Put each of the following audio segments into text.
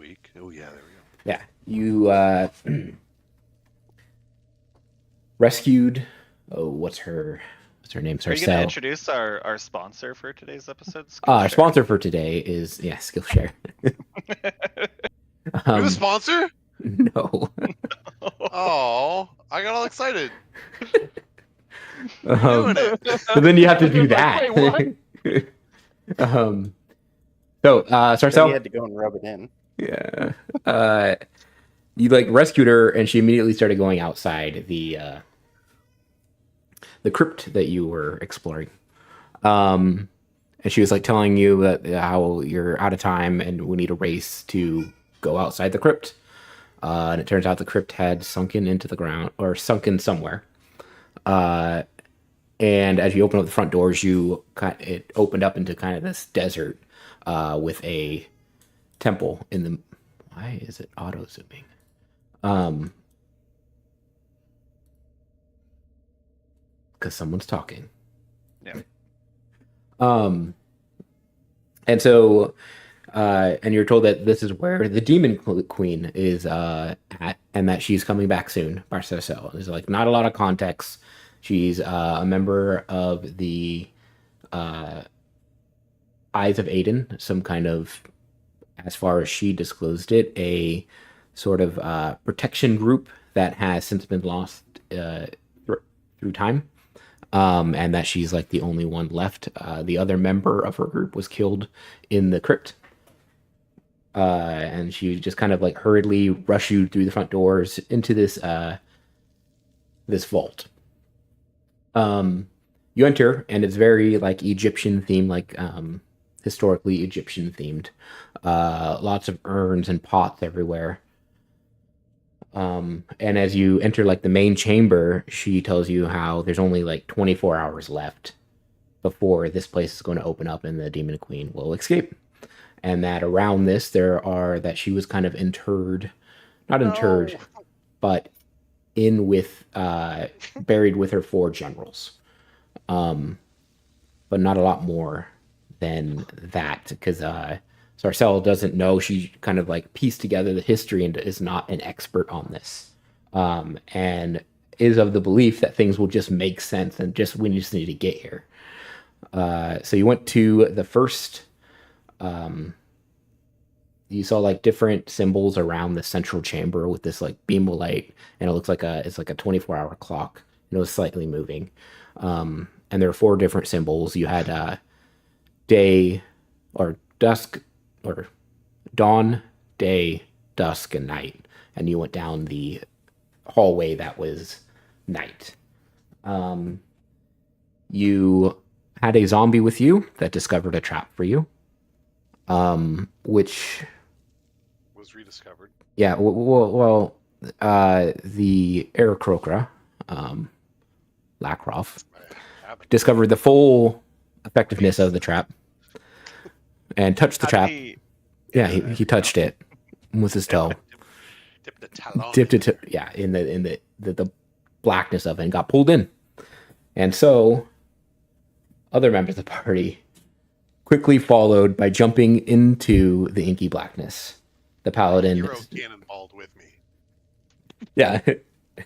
week. Oh yeah, there we go. Yeah, you rescued. Oh, what's her name? Are you going to introduce our sponsor for today's episode? Our sponsor for today is Skillshare. You have a sponsor? No. Oh, I got all excited. So Doing it. then you have to do that. Wait, what? So Then you Sarcel, had to go and rub it in. yeah, you like rescued her, and she immediately started going outside the crypt that you were exploring. And she was like telling you that how you're out of time and we need a race to go outside the crypt. And it turns out the crypt had sunken into the ground or sunken somewhere. And as you open up the front doors, it opened up into kind of this desert with a temple in the. Why is it auto zooming? Because someone's talking. Yeah. And so, and you're told that this is where the demon queen is at, and that she's coming back soon. Barcel. There's like not a lot of context. She's a member of the Eyes of Aten, some kind of, as far as she disclosed it, a sort of protection group that has since been lost through time. And that she's like the only one left. The other member of her group was killed in the crypt. And she just kind of like hurriedly rushed you through the front doors into this vault. You enter, and it's very like Egyptian themed, like historically Egyptian themed. Lots of urns and pots everywhere. And as you enter like the main chamber, she tells you how there's only like 24 hours left before this place is going to open up and the demon queen will escape. And that around this that she was kind of not interred, but in with buried with her 4 generals. But not a lot more than that, because Sarcel doesn't know. She kind of like pieced together the history and is not an expert on this, and is of the belief that things will just make sense and we just need to get here. So you went to the first. You saw like different symbols around the central chamber with this like beam of light, and it looks like it's like a 24-hour clock. And it was slightly moving, and there are 4 different symbols. You had day or dusk. Or dawn, day, dusk, and night. And you went down the hallway that was night. You had a zombie with you that discovered a trap for you. Which Was rediscovered. Yeah, well, the Aarakocra, Lrakrof, discovered the full effectiveness of the trap. And touched the trap. He touched it with his toe. Dipped the talon. Dipped it, in the blackness of it, and got pulled in. And so, other members of the party quickly followed by jumping into the inky blackness. The paladin. Hero cannonballed with me. Yeah. And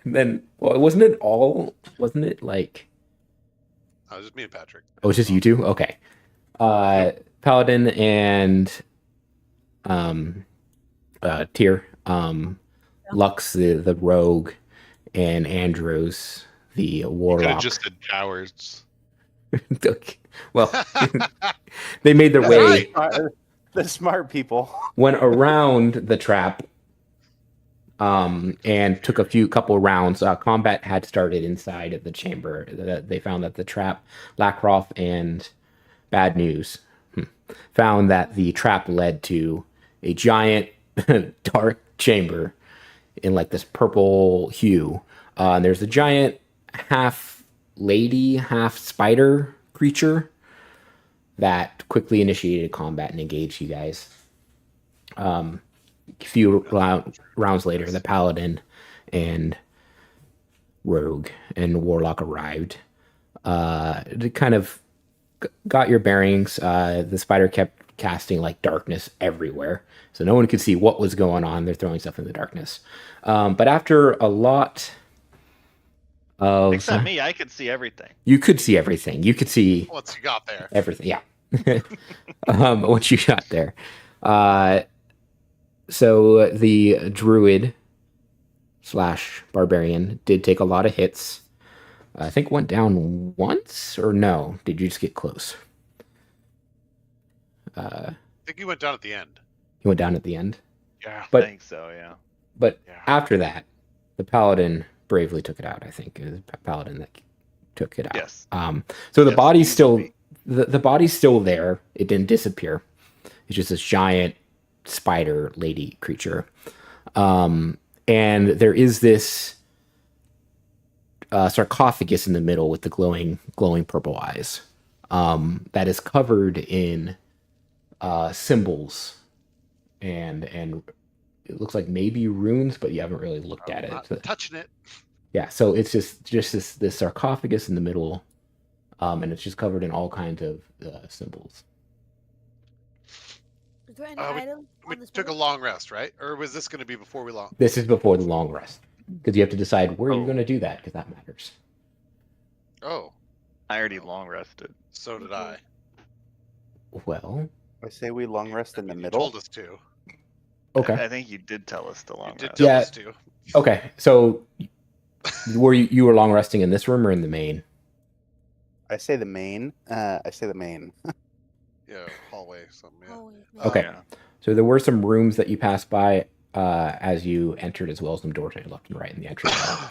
then, well, wasn't it like? Oh, it was just me and Patrick. Oh, it's just you two? Okay. Paladin and Tyr, Lux the rogue, and Andros the warlock. Just the cowards. Well, they made their way. The smart people Went around the trap, and took a couple rounds. Combat had started inside of the chamber. They found that the trap, Lrakrof and Bad News, found that the trap led to a giant dark chamber in like this purple hue. And there's a giant half lady, half spider creature that quickly initiated combat and engaged you guys. A few rounds later, the paladin and rogue and warlock arrived. It kind of got your bearings. The spider kept casting like darkness everywhere, so no one could see what was going on. They're throwing stuff in the darkness. But after a lot of Except me, I could see everything. you could see everything. You could see What's you got there? everything. Yeah. What you got there. So the Druid / Barbarian did take a lot of hits. I think went down once, or no? Did you just get close? I think he went down at the end. He went down at the end. Yeah. But I think so, yeah. But Yeah. after that, the Paladin bravely took it out. I think it was Paladin that took it out. Yes. So the Yes, body's still easily. the body's still there. It didn't disappear. It's just this giant spider lady creature. And there is this sarcophagus in the middle with the glowing purple eyes. That is covered in symbols and it looks like maybe runes, but you haven't really looked at I'm it. not touching it. Yeah, so it's just this sarcophagus in the middle, and it's just covered in all kinds of symbols. Is there any we- item We on this took a board? long rest, right? Or was this going to be before we long? This is before the long rest, because you have to decide where you're Oh. going to do that, because that matters. Oh, I already long rested. so did I. Well, I say we long rest in the You middle. told us to. okay, I think you did tell us to long You did rest. tell Yeah. us to. okay. So, were you were long resting in this room or in the main? I say the main. I say the main. Yeah, hallway, something. Yeah. Oh, wait, Okay. Yeah. So there were some rooms that you passed by as you entered, as well as some doors on your left and right in the entrance hall.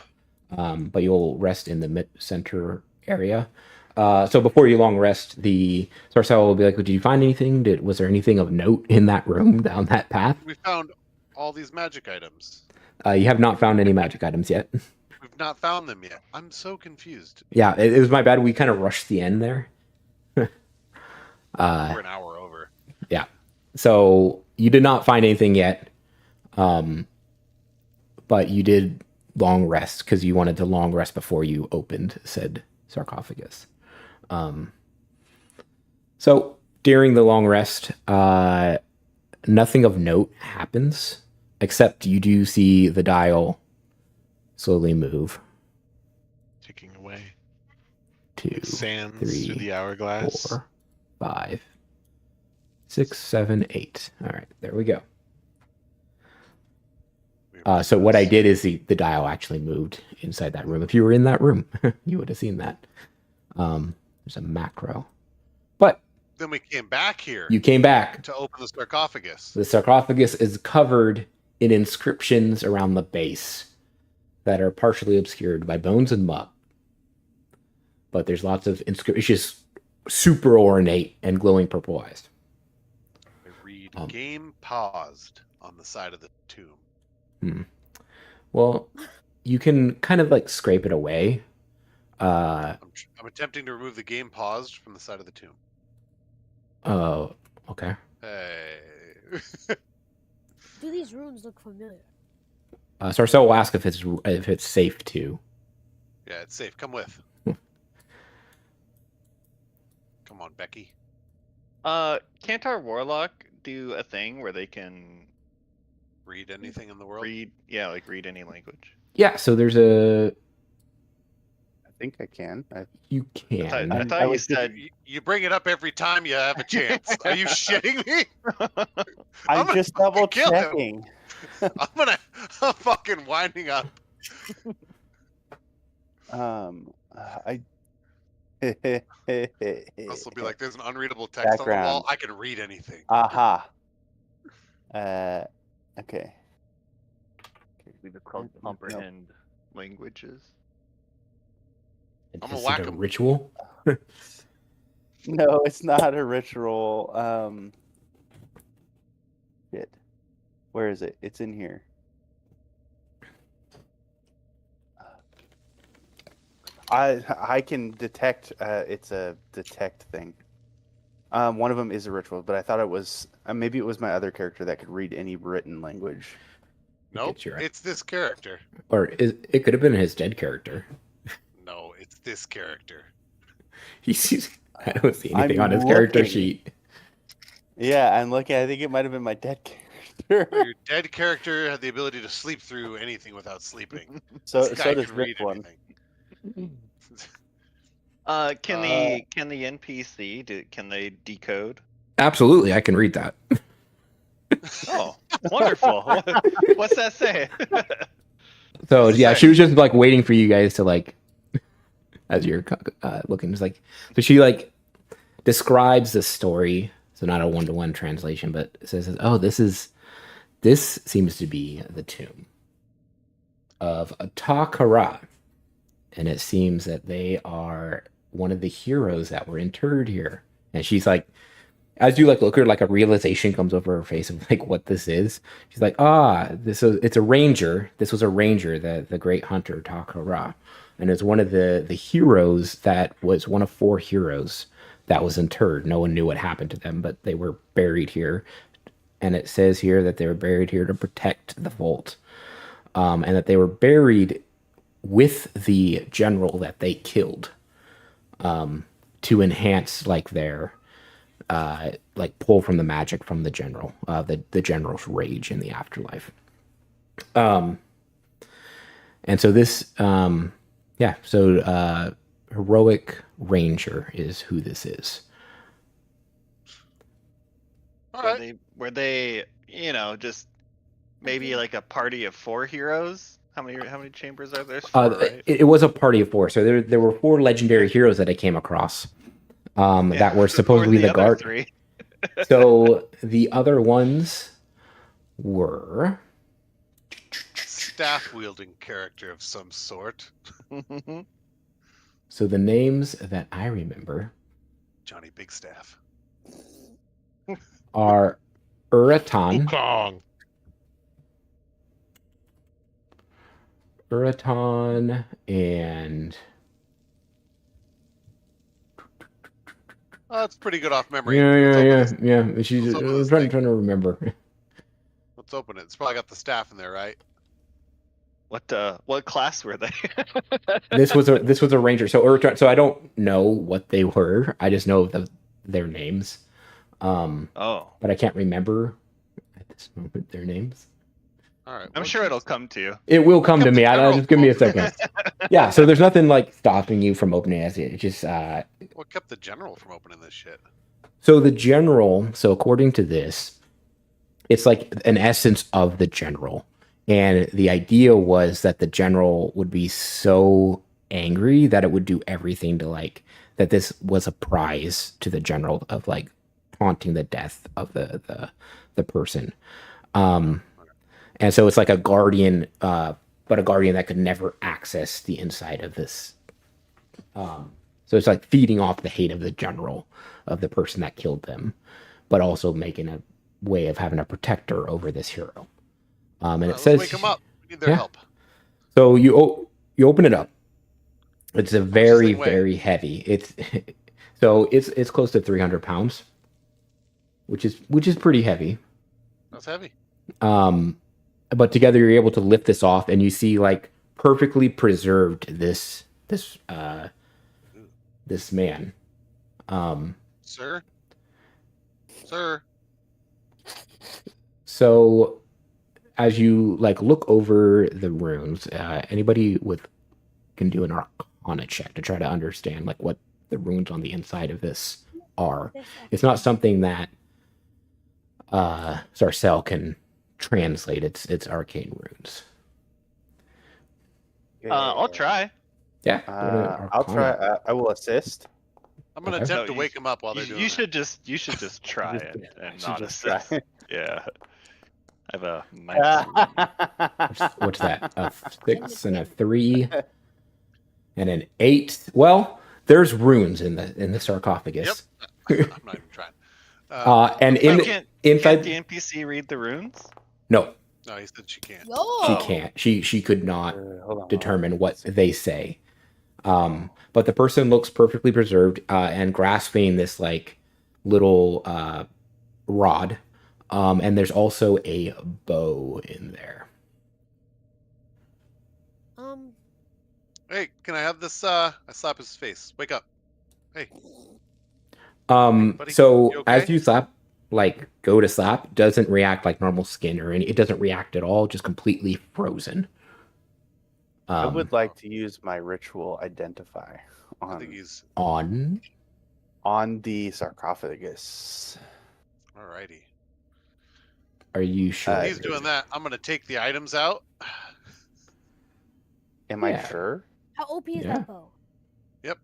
But you'll rest in the center area. So before you long rest, the Sarcel will be like, "Did you find anything? Was there anything of note in that room down that path?" We found all these magic items. You have not found any magic items yet. We've not found them yet. I'm so confused. Yeah, it was my bad. We kind of rushed the end there. We're an hour over. Yeah. So you did not find anything yet. But you did long rest because you wanted to long rest before you opened said sarcophagus. So during the long rest, nothing of note happens, except you do see the dial slowly move. Ticking away. 2, Sands 3, through the hourglass. 4, 5, 6, 7, 8. All right, there we go. So what I did is the dial actually moved inside that room. If you were in that room, you would have seen that. There's a macro. But Then we came back here you came back. to open the sarcophagus. The sarcophagus is covered in inscriptions around the base that are partially obscured by bones and muck. But there's lots of inscriptions. It's just super ornate and glowing purple eyes. I read Um, game paused on the side of the tomb. Well, you can kind of like scrape it away. I'm attempting to remove the game paused from the side of the tomb. Oh, okay. Hey. Do these runes look familiar? Sarcel will ask if it's safe to. Yeah, it's safe. Come with. Come on, Becky. Can't our Warlock do a thing where they can Read anything in the world? read read any language? Yeah, so there's a. I think I can. You I can. thought, I I thought you was just- said You bring it up every time you have a chance. Are you shitting me? I'm gonna just fucking double kill him. checking. I'm fucking winding up. I. This will be like, there's an unreadable text on the wall. Background. I can read anything. Aha. Okay. it's called No. comprehend languages. I'm gonna Is whack it a 'em. ritual? No, it's not a ritual. Shit. Where is it? It's in here. I can detect. It's a detect thing. One of them is a ritual, but I thought it was maybe it was my other character that could read any written language. Nope, Get your- it's this character. Or it could have been his dead character. No, it's this character. He sees. I don't see I'm anything on his character looking. sheet. Yeah, I'm looking. I think it might have been my dead character. Oh, your dead character had the ability to sleep through anything without sleeping. so This guy does can this read one. anything. Can the NPC can they decode? Absolutely, I can read that. Oh, wonderful. What's that say? So What's it yeah, say? she was just like waiting for you guys to like, as you're looking, just like, so she like describes the story. So not a 1-to-1 translation, but it says, "Oh, this seems to be the tomb of Aarakocra, and it seems that they are one of the heroes that were interred here." And she's like, as you like look at her, like a realization comes over her face of like what this is. She's like, it's a ranger. This was a ranger, the great hunter Aarakocra, and it's one of the heroes that was one of 4 heroes that was interred. No one knew what happened to them, but they were buried here. And it says here that they were buried here to protect the vault, and that they were buried with the general that they killed, to enhance like their like pull from the magic from the general, the general's rage in the afterlife. And so this, heroic ranger is who this is. All right. Were they, just maybe like a party of 4 heroes? How many chambers are there? 4, right? It was a party of 4. So there were 4 legendary heroes that I came across, that were supposedly the guard. 3. So the other ones were Staff wielding character of some sort. so the names that I remember Johnny Big Staff. are Aten, and Oh, that's pretty good off memory. yeah. She's Let's open this trying thing. to remember. Let's open it. It's probably got the staff in there, right? What class were they? This was a ranger. So I don't know what they were. I just know their names. Oh, But I can't remember at this moment their names. All right. I'm sure it'll come to you. It will come to me. General Just give me a from second. Yeah. So there's nothing like stopping you from opening it. It's just What kept the general from opening this shit? so the general. So according to this, it's like an essence of the general. And the idea was that the general would be so angry that it would do everything to like that this was a prize to the general of like taunting the death of the person. And so it's like a guardian, but a guardian that could never access the inside of this. So it's like feeding off the hate of the general, of the person that killed them, but also making a way of having a protector over this hero. And it Let's says, wake them up. We need their yeah. help. So you open it up. It's a very thing weigh? very heavy. It's close to 300 pounds, which is pretty heavy. That's heavy. But together you're able to lift this off, and you see like perfectly preserved this man. Sir? So as you like look over the runes, anybody can do an Arcana check to try to understand like what the runes on the inside of this are. It's not something that Sarcel can translate. It's arcane runes. I'll try. Yeah, I'll try. I will assist. I'm going to Okay. attempt No, to wake them up while they're doing You it. should just try and should not just assist. try. Yeah. I have a -3. What's that? A 6 and a 3 and an 8. Well, there's runes in the sarcophagus. I'm not even trying. And inside Can't the NPC read the runes? no, No, he said she can't. she can't. She could not Hold on. determine what they say. But the person looks perfectly preserved and grasping this like little rod. And there's also a bow in there. Hey, can I have this? I slap his face. Wake up. Hey. So You okay? as you slap like go to slap, doesn't react like normal skin or any. It doesn't react at all. Just completely frozen. I would like to use my ritual identify I think he's on. the sarcophagus. alrighty. Are you sure? He's doing that. I'm gonna take the items out. Am I sure? How OP is Yeah. that bow? Yep.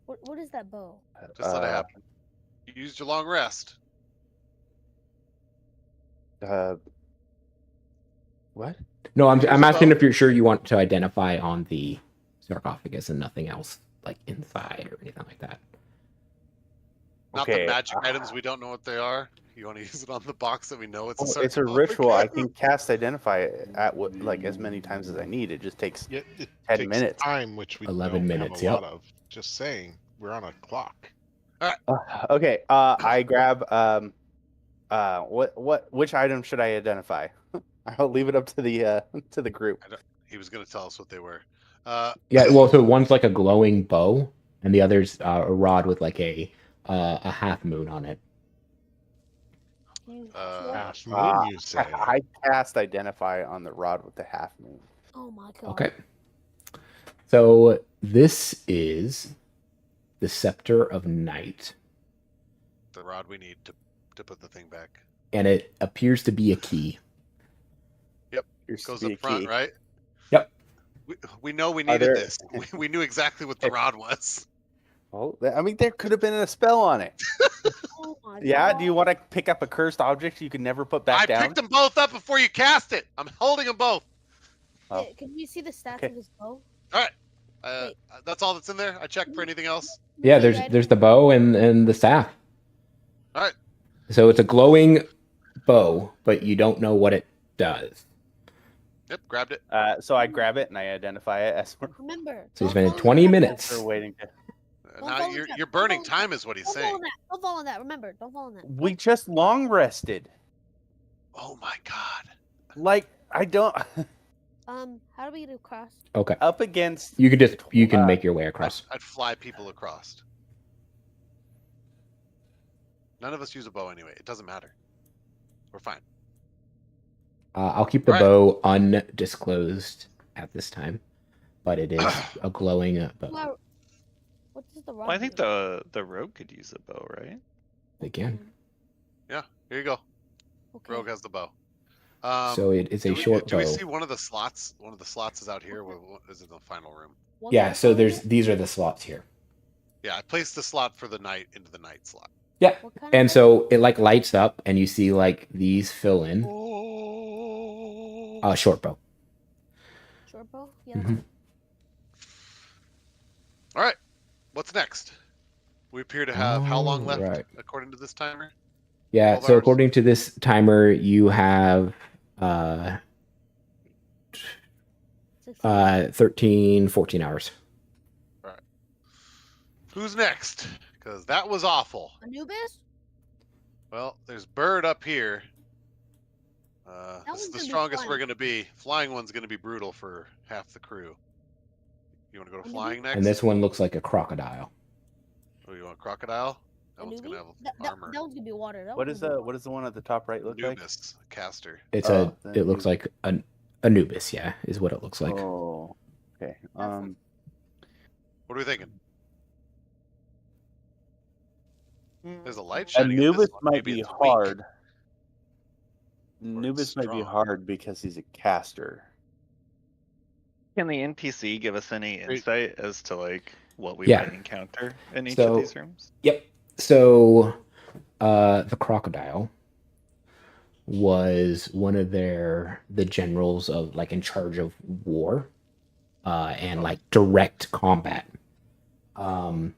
What is that bow? Just let it happen. You used your long rest. What? No, I'm Here's a asking bow. if you're sure you want to identify on the sarcophagus and nothing else, like inside or anything like that. Not Okay, the magic items we don't know what they are. You want to use it on the box that we know it's a It's a sarcophagus? ritual. I can cast identify at like as many times as I need. It just takes Yeah, it 10 takes minutes. time, which we 11 don't minutes, have a yep. lot of. Just saying, we're on a clock. Okay. I grab which item should I identify? I'll leave it up to the group. He was gonna tell us what they were. Yeah, well, so one's like a glowing bow, and the other's a rod with like a half moon on it. Half moon, you say? I cast identify on the rod with the half moon. Oh my god. Okay. So this is the Scepter of Night, the rod we need to put the thing back. and it appears to be a key. Goes up front, right? Yep. We know we Are needed there- this. We knew exactly what the rod was. Oh, I mean, there could have been a spell on it. Oh my Yeah. god. Do you want to pick up a cursed object you can never put back I down? picked them both up before you cast it. I'm holding them both. Oh. Yeah, can you see the stats Okay. of his bow? All right. Wait. That's all that's in there. I checked for anything else. Yeah, Okay, there's the bow and the staff. All right. So it's a glowing bow, but you don't know what it does. Yep. Grabbed it. So I grab it and I identify it as Remember. So you don't spend fall in 20 that. minutes. we're waiting. Don't Now fall in you're that. you're Don't burning fall in time, is what he's Don't fall in saying. that. Don't fall in that. Remember, don't fall in that. We just long rested. Oh my god. Like I don't How do we get across? Okay. up against. You can make your way across. I'd fly people across. None of us use a bow anyway. It doesn't matter. We're fine. I'll keep the Right. bow undisclosed at this time, but it is a glowing bow. Well, what does the rod Well, I think do? the rogue could use a bow, right? Again. Yeah. Here you go. Okay. Rogue has the bow. So it is a do we- short do bow. we see one of the slots? One of the slots is out here. What is in the final room? One Yeah, more so time? these are the slots here. Yeah, I placed the slot for the night into the night slot. Yeah. What kind of And bow? so it like lights up and you see like these fill in. Short bow. Short bow? Yeah. Mhm. All right. What's next? We appear to have how long left Alright. according to this timer? Yeah, 12 so hours? according to this timer, you have 16. 13, 14 hours. Who's next? Because that was awful. Anubis? Well, there's Bird up here. This one's is the gonna be strongest flying. we're going to be. Flying one's going to be brutal for half the crew. You want to go to flying next? And this one looks like a crocodile. Oh, you want crocodile? That one's going to Anubis? have That armor. one's gonna be water. That What one's is gonna be the water. what does the one at the top right look like? Anubis, caster. It's Oh, then it looks you- like an Anubis, yeah, is what it looks like. Oh, okay. What are we thinking? There's a light shining. in this Anubis one. might Maybe be it's weak. hard. Anubis might be strong. hard because he's a caster. Can the NPC give us any insight as to like what we Yeah. might encounter in each So- of these rooms? Yep. So the crocodile was one of the generals of like in charge of war and like direct combat. Arm-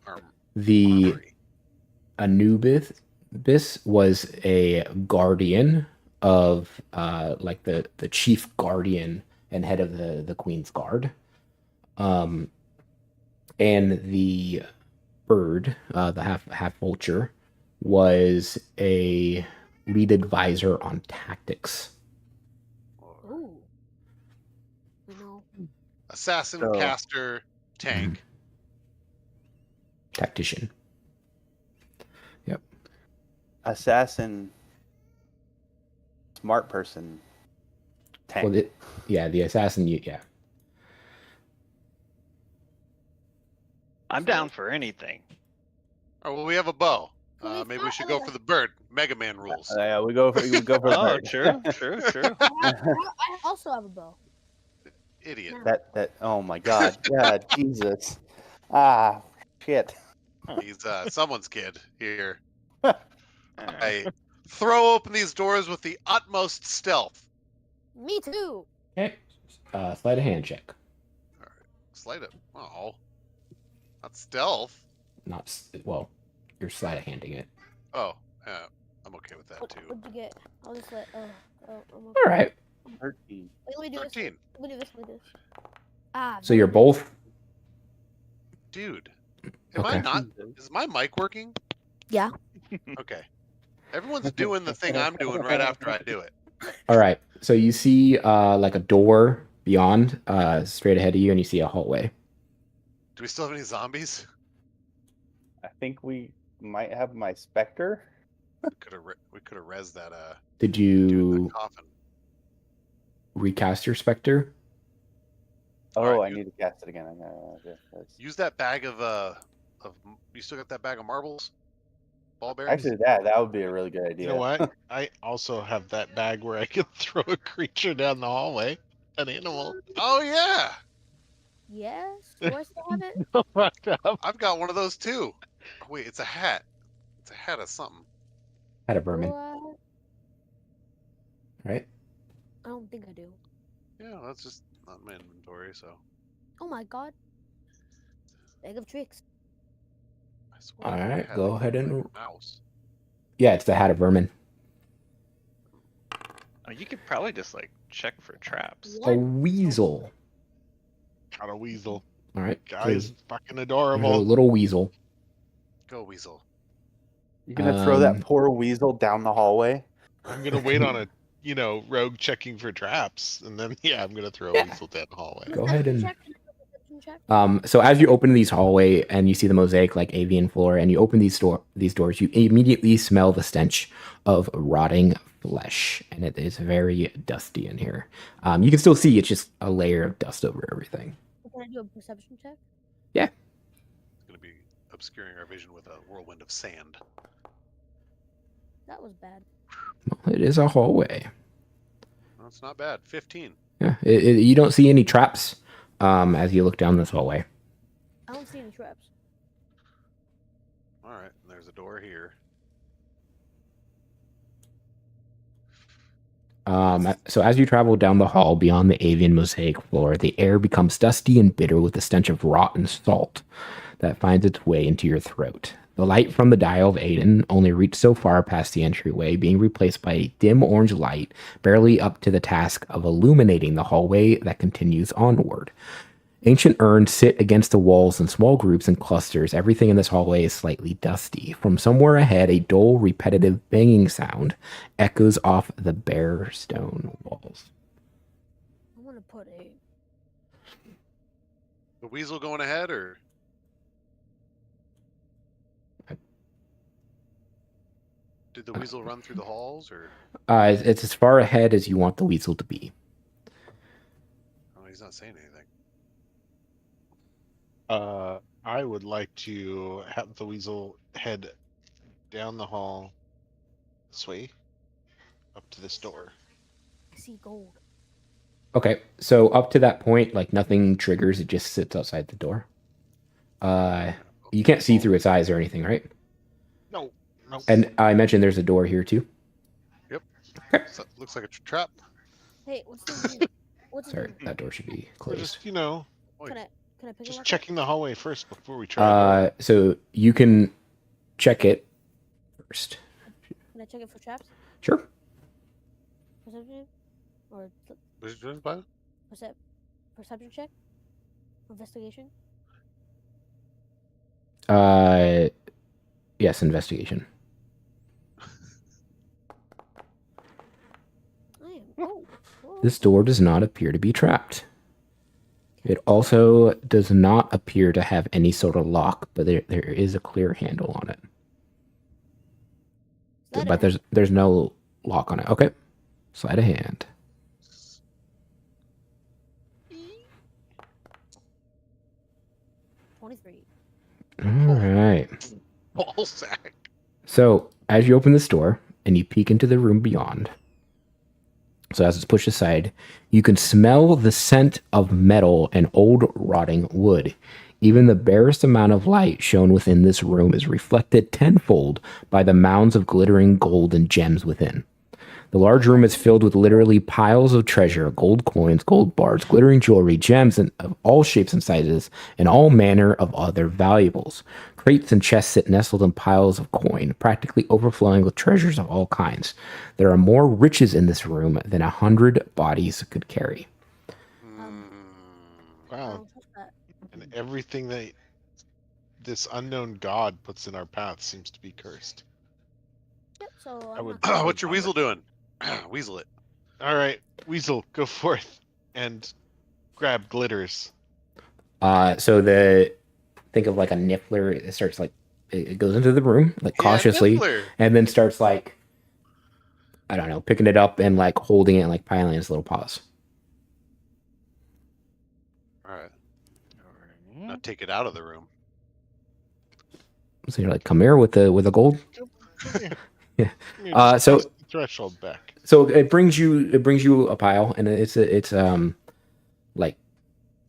The armory. Anubis was a guardian of like the chief guardian and head of the Queen's Guard. And the bird, the half vulture, was a lead advisor on tactics. Ooh. You know. Assassin, So- caster, tank. assassin, smart person, tank. Well, the assassin. Yeah. I'm down for anything. Oh, well, we have a bow. Can we Maybe we start should go with for the bird. Mega Man rules. Yeah, we go for Oh, bird. true. I also have a bow. Idiot. That. Oh my God. Yeah, Jesus. Ah, shit. He's someone's kid here. Alright. I throw open these doors with the utmost stealth. Me too. Okay. Slide a hand check. Slide it. Oh, not stealth. Well, you're sleight of handing it. Oh, I'm okay with that too. What'd you get? I'll just let. I'm okay. All right. 13. Wait, let me do 13. this. Let me do this. Let me do this. Ah. So you're both. Dude, am Okay. I not? Is my mic working? Yeah. Okay. Everyone's doing the thing I'm doing right after I do it. All right. So you see like a door beyond, straight ahead of you, and you see a hallway. Do we still have any zombies? I think we might have my specter. We could have rezzed that Did dude in you the coffin. recast your specter? Oh, Alright, I need to cast it again. I gotta, Use that bag of you still got that bag of marbles? Ball bearings? Actually, that would be a really good idea. You know what? I also have that bag where I can throw a creature down the hallway. An animal. Oh yeah. Yes. Do I still have it? Fucked up. I've got one of those too. Oh, wait, it's a hat. It's a hat of something. Had a vermin, What? right? I don't think I do. Yeah, that's just not in my inventory, so Oh my God. Bag of tricks. I swear. All I right, had, go like, ahead and. a mouse. Yeah, it's the hat of vermin. Oh, you could probably just like check for traps. A weasel. Got a weasel. All right. Guy so is fucking there's a adorable. little weasel. Go weasel. You're gonna throw that Um, poor weasel down the hallway? I'm gonna wait on a rogue checking for traps, and then I'm gonna throw a Yeah. weasel down the hallway. Go ahead and. Check. Check. So as you open these hallway and you see the mosaic like avian floor, and you open these doors, you immediately smell the stench of rotting flesh, and it is very dusty in here. You can still see it's just a layer of dust over everything. Can I do a perception check? It's gonna be obscuring our vision with a whirlwind of sand. That was bad. Well, it is a hallway. That's not bad. 15. Yeah, you don't see any traps as you look down this hallway. I don't see any traps. All right, and there's a door here. So as you travel down the hall beyond the avian mosaic floor, the air becomes dusty and bitter with the stench of rotten salt that finds its way into your throat. The light from the dial of Aten only reached so far past the entryway, being replaced by a dim orange light, barely up to the task of illuminating the hallway that continues onward. Ancient urns sit against the walls in small groups and clusters. Everything in this hallway is slightly dusty. From somewhere ahead, a dull, repetitive banging sound echoes off the bare stone walls. I want to put a. The weasel going ahead, or did the weasel run through the halls, or? It's as far ahead as you want the weasel to be. Oh, he's not saying anything. I would like to have the weasel head down the hall this way, up to this door. I see gold. Okay, so up to that point, like nothing triggers. It just sits outside the door. You can't see through its eyes or anything, right? No. And I mentioned there's a door here too. Yep. Okay. So, looks like a trap. Hey, what's the? What's Sorry, that door should be We're closed. just, Can I pick just it up? checking the hallway first before we try. So you can check it first. Can I check it for traps? Sure. Perception? Or Was it driven by? perception check? Investigation? Yes, investigation. This door does not appear to be trapped. It also does not appear to have any sort of lock, but there is a clear handle on it. Sleight of but hand. there's no lock on it. Okay. Sleight of hand. 23. All right. Ball sack. So as you open this door and you peek into the room beyond, so as it's pushed aside, you can smell the scent of metal and old rotting wood. Even the barest amount of light shown within this room is reflected tenfold by the mounds of glittering gold and gems within. The large room is filled with literally piles of treasure, gold coins, gold bars, glittering jewelry, gems of all shapes and sizes, and all manner of other valuables. Crates and chests sit nestled in piles of coin, practically overflowing with treasures of all kinds. There are more riches in this room than 100 bodies could carry. Hmm. Wow. Don't touch that. And everything that this unknown god puts in our path seems to be cursed. Yep, so I I'm would- not What's your Vomit. weasel doing? Weasel it. All right, Weasel, go forth and grab glitters. So think of like a niffler. It starts like it goes into the room like cautiously, Niffler. and then starts like, I don't know, picking it up and like holding it and like piling his little paws. All right. Now take it out of the room. So you're like, come here with the gold. Yeah. You just So- press the threshold back. So it brings you a pile, and it's like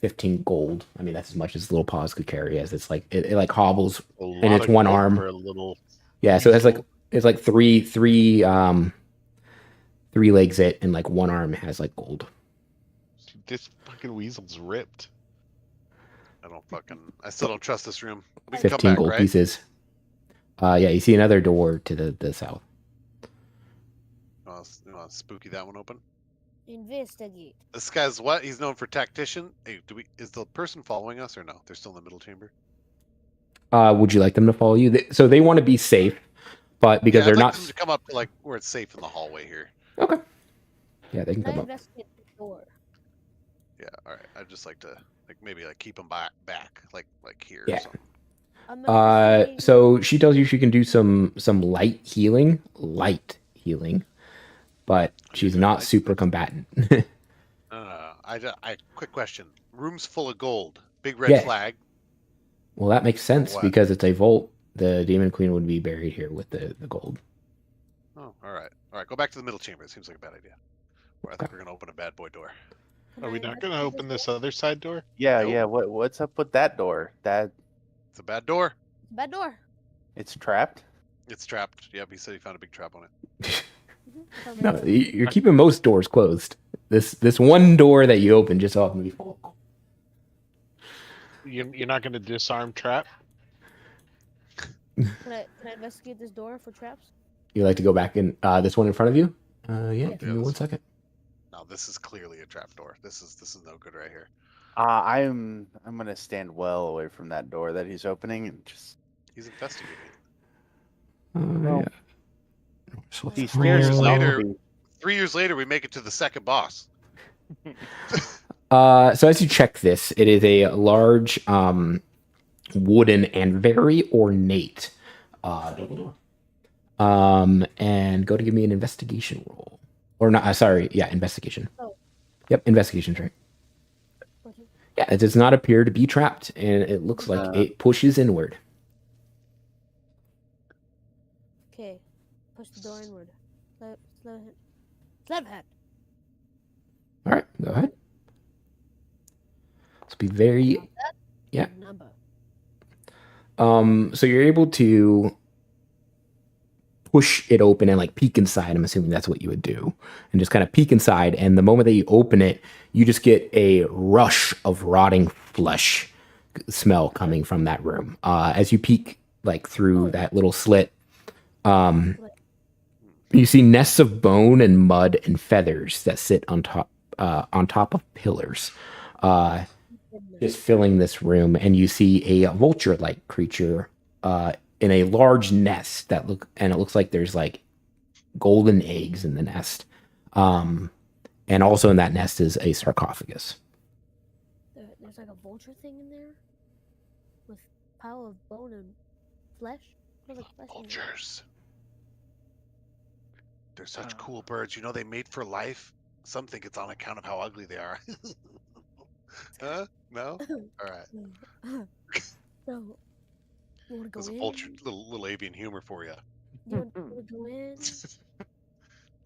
15 gold. I mean, that's as much as little paws could carry, as it's like it like hobbles. A lot it's of one gold arm. for a little. Yeah, so it's weasel. like three legs it, and like one arm has like gold. Dude, this fucking weasel's ripped. I still don't trust this room. We can come 15 back, gold right? pieces. Yeah, you see another door to the south. You want to spooky that one open? investigate. This guy's what? He's known for tactician. Hey, is the person following us or no? They're still in the middle chamber. Would you like them to follow you? So they want to be safe, but because Yeah, they're I'd like not them to come up to like where it's safe in the hallway here. okay. Yeah, they can Can I come up. investigate the door? Yeah, all right. I'd just like to maybe keep them back like here. Yeah. Or something. I'm investigating- So she tells you she can do some light healing, but she's doing not light super healing? combatant. I quick question. Room's full of gold. Big red Yeah. flag. Well, that makes sense what? because it's a vault. The demon queen would be buried here with the gold. Oh, all right. All right. Go back to the middle chamber. It seems like a bad idea. Or I think we're gonna open a bad boy door. can Are we I not going to investigate open this this other side door? Yeah, Nope. yeah. What's up with that door? That It's a bad door. bad door? it's trapped. It's trapped. Yep. He said he found a big trap on it. Mhm, I found No, that door. you're keeping most doors closed. This one door that you open just so happens to be full. You're not going to disarm trap? Can I investigate this door for traps? You like to go back in this one in front of you? Yeah. Yeah. Give me 1 second. Now this is clearly a trap door. This is no good right here. I'm gonna stand well away from that door that he's opening and just. He's investigating. Yeah. So He let's scares years us roll. later- zombie. 3 years later, we make it to the second boss. So as you check this, it is a large wooden and very ornate door. And go to give me an investigation roll. Or not, sorry, yeah, investigation. Oh. Yep, investigation's right. Okay. Yeah, it does not appear to be trapped, and it looks like it pushes inward. Okay. Push the door inward. Slab hand. All right, go ahead. Let's be very Yeah. Number. So you're able to push it open and like peek inside. I'm assuming that's what you would do, and just kind of peek inside. And the moment that you open it, you just get a rush of rotting flesh smell coming from that room. As you peek like through that little slit, you see nests of bone and mud and feathers that sit on top of pillars. Just filling this room, and you see a vulture-like creature in a large nest it looks like there's like golden eggs in the nest, and also in that nest is a sarcophagus. There's like a vulture thing in there with pile of bone and flesh. There's like flesh in there. Vultures. They're such cool birds. You know, they mate for life. Some think it's on account of how ugly they are. Huh? No? All right. So, you want to There's go a in? vulture, little avian humor for you. You want to go in?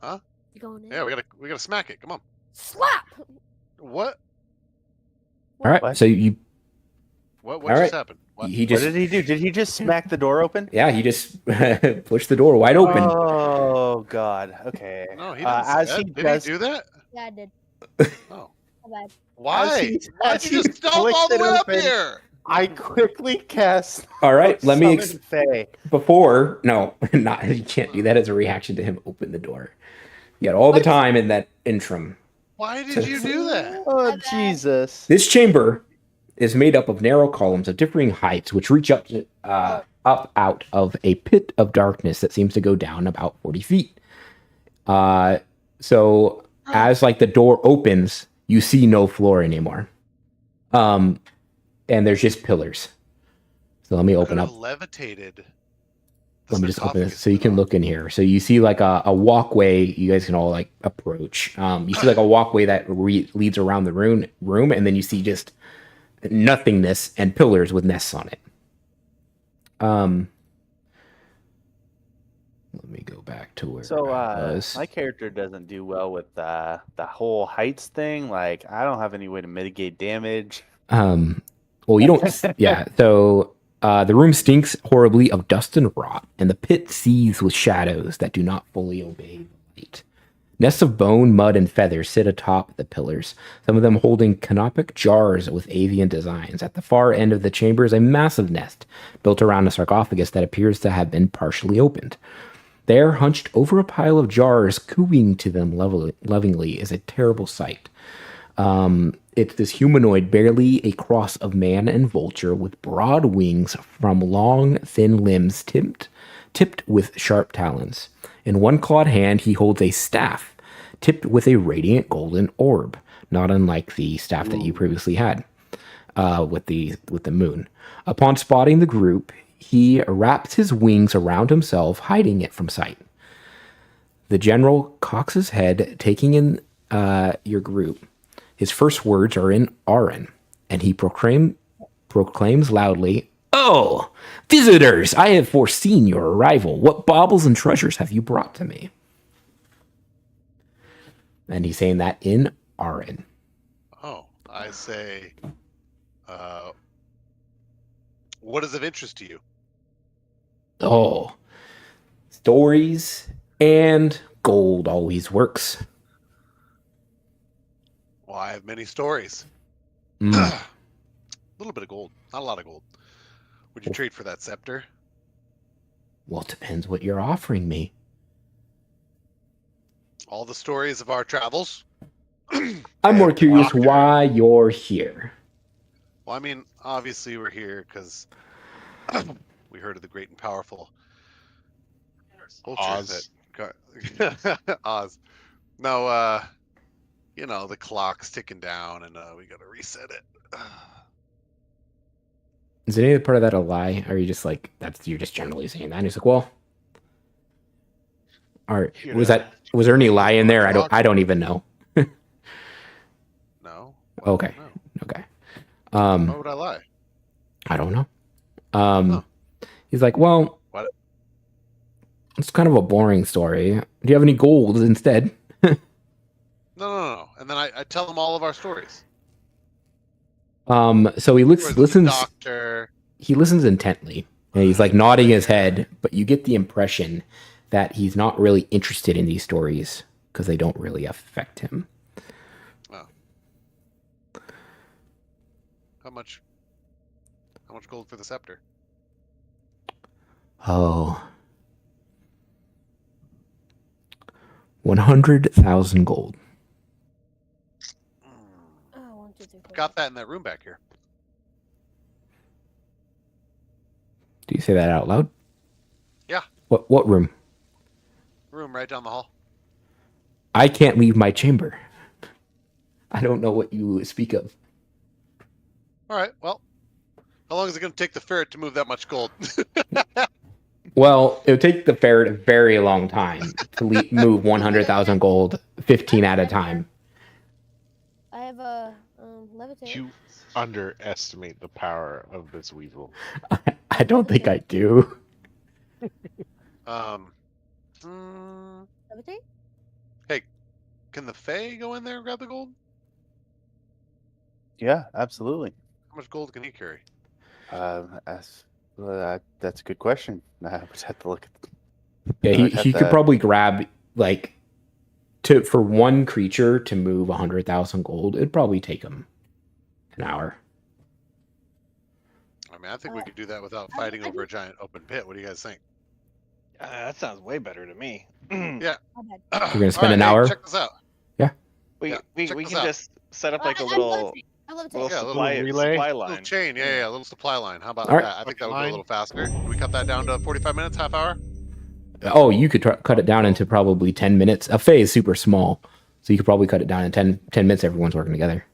Huh? You going in? Yeah, we gotta smack it. Come on. Slap! What? All right. What? So you. What All just right. happened? What? He What just. did he do? Did he just smack the door open? Yeah, he just pushed the door wide open. Oh God. Okay. No, he didn't say as that. he Did does, he do that? Yeah, I did. Oh. My bad. Why? as Why'd he you just stomp all the flicked way it up open, here? I quickly cast. All right. Let me. Summon Fae. Before, no, not you can't do that as a reaction to him open the door. You got all the time in that interim. Why did you do that? Oh bad. Jesus! This chamber is made up of narrow columns of differing heights, which reach up to, up out of a pit of darkness that seems to go down about 40 feet. So as like the door opens, you see no floor anymore. And there's just pillars. So let me open Could up. have levitated. the Let me just open this sarcophagus so you can lid look in here. So you see like a walkway you guys can all like approach. You see like a walkway that leads around the room, and then you see just nothingness and pillars with nests on it. Let me go back to where So I was. my character doesn't do well with the whole heights thing. Like I don't have any way to mitigate damage. Well, you don't. Yeah. So the room stinks horribly of dust and rot, and the pit seethes with shadows that do not fully obey the light. Nests of bone, mud, and feathers sit atop the pillars, some of them holding canopic jars with avian designs. At the far end of the chamber is a massive nest built around a sarcophagus that appears to have been partially opened. There, hunched over a pile of jars, cooing to them lovingly, is a terrible sight. It's this humanoid, barely a cross of man and vulture, with broad wings from long, thin limbs tipped with sharp talons. In one clawed hand, he holds a staff, tipped with a radiant golden orb, not unlike the staff that you previously had with the moon. Upon spotting the group, he wraps his wings around himself, hiding it from sight. The general cocks his head, taking in your group. His first words are in Aran, and he proclaims loudly, "Oh, visitors! I have foreseen your arrival. What baubles and treasures have you brought to me?" And he's saying that in Aran. Oh, I say, what is of interest to you? Oh, stories and gold always works. Well, I have many stories. Mm. A little bit of gold, not a lot of gold. Would you trade for that scepter? Well, it depends what you're offering me. All the stories of our travels? I'm more And curious Doctor. why you're here. Well, I mean, obviously we're here because we heard of the great and powerful vultures that Oz. No, you know, the clock's ticking down and we gotta reset it. Is any part of that a lie? Or are you just like, you're just generally saying that? And he's like, well, or was there any lie in there? I don't even know. No. Okay. No. Okay. Why would I lie? I don't know. Huh. He's like, well, What? it's kind of a boring story. Do you have any gold instead? No. And then I tell them all of our stories. So he Stories of the listens. Doctor. He listens intently, and he's like nodding his head, but you get the impression that he's not really interested in these stories because they don't really affect him. Oh. How much gold for the scepter? Oh. 100,000 gold. Oh, 1, 2, 3, 4. Got that in that room back here. Do you say that out loud? Yeah. What room? Room right down the hall. I can't leave my chamber. I don't know what you speak of. All right. Well, how long is it going to take the ferret to move that much gold? Well, it would take the ferret a very long time to move 100,000 gold, 15 at a time. I have a levitate. You underestimate the power of this weasel. I don't think I do. Levitate? Hey, can the Fae go in there and grab the gold? Yeah, absolutely. How much gold can he carry? That's a good question. I would have to look at. Yeah, I'd have he could to- probably grab like for one creature to move 100,000 gold. It'd probably take him an hour. I mean, I think we could do that without fighting over a giant open pit. What do you guys think? That sounds way better to me. Yeah. My bad. You're gonna spend an hey, hour? Check this out. We Yeah, we check can this out. just set up like a I little levitate. I levitate. little Yeah, a little supply relay. supply Little line. chain, yeah, a little supply line. How about All right. that? I think that would go a Line. little faster. Can we cut that down to 45 minutes, half hour? Oh, you could cut it down into probably 10 minutes. A Fae is super small, so you could probably cut it down in 10 minutes. Everyone's working together.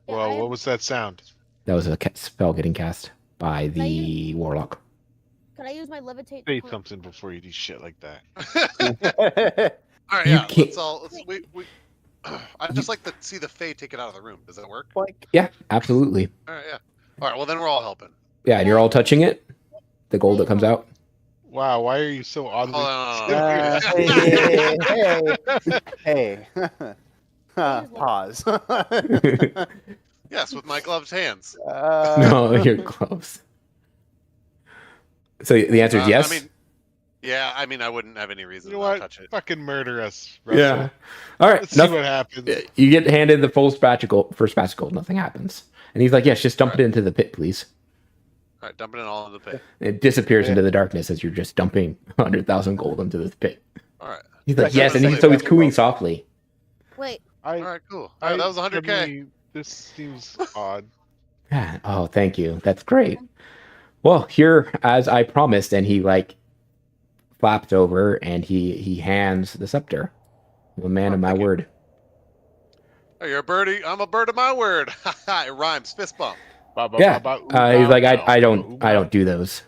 Yeah, I Well, have- what was that sound? That was a spell getting cast by the Warlock. Can I use my levitate? Say to something before you do shit like that. All right, You yeah. can't- We I'd just like to see the Fae take it out of the room. Does that work? Like, Yeah, absolutely. All right, yeah. All right, well then we're all helping. Yeah, and you're all touching it. The gold that comes out. Wow, why are you so oddly? Hold on. hey. Pause. Yes, with my gloved hands. No, you're close. So the answer is yes. I mean, I wouldn't have any reason You to know not what? touch it. Fucking murder us. Yeah. Russell. All right. Let's see what happens. You get handed the full first batch of gold. Nothing happens. And he's like, yes, just dump it into the pit, please. All right, dumping it all in the pit. It disappears into the darkness as you're just dumping 100,000 gold into this pit. All right. He's like, Like, yes, and so he's cooing softly. Wait. I, All right, cool. All right, that was 100K. suddenly- This seems odd. Yeah. Oh, thank you. That's great. Well, here, as I promised, and he like flaps over and he hands the scepter. I'm a man of my thank you. word. Oh, you're a birdie. I'm a bird of my word. It rhymes. Fist bump. Ba, ba, Yeah. ba, ba, ooh, He's bow, like, bow, I ooh, don't do those.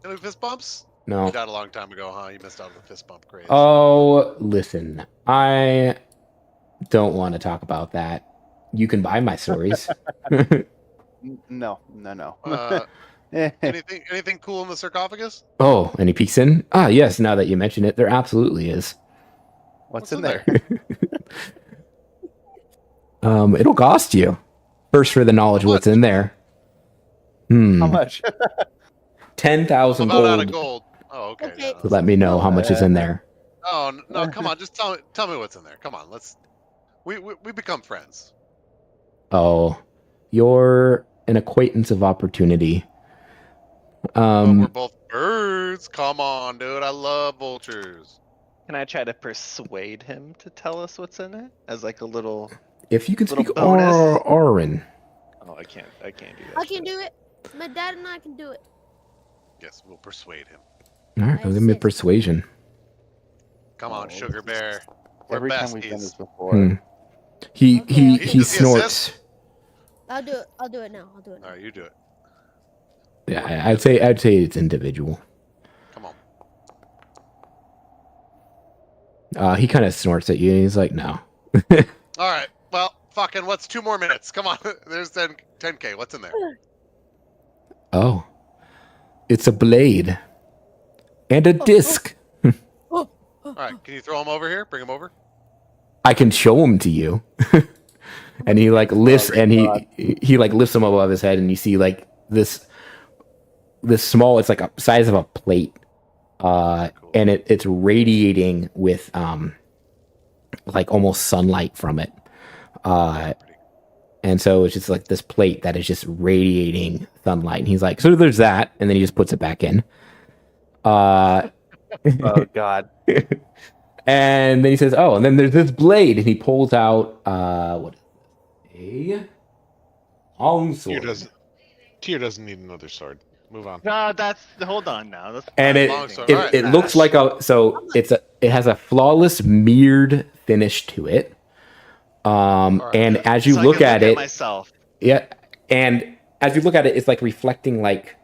Any fist bumps? No. You died a long time ago, huh? You missed out on the fist bump craze. Oh, listen, I don't want to talk about that. You can buy my stories. No. Anything cool in the sarcophagus? Oh, and he peeks in. Ah, yes. Now that you mention it, there absolutely is. What's in there? It'll cost you. First for the knowledge of what's in there. How Hmm. much? 10,000 About out of gold. gold. Oh, okay. Okay. no, Let me know how much is in there. Oh no! Come on, just tell me what's in there. Come on, let's. We become friends. Oh, you're an acquaintance of opportunity. But we're both birds. Come on, dude. I love vultures. Can I try to persuade him to tell us what's in it as like a little? If you can Little speak bonus. Orin. Oh, I can't do that. I can shit. do it. My dad and I can do it. Yes, we'll persuade him. All right, I'll give me a assist. persuasion. Come on, Oh, sugar bear. We're Every time we've done this besties. before. Hmm. He Okay, he okay. he Does he snorts. assist? I'll do it. I'll do it now. I'll do it now. All right, you do it. Yeah, I'd say it's individual. Come on. He kind of snorts at you, and he's like, "No." All right. Well, fucking. What's 2 more minutes? Come on. There's 10K. What's in there? Oh, it's a blade and a disc. All right. Can you throw him over here? Bring him over. I can show him to you. And he like lifts, Oh my and God. he like lifts him above his head, and you see like this small. It's like a size of a plate, and it's radiating with like almost sunlight from it. And so it's just like this plate that is just radiating sunlight. And he's like, so there's that, and then he just puts it back in. Oh God. And then he says, "Oh, and then there's this blade," and he pulls out what? A long sword. Tyr doesn't need another sword. Move on. No, hold on now. That's And it Long sword. it, Alright. it looks like it has a flawless mirrored finish to it. And as you So I look can at it, myself. yeah, and as you look at it, it's like reflecting like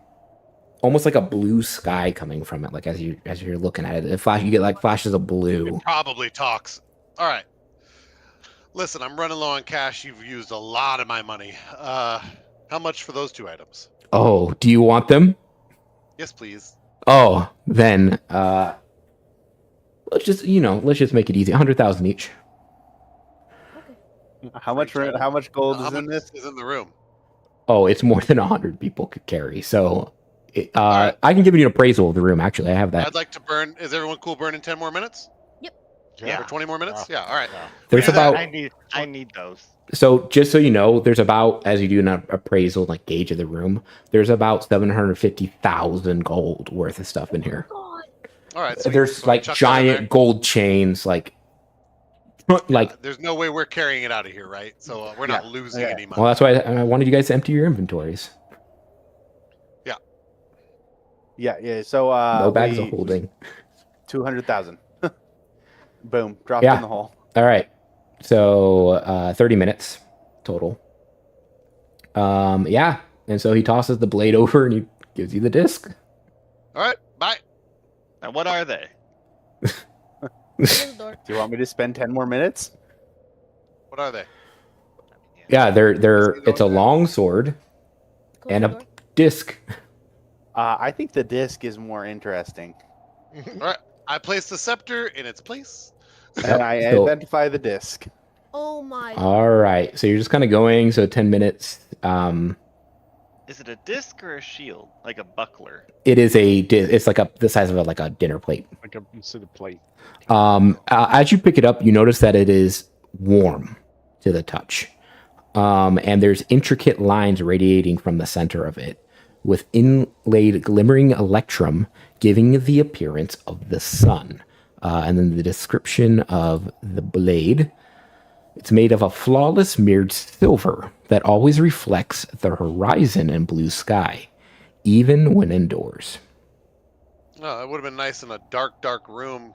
almost like a blue sky coming from it. Like as you're looking at it, you get like flashes of blue. It probably talks. All right. Listen, I'm running low on cash. You've used a lot of my money. How much for those 2 items? Oh, do you want them? Yes, please. Oh, then let's just make it easy. 100,000 each. How much gold How is in much this? is in the room? Oh, it's more than 100 people could carry. So, right. I can give you an appraisal of the room. Actually, I have that. I'd like to burn. Is everyone cool burning 10 more minutes? Yeah. Or 20 more minutes? Yeah. All right. There's Yeah. about I need those. So just so you know, there's about, as you do an appraisal, like gauge of the room, there's about 750,000 gold worth of stuff in here. All right. Sweet. There's So like chuck that in there. giant gold chains, like There's no way we're carrying it out of here, right? So we're not losing any money. well, that's why I wanted you guys to empty your inventories. Yeah. So No bags of holding. 200,000. Boom, dropped Yeah. in the hole. All right. So 30 minutes total. Yeah. And so he tosses the blade over and he gives you the disc. All right. Bye. And what are they? Close the door. Do you want me to spend 10 more minutes? What are they? Yeah, it's a long sword Close and the a door. disc. I think the disc is more interesting. All right. I place the scepter in its place. And I So- identify the disc. Oh my. All right. So you're just kind of going. So 10 minutes. Is it a disc or a shield? Like a buckler? It is it's like the size of like a dinner plate. Like a sort of plate. As you pick it up, you notice that it is warm to the touch. And there's intricate lines radiating from the center of it, with inlaid glimmering electrum giving the appearance of the sun. And then the description of the blade. It's made of a flawless mirrored silver that always reflects the horizon and blue sky, even when indoors. Oh, it would have been nice in a dark, dark room.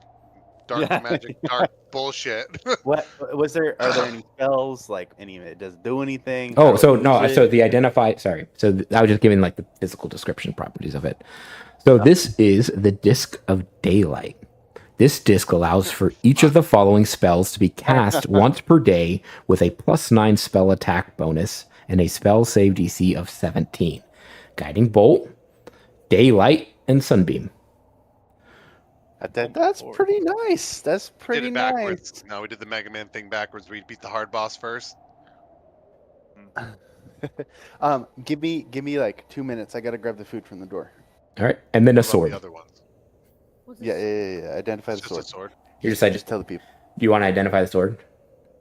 Dark Yeah. magic, dark bullshit. What was there? Are there any spells? Like any of it does do anything? Oh, How so to no, use so it? the identify. Sorry, so I was just giving like the physical description properties of it. So this is the Disc of Daylight. This disc allows for each of the following spells to be cast once per day with a +9 spell attack bonus and a spell save DC of 17. Guiding Bolt, Daylight, and Sunbeam. That's pretty nice. That's Did pretty it nice. backwards. No, we did the Mega Man thing backwards. We beat the hard boss first. Give me like 2 minutes. I gotta grab the food from the door. All right, and then a What about sword. The other ones. What's Yeah. this? Identify It's the just a sword. sword. You decide. Just tell the people. Do you want to identify the sword,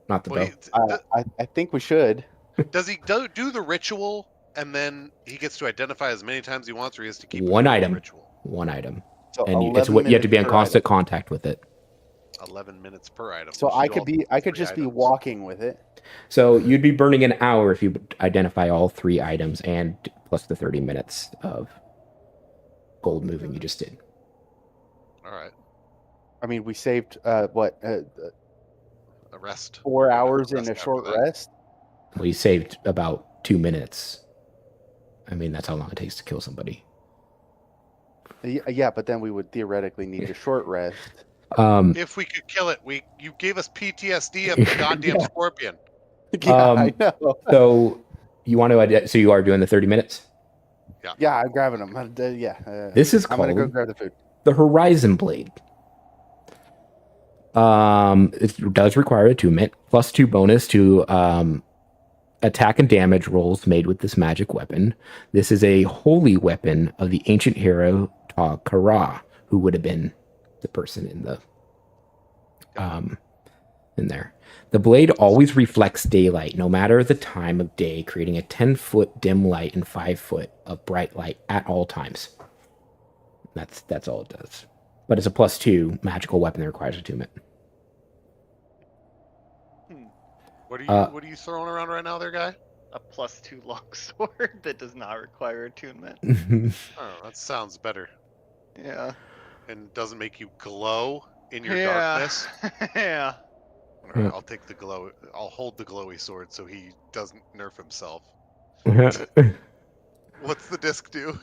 not the Well, bow? I think we should. does he do the ritual and then he gets to identify as many times he wants, or he has to keep One it in the item. ritual? One item, So and it's 11 what you have to be in minutes per constant item. contact with it. 11 minutes per item. So We should I do could all be. I could three just be items. walking with it. So you'd be burning an hour if you identify all 3 items and plus the 30 minutes of gold moving you just did. All right. I mean, we saved A rest. 4 Yeah, hours in rest a after short that. rest. Well, you saved about 2 minutes. I mean, that's how long it takes to kill somebody. Yeah, but then we would theoretically need a short rest. If we could kill it, you gave us PTSD of the goddamn scorpion. Yeah, I know. So you want to? So you are doing the 30 minutes. Yeah, I'm grabbing them. This is I'm gonna go called grab the food. the Horizon Blade. It does require attunement, +2 bonus to attack and damage rolls made with this magic weapon. This is a holy weapon of the ancient hero Kara, who would have been the person in the in there. The blade always reflects daylight, no matter the time of day, creating a 10-foot dim light and 5-foot of bright light at all times. That's all it does. But it's a +2 magical weapon that requires attunement. What are you Uh, what are you throwing around right now, there, guy? A +2 longsword that does not require attunement. Oh, that sounds better. Yeah. And doesn't make you glow in your Yeah. darkness. Yeah. All right, Yeah. I'll take the glow. I'll hold the glowy sword so he doesn't nerf himself. What's the disc do?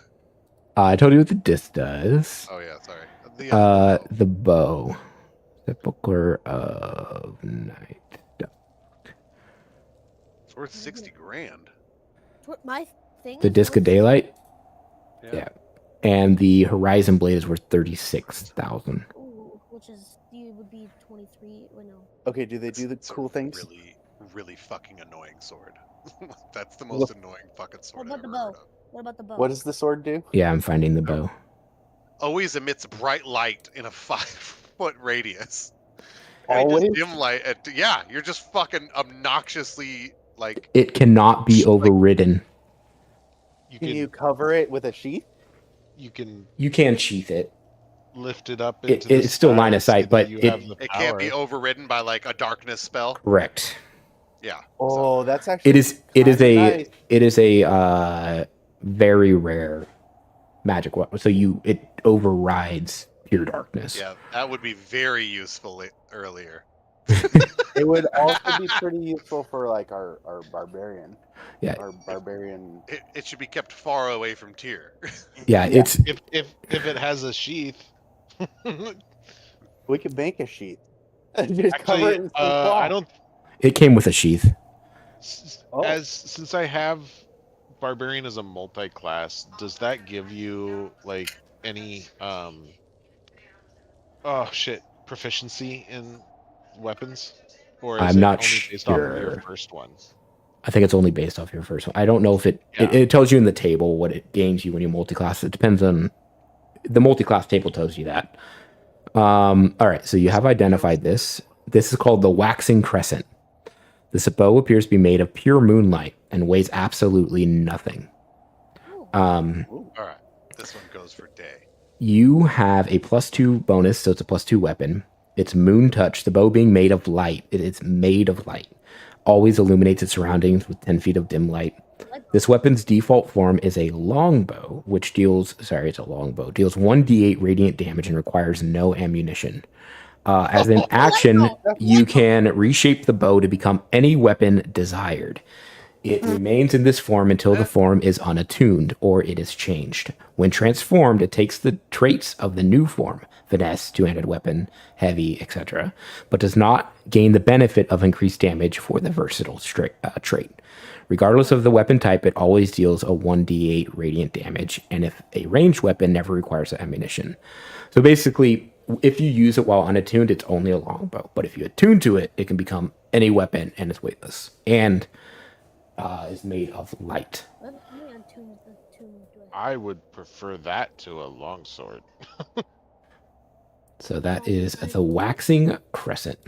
I told you what the disc does. Oh yeah, sorry. The bow. Sepulchre of Night. It's worth 60 grand. My thing. The is Disc of worth- Daylight. Yeah. Yeah. And the Horizon Blade is worth 36,000. Ooh, which is would be 23. Well, no. Okay, do they do the It's a cool things? Really, really fucking annoying sword. That's the most annoying fucking sword What I've about ever the heard bow? of. What about the bow? What does the sword do? Yeah, I'm finding the bow. Always emits bright light in a 5-foot radius. And it Always? just dim light. Yeah, you're just fucking obnoxiously like. It cannot be overridden. Can you cover it with a sheath? You can You can sheath it. lift it up It- into the it's still line of sky sight, so but that you it- have the It can't be power. overridden by like a darkness spell. Correct. Yeah. Oh, that's actually It is kinda a nice. it is a very rare magic weapon. So it overrides pure darkness. Yeah, that would be very useful earlier. It would also be pretty useful for like our barbarian. Yeah. Our barbarian. It should be kept far away from Tyr. Yeah, Yeah. it's If it has a sheath. We could make a sheath. Just cover Actually, it in some cloth. I don't. it came with a sheath. Oh. Since I have barbarian as a multi-class, does that give you like any proficiency in weapons, or is I'm it not only based off of your sure. first one? I think it's only based off your first one. I don't know if it Yeah. it tells you in the table what it gains you when you multi-class. It depends on the multi-class table tells you that. All right, so you have identified this. This is called the Waxing Crescent. This bow appears to be made of pure moonlight and weighs absolutely nothing. All right, this one goes for day. You have a +2 bonus, so it's a +2 weapon. It's Moon Touch. The bow being made of light. It's made of light. Always illuminates its surroundings with 10 feet of dim light. This weapon's default form is a longbow, which deals 1d8 radiant damage and requires no ammunition. As an action, you can reshape the bow to become any weapon desired. It remains in this form until the form is unattuned or it is changed. When transformed, it takes the traits of the new form, finesse, two-handed weapon, heavy, etc., but does not gain the benefit of increased damage for the versatile trait. Regardless of the weapon type, it always deals a 1d8 radiant damage, and if a ranged weapon, never requires ammunition. So basically, if you use it while unattuned, it's only a longbow. But if you attune to it, it can become any weapon, and it's weightless. And is made of light. I would prefer that to a longsword. So that is the Waxing Crescent.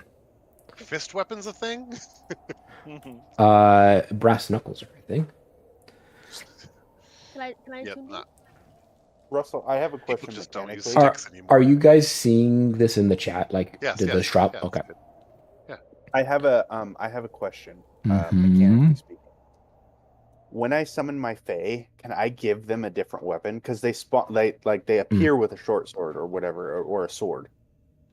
Fist weapons a thing? Brass knuckles, I think. Can I Yep, attune not. Russell, I have a People question. just don't use mechanically. sticks anymore. Are you guys seeing this in the chat? Like, Yes, did the yes, shop? yes. Okay. I have a question. Mhm. Mechanically speaking, when I summon my Fae, can I give them a different weapon? Because they spawn, they appear with a short sword or whatever, or a sword.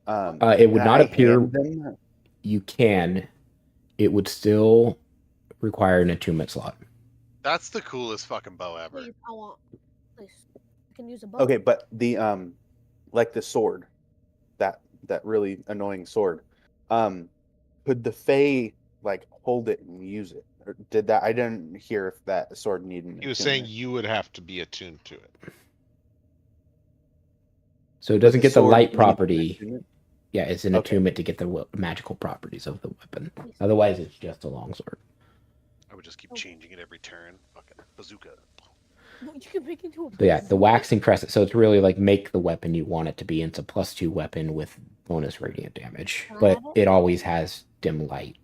It would can not I appear. hand them? You can. It would still require an attunement slot. That's the coolest fucking bow ever. Please, I want. Please, I can use a bow. Okay, but the like the sword, that really annoying sword, could the Fae like hold it and use it? Or did that? I didn't hear if that sword needed. He was saying you would have to be attuned to it. So it doesn't get the light sword need property. attunement? Yeah, it's an Okay. attunement to get the magical properties of the weapon. Otherwise, it's just a longsword. I would just keep changing it every turn. Fucking bazooka. You can make it into a. But yeah, the Waxing Crescent. So it's really like make the weapon you want it to be. It's a +2 weapon with bonus radiant damage, Can I but have it? it always has dim light.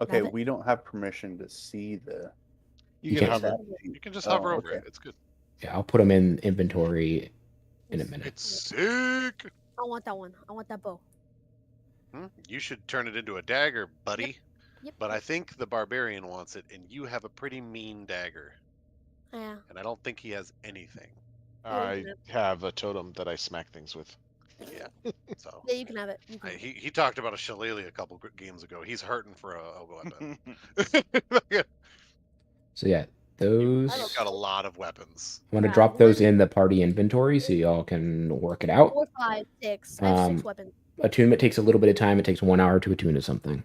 Okay, Have it? we don't have permission to see the. You You can can't- hover. You can just hover Oh, over okay. it. It's good. Yeah, I'll put them in inventory in a minute. It's sick. I want that one. I want that bow. You should turn it into a dagger, buddy. Yep. But I think the barbarian wants it, and you have a pretty mean dagger. Yeah. And I don't think he has anything. I have a totem that I smack things with. Yeah. So Yeah, you can have it. You can. he talked about a shillelagh a couple games ago. He's hurting for a weapon. So yeah, those. I You've don't got a lot of weapons. I'm gonna Yeah, drop those one- in the party inventory so y'all can work it out. 4, 5, 6. I have 6 weapons. Attunement takes a little bit of time. It takes 1 hour to attune to something.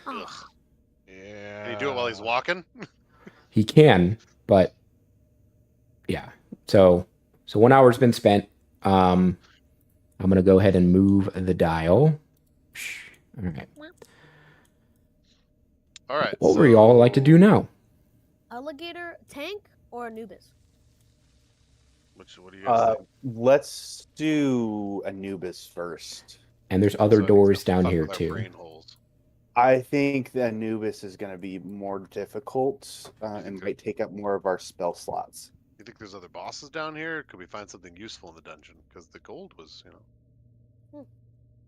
Oh, Ugh. Yeah. Can you do it while he's walking? He can, but yeah. So 1 hour's been spent. I'm gonna go ahead and move the dial. All right. All right. What would y'all like to do now? alligator, tank, or Anubis? What do you guys think? Let's do Anubis first. And there's other So he's doors gonna down fuck here with our too. brain holes. I think the Anubis is going to be more difficult and might take up more of our spell slots. You think there's other bosses down here? Could we find something useful in the dungeon? Because the gold was,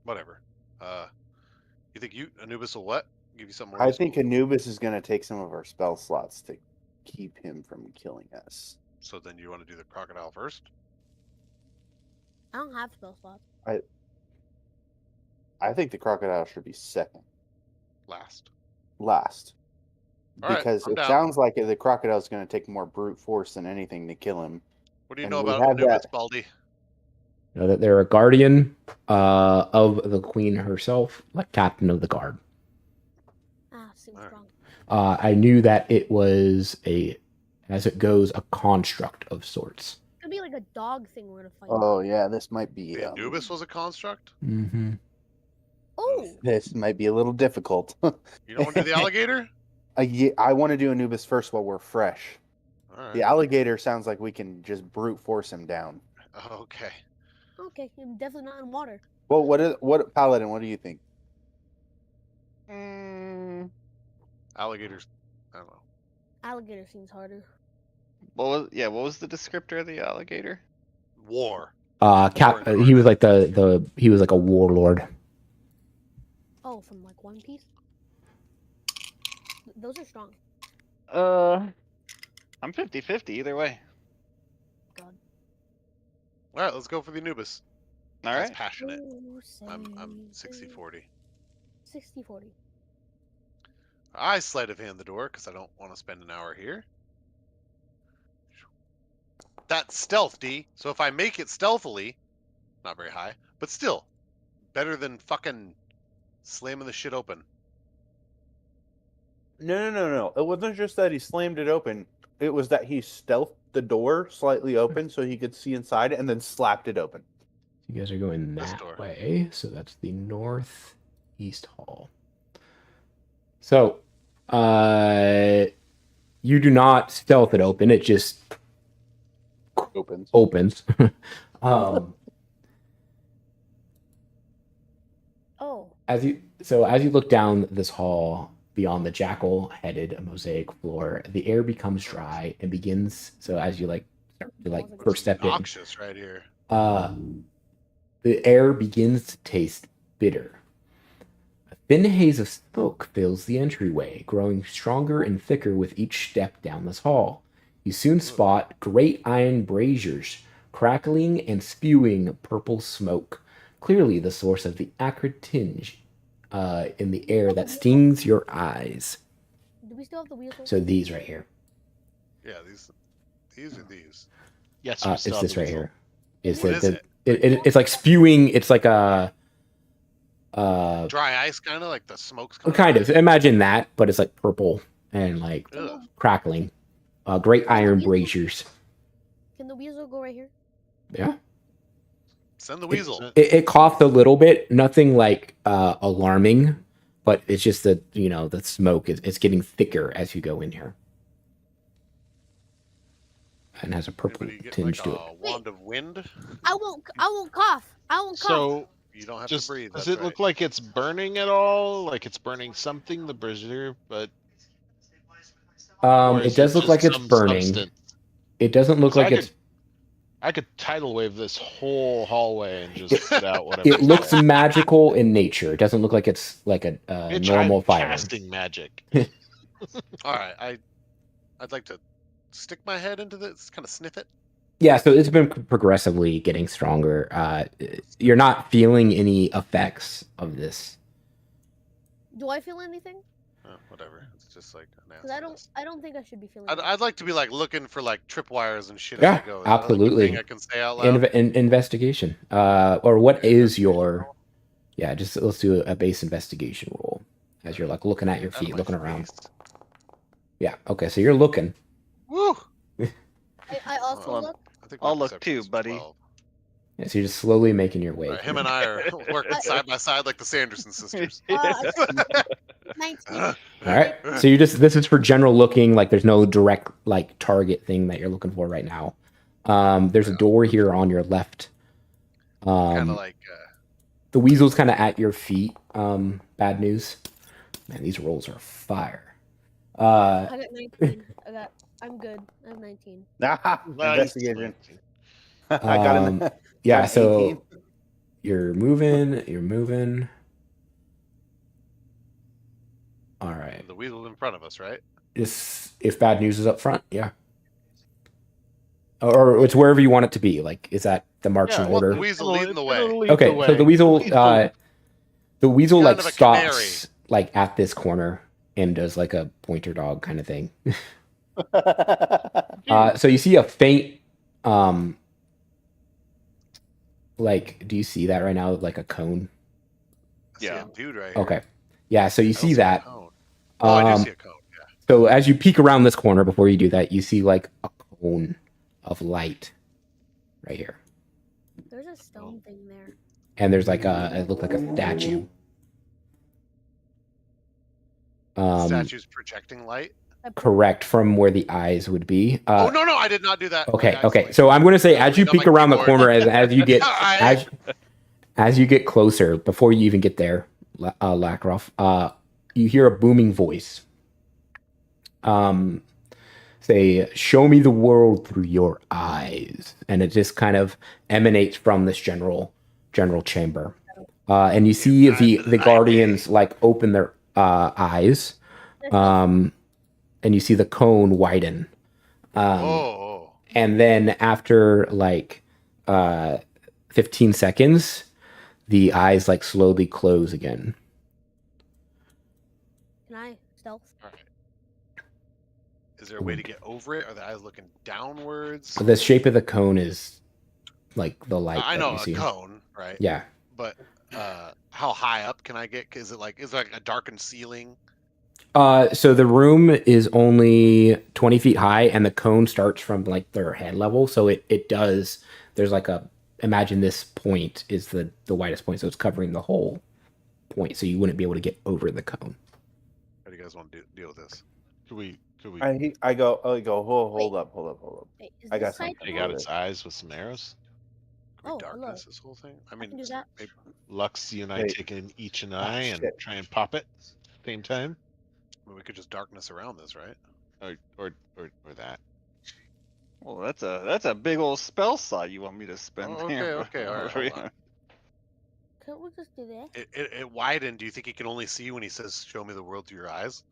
whatever. You think Anubis will what? Give you something more I useful? think Anubis is going to take some of our spell slots to keep him from killing us. So then you want to do the crocodile first? I don't have spell slots. I think the crocodile should be second, All last. right, Because I'm it down. sounds like the crocodile is going to take more brute force than anything to kill him. What do you And know we about have Anubis, that- Baldy? You know that they're a guardian of the queen herself, like captain of the guard. Seems Alright. strong. I knew that it was as it goes, a construct of sorts. Could be like a dog thing we're gonna fight. Oh yeah, this might be. The Anubis was a construct? Mm-hmm. Oh, This might be a little difficult. You don't want to do the alligator? Yeah, I want to do Anubis first while we're fresh. All right. The alligator sounds like we can just brute force him down. Okay. okay. I'm definitely not in water. Well, what Paladin? What do you think? Alligators. I don't know. Alligator seems harder. What was the descriptor of the alligator? War. He was like he was like a warlord. Oh, from like One Piece. Those are strong. I'm 50-50 either way. God. All right, let's go for the Anubis. All That's right. passionate. Oh, I'm say 60-40. 60-40. I sleight of hand the door because I don't want to spend an hour here. That's stealth, D. So if I make it stealthily, not very high, but still, better than fucking slamming the shit open. No. It wasn't just that he slammed it open. It was that he stealthed the door slightly open so he could see inside and then slapped it open. You guys are going This that door. way, so that's the northeast hall. So, you do not stealth it open; it just Opens. opens. Oh, As you look down this hall beyond the jackal-headed mosaic floor, the air becomes dry and begins. So as you start to first step in, Noxious right here. the air begins to taste bitter. A thin haze of smoke fills the entryway, growing stronger and thicker with each step down this hall. You soon spot great iron braziers crackling and spewing purple smoke, clearly the source of the acrid tinge in the air that stings your eyes. do we still have the wheels? So these right here. Yeah, these are these. Yes, we It's still have this the right weasel. here. It's What is it? It's like spewing. It's like a Dry ice, kind of like the smoke's coming kind out. of. Imagine that, but it's like purple and like Ugh. crackling. Great iron braziers. Can the weasel go right here? Yeah. Send the weasel. It coughs a little bit. Nothing like alarming, but it's just that the smoke it's getting thicker as you go in here, and has a purple Anybody get tinge like to it. a wand of wind? I won't cough. I won't cough. So, You don't have just to breathe. does That's it look like it's burning at all? Like it's burning something, the brazier, but or It is does look just like it's some burning. substance? It doesn't look So like it's. I could tidal wave this whole hallway and just put out whatever. It looks magical in nature. It doesn't look like it's like a Bitch, normal I'm fire. casting magic. All right, I'd like to stick my head into this, kind of sniff it. Yeah, so it's been progressively getting stronger. You're not feeling any effects of this. Do I feel anything? Whatever. It's just like an Because ass. I don't think I should be feeling. I'd like to be like looking for like tripwires and shit as I Yeah, go. Is that like a absolutely. thing I can say out loud? Investigation. Or what Okay, is investigation your? roll. Yeah, just let's do a base investigation roll as you're like looking at your Out of feet, my looking around. face. Yeah. Okay, so you're looking. Woo! I also Well, look. I think I'll my look perception too, is buddy. 12. Yeah, so you're just slowly making your way. All right, him through. and I are working side by side like the Sanderson sisters. 19. All right. So you just this is for general looking. Like there's no direct like target thing that you're looking for right now. There's a door here on your left. Kind of like The weasel's kind of at your feet. Bad news. Man, these rolls are fire. I got 19. I'm good. I have 19. Investigation. Nice. I got an Yeah, got so 18. you're moving. All right. the weasel in front of us, right? Just if bad news is up front, yeah. Or it's wherever you want it to be. Like, is that the marching I want order? the weasel leading the way. Okay, so the weasel like Kind of a stops like at this corner and does like a pointer dog kind of thing. So you see a faint like, do you see that right now? Like a cone? I see Yeah. a dude right here. Okay. Yeah, so you I see don't a that. cone. Oh, I do see a cone. Yeah. So as you peek around this corner before you do that, you see like a cone of light right here. There's a stone thing there. And there's like it looked like a statue. Statue's projecting light. Correct, from where the eyes would be. Oh no, I did not do that. Okay, My eyes okay. went- So I'm going to say, as you On my peek around the keyboard. corner, as you get I- as you get closer, before you even get there, Lrakrof, you hear a booming voice. Say, "Show me the world through your eyes," and it just kind of emanates from this general chamber. And you see the guardians like open their eyes, and you see the cone widen. Oh. And then after like 15 seconds, the eyes like slowly close again. Can I stealth? All right. Is there a way to get over it? Are the eyes looking downwards? The shape of the cone is like the light. I that know you a see. cone, right? Yeah. But how high up can I get? Is it like a darkened ceiling? So the room is only 20 feet high, and the cone starts from like their head level. So it does. There's like imagine this point is the widest point, so it's covering the whole point. So you wouldn't be able to get over the cone. How do you guys want to deal with this? Could we? I go. Hold Wait. up. Wait, is I got this side something. Take closed? out its eyes with some arrows. Can we Oh, darkness hello. this whole thing? I I mean, can do that. maybe- Lux, you and I Wait. take in each an eye and shit. try and pop it same time, we could just darkness around this, right? or that. Well, that's a big old spell slot you want me to spend. Oh, okay, all right, hold on. Can't we just do that? It widened. Do you think he can only see when he says, "Show me the world through your eyes"?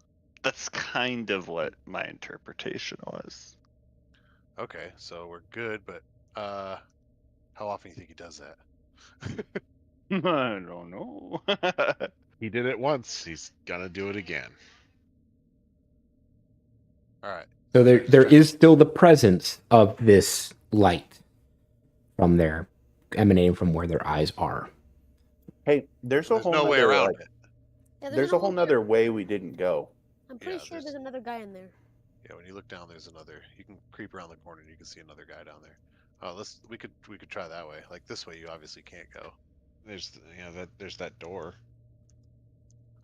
That's kind of what my interpretation was. Okay, so we're good. But how often do you think he does that? I don't know. He did it once. He's gonna do it again. All right. So there is still the presence of this light from there, emanating from where their eyes are. Hey, there's a There's whole no way nother, around like, it. Yeah, there's a whole nother way we didn't go. I'm pretty Yeah, sure there's there's- another guy in there. Yeah, when you look down, there's another. You can creep around the corner, and you can see another guy down there. We could try that way. Like this way, you obviously can't go. There's there's that door.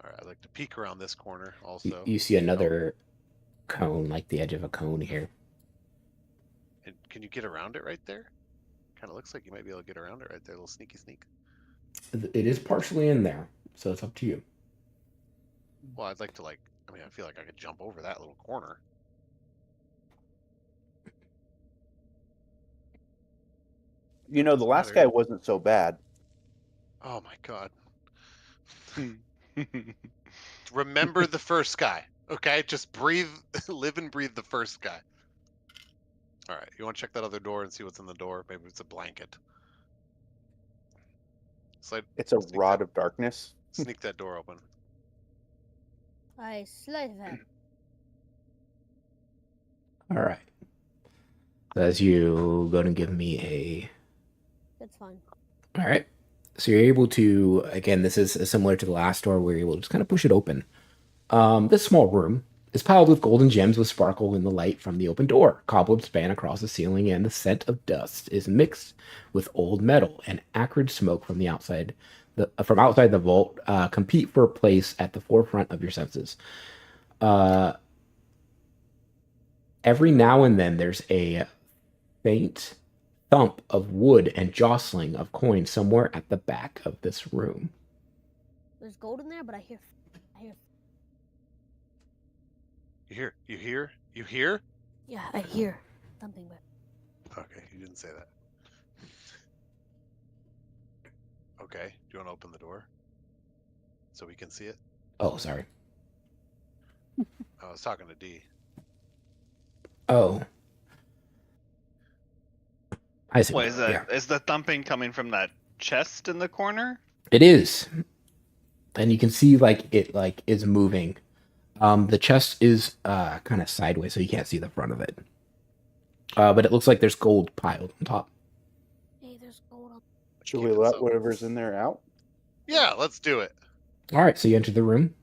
All right, I'd like to peek around this corner also. You see another cone, like the edge of a cone here. And can you get around it right there? Kind of looks like you might be able to get around it right there. A little sneaky sneak. It is partially in there, so it's up to you. Well, I'd like to I feel like I could jump over that little corner. You know, the last guy wasn't so bad. Oh my god. Remember the first guy, okay? Just breathe, live and breathe the first guy. All right, you want to check that other door and see what's in the door? Maybe it's a blanket. It's a Sneak rod that- of darkness. Sneak that door open. I sleight of hand. All right. As you go and give me a. That's fine. All right. So you're able to, again, this is similar to the last door where you're able to just kind of push it open. This small room is piled with golden gems with sparkle in the light from the open door. Cobwebs span across the ceiling, and the scent of dust is mixed with old metal and acrid smoke from the outside. From outside the vault, compete for a place at the forefront of your senses. Every now and then, there's a faint thump of wood and jostling of coins somewhere at the back of this room. There's gold in there, but I hear. You hear? Yeah, I hear something, but Okay, you didn't say that. Okay, do you want to open the door so we can see it? Oh, sorry. I was talking to D. Oh. I see. What is that? Yeah. Is the thumping coming from that chest in the corner? It is. And you can see it is moving. The chest is kind of sideways, so you can't see the front of it. But it looks like there's gold piled on top. hey, there's gold on. Should Keep we it let so. whatever's in there out? Yeah, let's do it. All right, so you enter the room.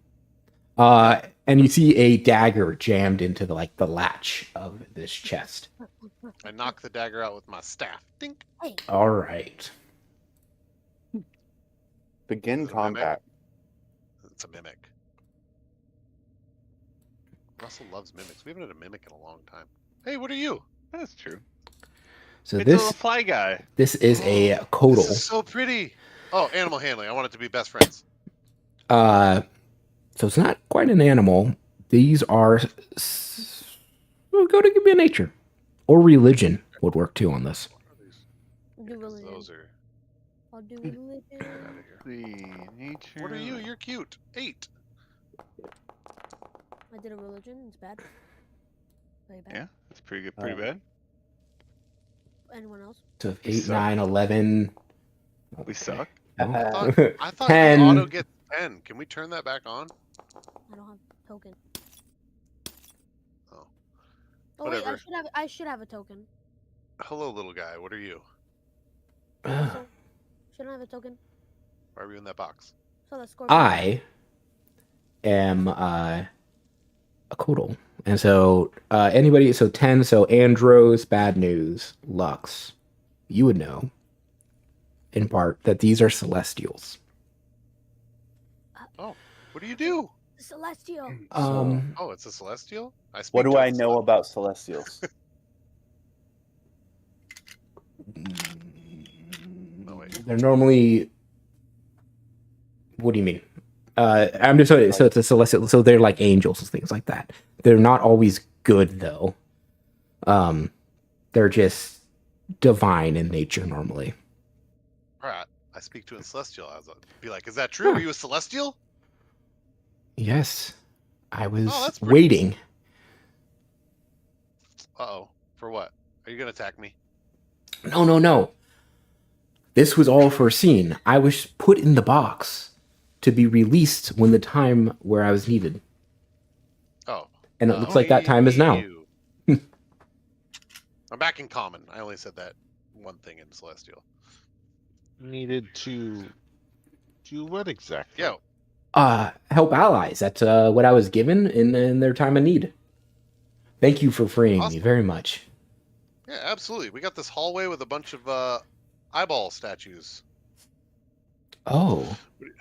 And you see a dagger jammed into the latch of this chest. I knock the dagger out with my staff. Dink. Hey, All right. Begin Is it a combat. It's a mimic. Russell loves mimics. We haven't had a mimic in a long time. Hey, what are you? That's true. So It's a little this fly guy. is a This codal. is so pretty. Oh, animal handling. I want it to be best friends. So it's not quite an animal. These are. We'll go to give me a nature, or religion would work too on this. What are these? I'll do Because religion. those are. I'll do Get religion. out of here. The nature. What are you? You're cute. 8. I did a religion. It's bad. Very bad. Yeah, that's pretty good. Pretty bad. Anyone else? So We 8, suck. 9, 11. We suck. I thought 10. you auto get 10. Can we turn that back on? I don't have token. Oh. Oh wait, Whatever. I should have a token. Hello, little guy. What are you? So, shouldn't I have a token? Why are you in that box? So the scorpion. I am a codal. And so anybody, so 10, so Andros, Bad News, Lux, you would know in part that these are celestials. Oh, what do you do? Celestial. So, Oh, it's a celestial? I speak what do to I a know about celestials? Oh, wait. They're normally. What do you mean? I'm just so it's a celestial. So they're like angels and things like that. They're not always good though. They're just divine in nature normally. Alright, I speak to a celestial. I was be like, is that true? Yeah. Are you a celestial? Yes, I was that's pretty- waiting. Uh-oh. For what? Are you gonna attack me? No. This was all foreseen. I was put in the box to be released when the time where I was needed. Oh. And it looks like that time is now. you. I'm back in common. I only said that one thing in celestial. Needed to do what exactly? Yo, Help allies. That's what I was given in their time of need. Thank you for freeing me Awesome. very much. yeah, absolutely. We got this hallway with a bunch of eyeball statues. Oh, What do you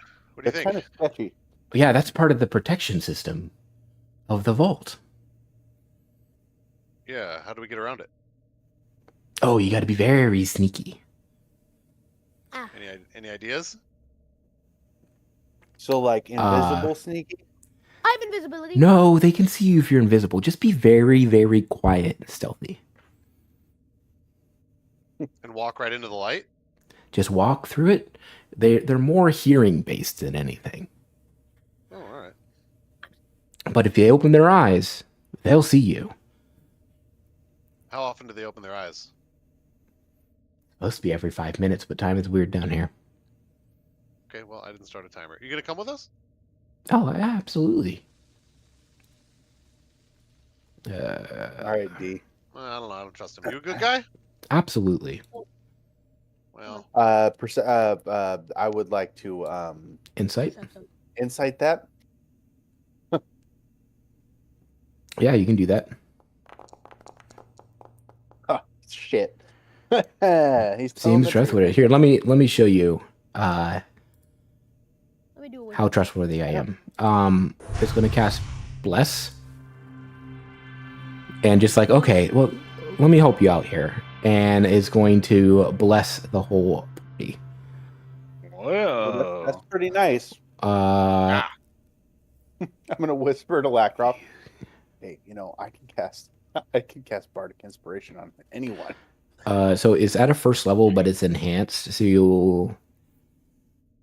It's think? kind of sketchy. yeah, that's part of the protection system of the vault. Yeah, how do we get around it? Oh, you got to be very sneaky. Any ideas? So, like, invisible sneaky? I have invisibility. No, they can see you if you're invisible. Just be very, very quiet and stealthy. And walk right into the light? Just walk through it. They're more hearing based than anything. Oh, alright. But if they open their eyes, they'll see you. How often do they open their eyes? Supposed to be every 5 minutes, but time is weird down here. Okay, well, I didn't start a timer. You gonna come with us? Oh, absolutely. All right, D. I don't know. I don't trust him. You a good guy? Absolutely. Well, I would like to Insight? insight that. Yeah, you can do that. Oh, shit. He's telling Seems the trustworthy. truth. Here, let me show you Let me do it. how trustworthy I am. It's gonna cast Bless. And just like, okay, well, let me help you out here. And is going to bless the whole party. Whoa. That's pretty nice. Uh, I'm gonna whisper to Lrakrof. Hey, I can cast Bardic Inspiration on anyone. so it's at a first level, but it's enhanced. So you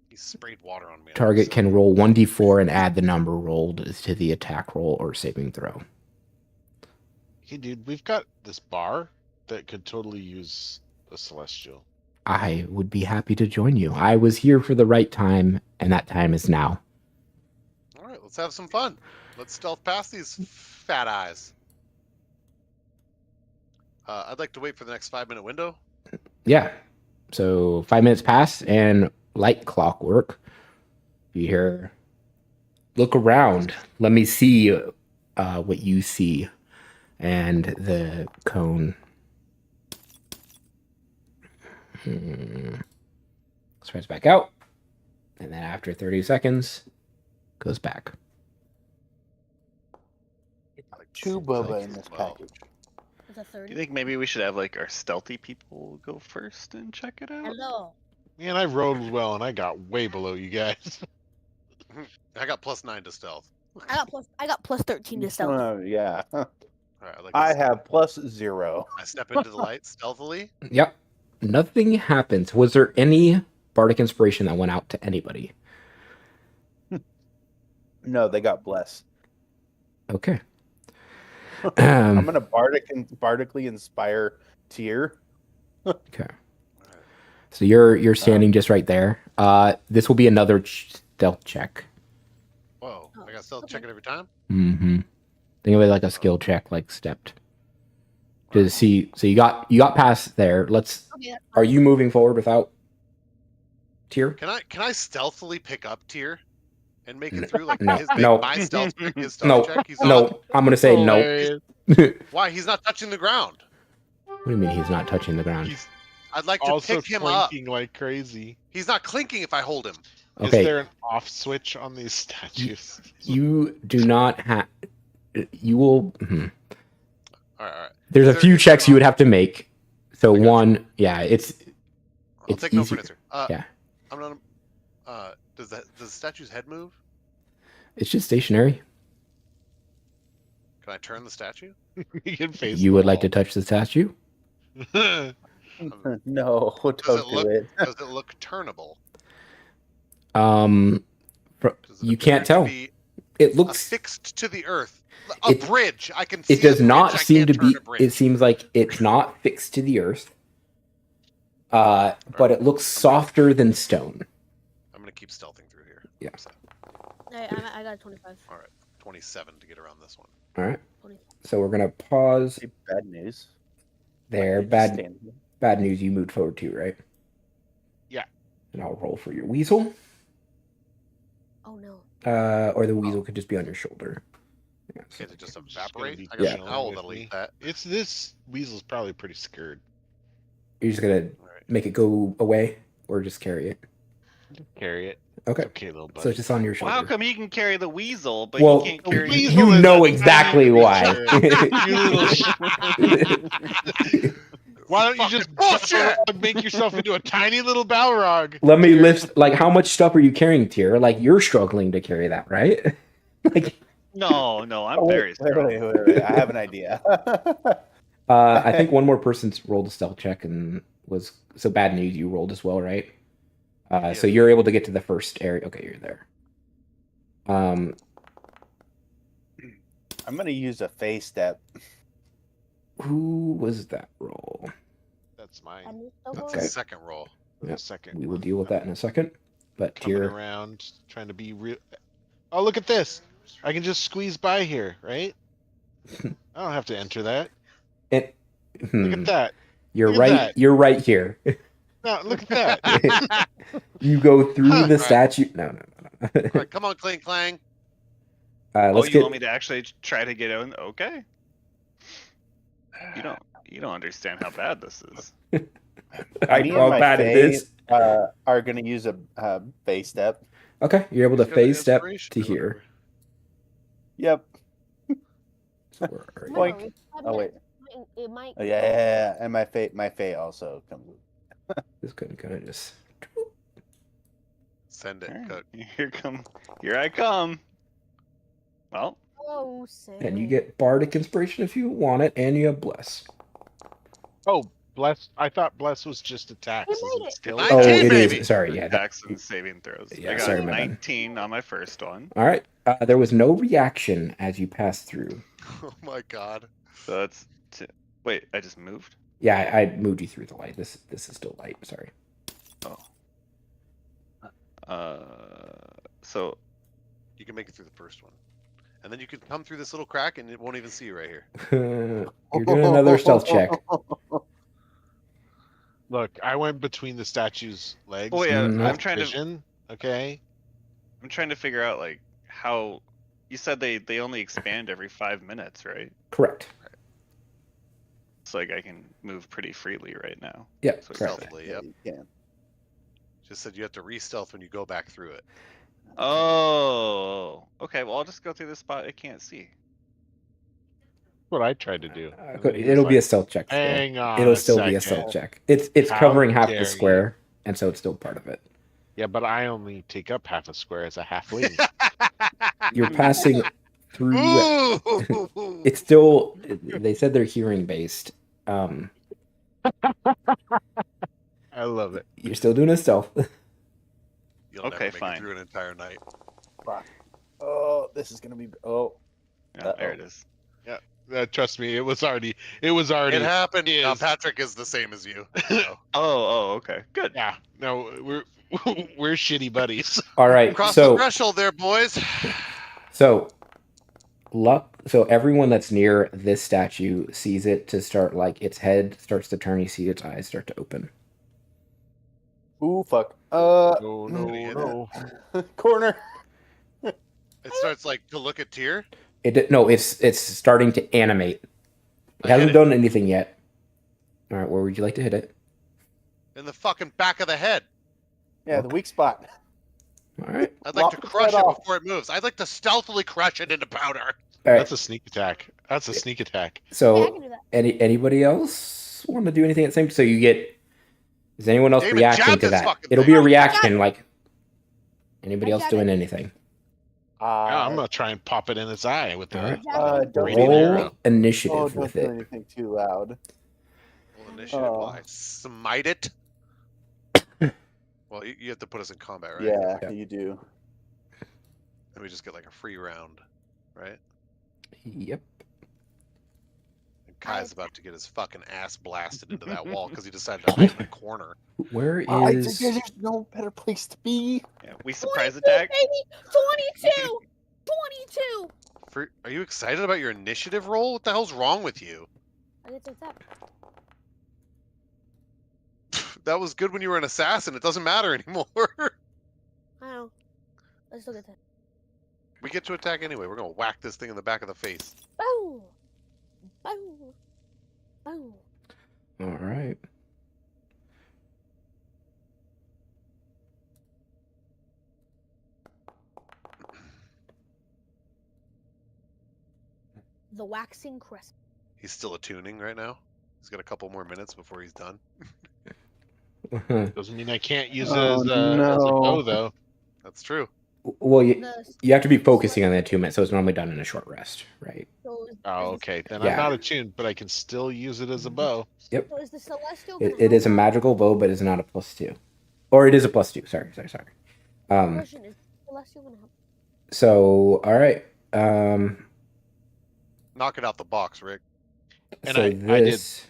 he sprayed water on me. target can roll 1d4 and add the number rolled to the attack roll or saving throw. Hey, dude, we've got this bar that could totally use a celestial. I would be happy to join you. I was here for the right time, and that time is now. All right, let's have some fun. Let's stealth past these fat eyes. I'd like to wait for the next 5-minute window. Yeah. So 5 minutes pass, and like clockwork, you hear, look around. Let me see what you see. And the cone spreads back out. And then after 30 seconds, goes back. Two boba in this package. It's a Do 30. you think maybe we should have like our stealthy people go first and check it out? Hello. Man, I rolled well and I got way below you guys. I got +9 to stealth. I got plus 13 to stealth. Yeah. All right, I have +0. I step into the light stealthily. Yep. Nothing happens. Was there any bardic inspiration that went out to anybody? No, they got blessed. Okay. I'm gonna bardically inspire Tyr. Okay. So you're standing just right there. This will be another stealth check. Whoa, I got stealth check it every time. Mm-hmm. Think of it like a skill check, like stepped. To see, so you got past there. Let's. Okay, Are you moving forward without Tyr? Can I stealthily pick up Tyr and make it through like No, his no. my stealth check? His No, stealth check. He's no. I'm gonna say no. Hilarious. What Why? He's not touching the ground. do you mean he's not touching the ground? He's I'd like to also pick him up. clinking like crazy. He's not clinking if I hold him. Okay. Is there an off switch on these statues? You do not have. You will. All right. There's Is a there- few is checks there you would have to make. So I got you. one, yeah, it's I'll take no for an easier. answer. Yeah. I'm not. Does the statue's head move? It's just stationary. Can I turn the statue? You can face You would like to touch the statue? to. No, don't do it. Does it look turnable? Um, Does it you appear can't to tell. be It looks. affixed to the earth. A It- bridge. I can see It does a bridge. not I seem can't to turn be. a bridge. It seems like it's not fixed to the earth. But it looks softer than stone. I'm gonna keep stealthing through here. Yeah. So, I got a 25. all right. 27 to get around this one. All right. 20. So we're gonna pause Bad news. there. Just Bad stand here. bad news. You moved forward too, right? Yeah. And I'll roll for your weasel. Oh no. Or the weasel could just be on your shoulder. Yeah, so- Can it just It's just gonna evaporate? be I got Yeah. an owl with that'll me. eat that. It's this weasel's probably pretty scared. You're just gonna All right. make it go away, or just carry it. Carry it. Okay. It's okay, little buddy. So it's just on your Well, shoulder. how come he can carry the weasel, but Well, he can't the carry weasel- you is know a exactly tiny why. creature. You little Why don't you just bullshit! make yourself into a tiny little Balrog? Let me lift. Like, how much stuff are you carrying, Tyr? Like, you're struggling to carry that, right? Like, No, I'm Oh, very wait, strong. wait. I have an idea. I think one more person's rolled a stealth check and was so bad news. You rolled as well, right? So you're able to get to the first area. Okay, you're there. I'm gonna use a phase step. Who was that roll? That's mine. And That's Okay. the second roll. For Yeah, the second. We will deal with that in a second. But Coming Tyr, around, trying to be real. Oh, look at this! I can just squeeze by here, right? I don't have to enter that. And Look at that. You're Look at right. that. You're right here. No, look at that. You go through Huh. the Alright. statue. No. All right, come on, Clang Clang. Oh, Let's you get. want me to actually try to get in? Okay. You don't understand how bad this is. I Me and how my bad it fae, is. are gonna use a base step. Okay, you're able to He's got an phase step inspiration to or here. whatever. Yep. So where are you? Boink. Remember, Oh wait. It might. Oh, yeah. And my fae also comes. This couldn't kind of just. Send it. Alright, Cook. Here I come. Well, Oh, say. And you get bardic inspiration if you want it, and you have bless. Oh, bless. I thought bless was just attacks. We Is made it it. still? 19, Oh, it baby. is. Sorry, yeah. attacks and saving throws. Yeah, I got sorry, my bad. 19 on my first one. All right. There was no reaction as you passed through. Oh my god. So that's wait, I just moved? Yeah, I moved you through the light. This is still light. Sorry. So You can make it through the first one. And then you can come through this little crack and it won't even see you right here. You're doing another stealth check. Look, I went between the statue's legs. Oh yeah, Mm, I'm trying to Vision, okay. figure out like how you said they only expand every 5 minutes, right? Correct. It's like I can move pretty freely right now. Yep. So Correct. Stealthily, Yeah, yep. you can. Just said you have to re-stealth when you go back through it. Oh, okay. Well, I'll just go through the spot I can't see. What I tried to do. And Cool. then he was It'll be a like, stealth check. Still. Hang on. It'll a still be a second. stealth check. It's How covering half dare the you. square, and so it's still part of it. Yeah, but I only take up half a square as a halfling. You're passing through. Ooh! It's still. They said they're hearing based. I love it. You're still doing a stealth. You'll Okay, never make fine. it through an entire night. Oh, this is gonna be. Oh, Yeah, there it is. Trust me, it was already. It happened. Now is. Patrick is the same as you. So. Oh, okay. Good. Yeah. No, we're shitty buddies. All right. Cross the So threshold there, boys. so luck. So everyone that's near this statue sees it to start like its head starts to turn. You see its eyes start to open. ooh, fuck. No, no. Corner. It starts like to look at Tyr. It's starting to animate. It I hasn't hit it done anything yet. All right, where would you like to hit it? in the fucking back of the head. Yeah, the weak spot. All right. I'd like to Lop its crush head it off. before it moves. I'd like to stealthily crush it into powder. All right. That's a sneak attack. That's a sneak attack. Yeah, I So can do that. anybody else want to do anything at the same? So you get. Is anyone else David, reacting jab to this that? fucking It'll thing. be a reaction. Like anybody I else got doing it. anything? I'm gonna try and pop it in its eye with the. Alright. Don't Radiant do Roll arrow. initiative Oh, don't with do it. anything too loud. Well, initiative. Oh. Why? Smite it. Well, you have to put us in combat, right? Yeah, Yeah. you do. And we just get like a free round, right? Yep. And Kai's about to get his fucking ass blasted into that wall because he decided to hide in a corner. Where I is? think there's no better place to be. Yeah, we surprise 22, attack. baby! 22! 22! Are you excited about your initiative roll? What the hell's wrong with you? I get to attack. That was good when you were an assassin. It doesn't matter anymore. I know. I still get that. We get to attack anyway. We're gonna whack this thing in the back of the face. Boom! Boom! Boom! All right. The waxing crescent. He's still attuning right now. He's got a couple more minutes before he's done. Doesn't mean I can't use it Oh, as a no. bow though. That's true. Well, you The have to be focusing on that 2 minutes, so it's normally done in a short rest, right? so Oh, okay. Then Yeah. I'm not attuned, but I can still use it as a bow. So is the celestial? It, gonna it is a help out? magical bow, but it's not a +2, or it is a +2. Sorry. Question is celestial gonna help? So all right. Knock it out the box, Rick. And So I this.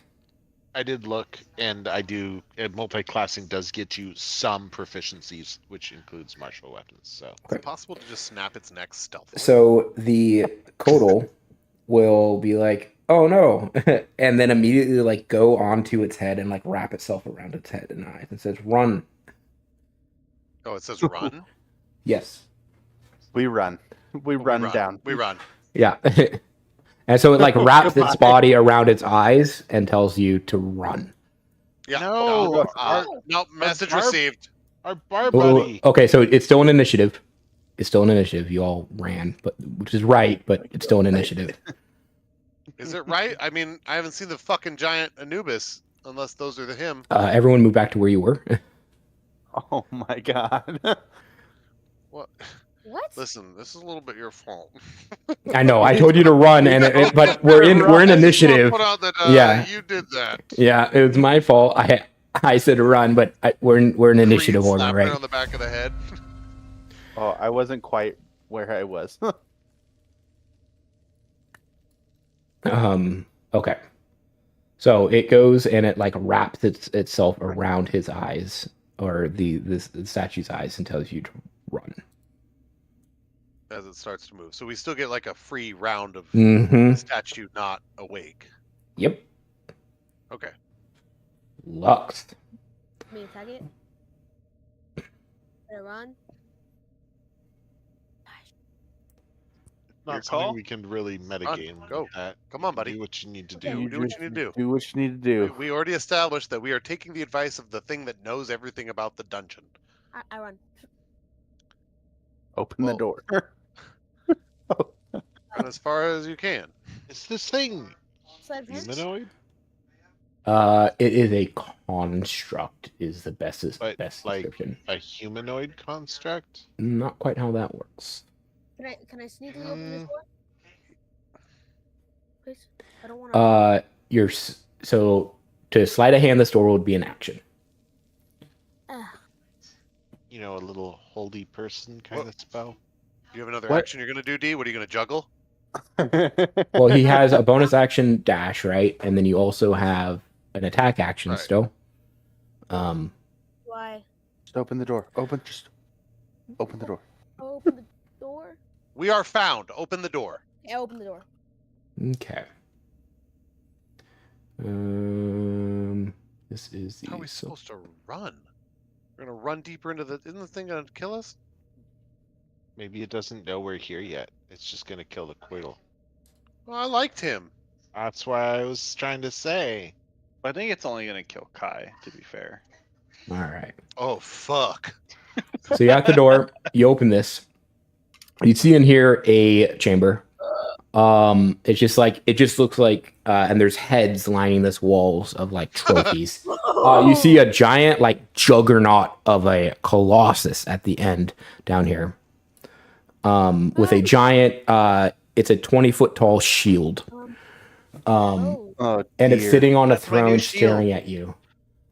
I did look, and I do. And multi-classing does get you some proficiencies, which includes martial weapons. So Is Okay. it possible to just snap its neck stealthily? So the Kodal will be like, oh no, and then immediately like go onto its head and like wrap itself around its head and eyes and says, "Run." Oh, it says run. Yes. We run. We Oh, run down. We run. Yeah. And so it like wraps its Goodbye. body around its eyes and tells you to run. Yeah. No, No, message barb- received. our bar Oh, buddy. okay, so it's still an initiative. It's still an initiative. You all ran, but which is right, but it's still an initiative. Is it right? I mean, I haven't seen the fucking giant Anubis unless those are him. Everyone move back to where you were. Oh my god. What? What? Listen, this is a little bit your fault. I know. I told you to run, but we're in I just initiative. wanna put out that, Yeah. you did that. Yeah, it was my fault. I said run, but we're in initiative Creed order, slapped her right? on the back of the head. Oh, I wasn't quite where I was. Okay. So it goes and it like wraps itself around his eyes or the statue's eyes and tells you to run. As it starts to move. So we still get like a free round of Mm-hmm. the statue not awake. Yep. Okay. Lux. Me attack it. Can I run? Not Your something call? we can really metagame. go. with that. Come on, buddy. Do what you need to Okay. do. You do what you need to do. Do what you need to We, do. we already established that we are taking the advice of the thing that knows everything about the dungeon. I run. Open the Well- door. Run as far as you can. Is this thing Sleight of hand? humanoid? It is a construct. Is the best But, like- description. A humanoid construct? Not quite how that works. Can I sneakily open this door? Please. I don't want to. So to sleight of hand this door would be an action. You know, a little holdy person kind What? of spell? You have another What? action you're gonna do, D? What are you gonna juggle? Well, he has a bonus action dash, right? And then you also have an attack action Right. still. Why? Just open the door. Just open the door. Open the door. We are found. Open the door. Yeah, open the door. Okay. This is the How are we supposed to run? We're gonna run deeper into the. Isn't the thing gonna kill us? Maybe it doesn't know we're here yet. It's just gonna kill the Quiddle. Well, I liked him. That's why I was trying to say. I think it's only gonna kill Kai, to be fair. All right. Oh fuck. So you're at the door. You open this. You see in here a chamber. It's just like it just looks like, and there's heads lining this walls of like trophies. You see a giant like juggernaut of a colossus at the end down here. With a giant. It's a 20-foot tall shield. Oh. Oh, And it's dear. sitting on a That's my new throne shield. staring at you.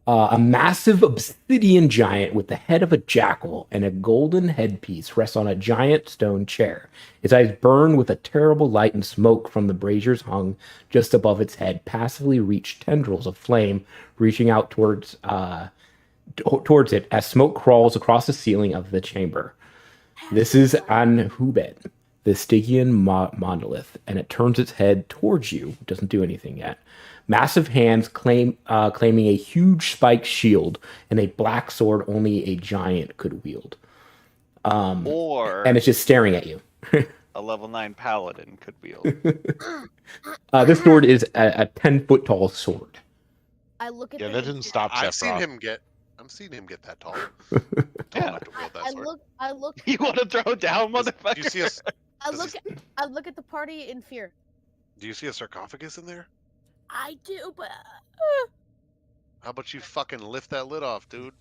A massive obsidian giant with the head of a jackal and a golden headpiece rests on a giant stone chair. Its eyes burn with a terrible light, and smoke from the braziers hung just above its head passively reach tendrils of flame reaching out towards it as smoke crawls across the ceiling of the chamber. This is Anhubed, the Stygian monolith, and it turns its head towards you. It doesn't do anything yet. Massive hands claiming a huge spiked shield and a black sword only a giant could wield. Or And it's just staring at you. a level 9 paladin could wield. This sword is a 10-foot tall sword. I look at Yeah, the that didn't stop I've seen Sephiroth. him get. I'm seeing him get that tall. Yeah. Tall enough to wield that I sword. look. I look. You want to throw down, Does- motherfucker? Do you see a? I does look. he- I look at the party in fear. Do you see a sarcophagus in there? I do, but How about you fucking lift that lid off, dude?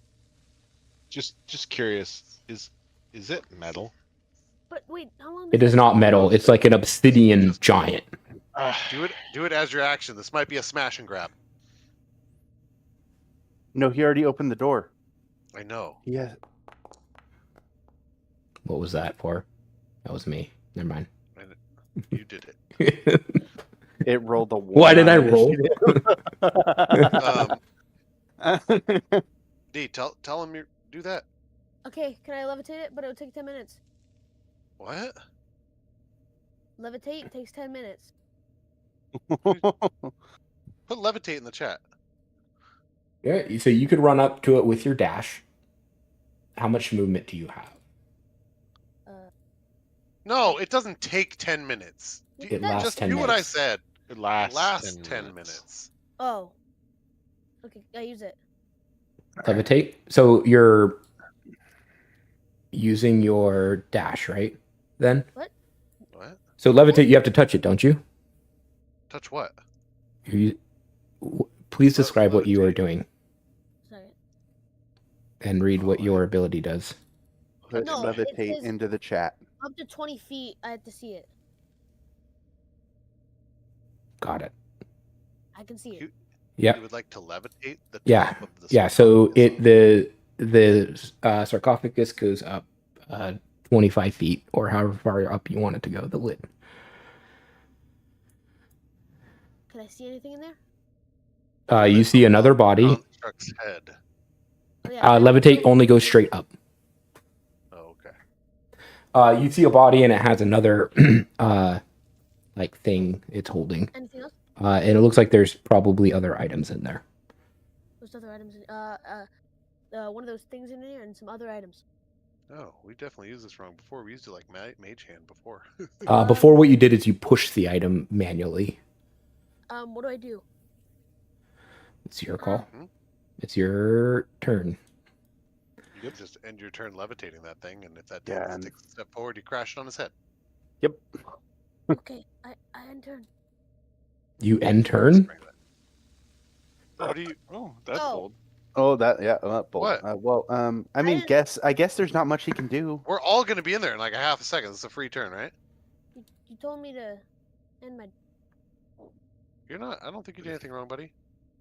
Just curious. Is it metal? wait, how long? It does is that not take? metal. It's like an obsidian giant. Do it as your action. This might be a smash and grab. No, he already opened the door. I know. Yeah. What was that for? That was me. Never mind. You did it. It rolled a one. Why did I on roll? initiative. D, tell him you do that. Okay, can I levitate it? But it'll take 10 minutes. What? Levitate takes 10 minutes. Put levitate in the chat. Yeah, so you could run up to it with your dash. How much movement do you have? No, it doesn't take 10 minutes. It lasts Just 10 do what I minutes. said. It It lasts, lasts 10 10 minutes. minutes. Oh. Okay, I use it. Levitate. So you're using your dash, right? Then. What? So levitate, you have to touch it, don't you? Touch what? Please describe what you are levitate. doing Sorry. and read what your ability does. Put No, it levitate says- into the chat. Up to 20 feet, I have to see it. Got it. I can see it. Yeah. You would like to levitate the Yeah. top of the Yeah. So sarcophagus? the sarcophagus goes up 25 feet or however far up you want it to go. The lid. Can I see anything in there? You see another body. Construct's head. Oh, yeah, Levitate only goes straight up. Oh, okay. You see a body and it has another like thing it's holding. Anything else? And it looks like there's probably other items in there. There's other items. One of those things in there and some other items. Oh, we definitely used this wrong before. We used it like mage hand before. Before, what you did is you pushed the item manually. What do I do? It's your call. Hmm? It's your turn. You could just end your turn levitating that thing, and if that Yeah, takes and- a step forward, you crash it on his head. Yep. Okay, I end turn. You end turn. What do you? Oh, that's Oh. bold. Oh, that yeah. Bold. What? Well, I mean, didn't- I guess there's not much he can do. We're all gonna be in there in like a half a second. It's a free turn, right? You told me to end my. You're not. I don't think you did anything wrong, buddy.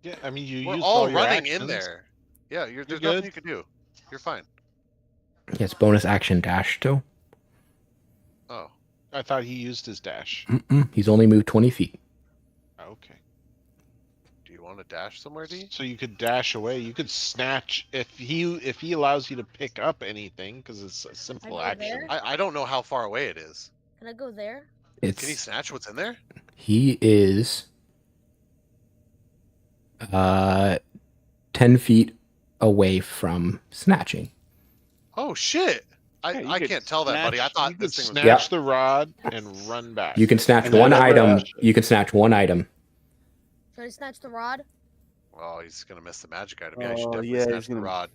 Yeah, I mean, you We're used all all your running in actions. there. Yeah, there's good. nothing you can do. You're fine. Yes, bonus action dash still. Oh, I thought he used his dash. He's only moved 20 feet. Okay. do you want to dash somewhere, D? So you could dash away. You could snatch if he allows you to pick up anything because it's a simple go action. there? I don't know how far away it is. Can I go there? It's Can he snatch what's in there? he is 10 feet away from snatching. Oh shit! Yeah, you I could can't tell that, buddy. I snatch- thought You could this thing was. snatch Yeah. the rod and run back. You can snatch And then one never item. dash it. You can snatch one item. Should I snatch the rod? Oh, he's gonna miss the magic item. Yeah, you should Oh, definitely yeah, snatch he's the gonna- rod.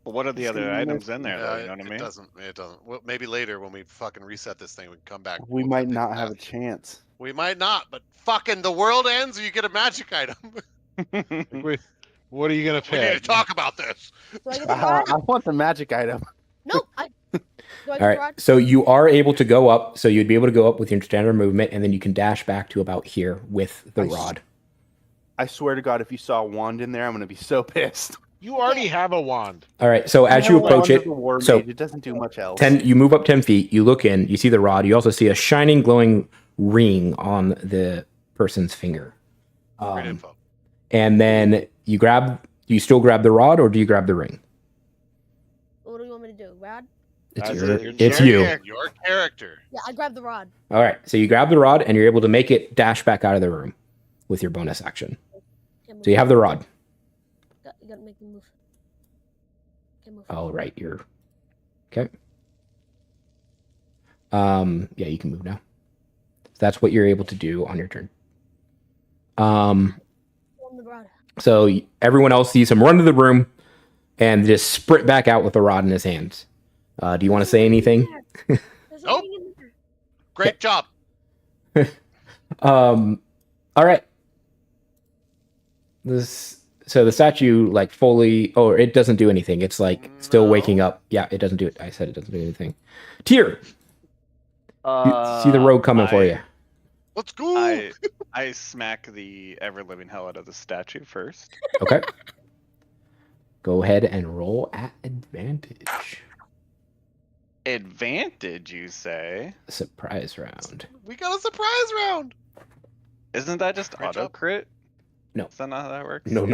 But what are the He's other gonna items miss in there, though? You know what I mean? It doesn't. It doesn't. Well, maybe later when we fucking reset this thing, we can come back. We we'll might get not that. have a chance. We might not, but fucking the world ends, or you get a magic item. Wait, what are you gonna We need to pick? talk about this. Do I get the rod? I want the magic item. Nope. Do I get All the rod? right. So you are able to go up. So you'd be able to go up with your standard movement, and then you can dash back to about here with the Nice. rod. I swear to God, if you saw a wand in there, I'm gonna be so pissed. You already have a wand. All right. So as I you have a approach wand it, of the war so mage, it doesn't do much else. 10, you move up 10 feet. You look in. You see the rod. You also see a shining, glowing ring on the person's finger. Great info. And then you grab. Do you still grab the rod, or do you grab the ring? What do you want me to do? Rod? It's That's your. it. It's Your you. char- Your character. Yeah, I grabbed the rod. All right. So you grab the rod, and you're able to make it dash back out of the room with your bonus action. Okay, move. So you have the rod. You gotta make me move. Okay, move. All right. You're okay. Yeah, you can move now. That's what you're able to do on your turn. On the rod. So everyone else sees him run to the room and just sprint back out with the rod in his hands. Do you want to say anything? There's Nope. nothing in there. Great job. All right. So the statue like fully, oh, it doesn't do anything. It's like still waking No. up. Yeah, it doesn't do it. I said it doesn't do anything. Tyr, you see the rogue coming for you. Let's go. I smack the ever living hell out of the statue first. Okay. Go ahead and roll at advantage. Advantage, you say? Surprise round. We got a surprise round. Isn't that just Great auto job. crit? No. Is that not how that works? No.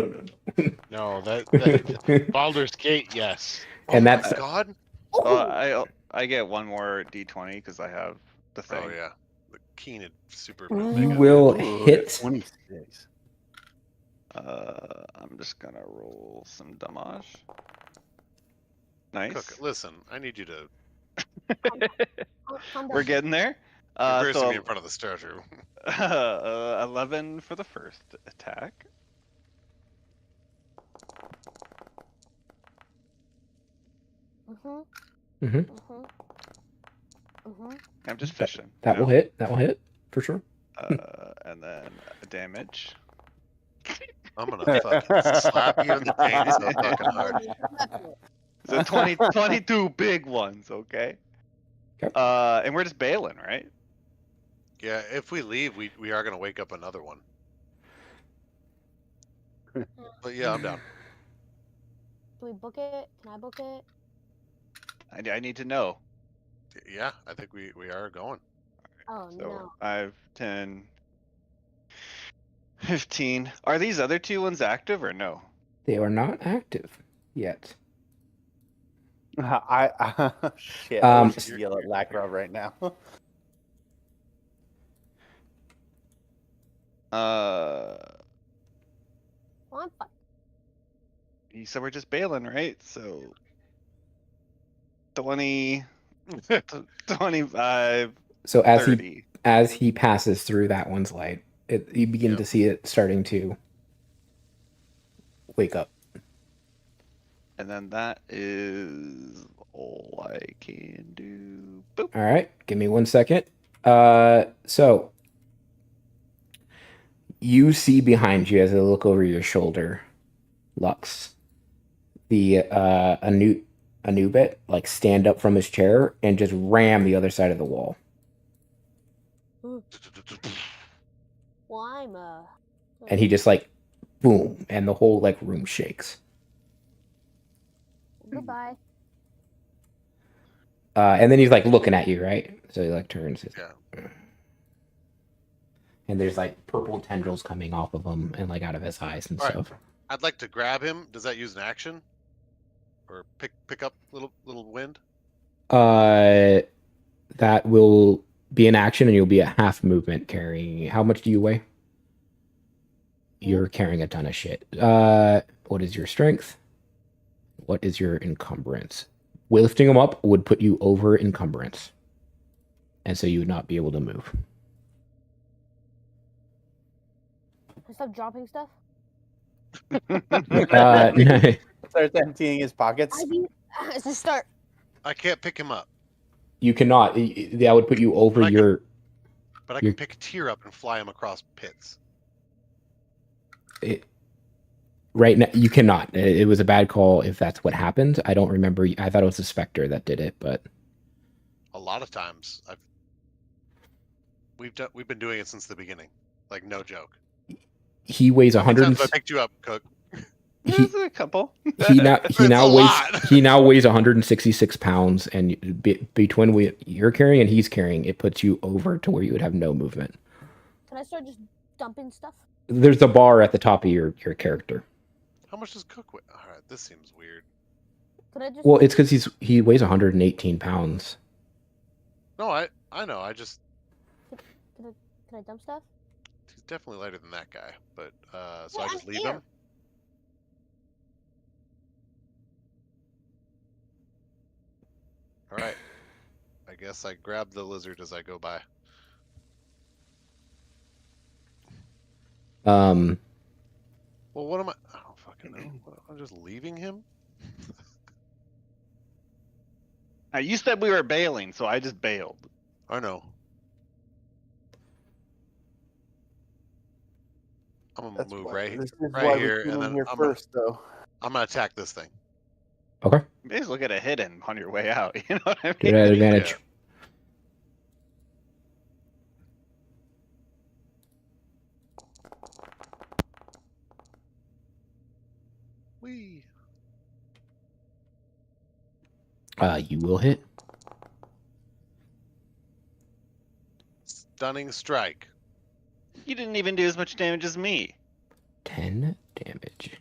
No, that Baldur's Gate. Yes. And Oh that's my God. Well, I get one more d20 because I have the thing. Oh yeah. keen at super. You mega. will Ooh, hit. 26. I'm just gonna roll some damage. Nice. Cook, listen, I need you to Calm We're down. getting there. reverse So me in front of the statue. 11 for the first attack. Mhm. I'm just fishing. That you will know? hit. That will hit for sure. And then damage. I'm gonna fucking slap you in the taint so fucking hard. So 22 big ones, okay? Okay. And we're just bailing, right? Yeah, if we leave, we are gonna wake up another one. But yeah, I'm down. Can we book it? Can I book it? I need to know. Yeah, I think we are going. Oh So no. 5, 10, 15. Are these other two ones active or no? They are not active yet. Shit, I Um, wish you could yell at Lrakrof right now. Well, I'm fine. You said we're just bailing, right? So 20, 25, So 30. as he passes through that one's light, you begin Yep. to see it starting to wake up. And then that is all I can do. Boop. All right, give me 1 second. So you see behind you as I look over your shoulder, Lux, the Anubit like stand up from his chair and just ram the other side of the wall. Well, I'm And he just like boom, and the whole like room shakes. Goodbye. And then he's like looking at you, right? So he like turns. Yeah. And there's like purple tendrils coming off of him and like out of his eyes and All right. stuff. I'd like to grab him. Does that use an action? Or pick up little wind? That will be an action, and you'll be a half movement carrying. How much do you weigh? You're carrying a ton of shit. What is your strength? What is your encumbrance? Lifting him up would put you over encumbrance, and so you would not be able to move. Can I stop dropping stuff? No. Starts emptying his pockets. It's a start. I can't pick him up, You cannot. That would put you over But I your. but I You're- can pick a tier up and fly him across pits. Right now, you cannot. It was a bad call if that's what happened. I don't remember. I thought it was the Spectre that did it, but A lot of times we've been doing it since the beginning. Like no joke. he weighs How many 100. times have I picked you up, Cook? There's a couple. He now It's a lot. he now weighs 166 pounds, and between what you're carrying and he's carrying, it puts you over to where you would have no movement. Can I start just dumping stuff? There's a bar at the top of your character. How much does Cook weigh? All right, this seems weird. Could I just? Well, it's because he weighs 118 pounds. No, I know. I just Can I dump stuff? he's definitely lighter than that guy. But so Yeah, I just I'm leave here. him. All right. I guess I grab the lizard as I go by. Well, what am I? I don't fucking know. I'm just leaving him. Now, you said we were bailing, so I just bailed. I know. I'm gonna That's move why, right, this is right why here, we came and in then here I'm first, though. gonna attack this thing. Okay. Maybe just look at a hidden on your way out. You know what I Do mean? it at advantage. Yeah. Whee! You will hit. Stunning strike. You didn't even do as much damage as me. 10 damage.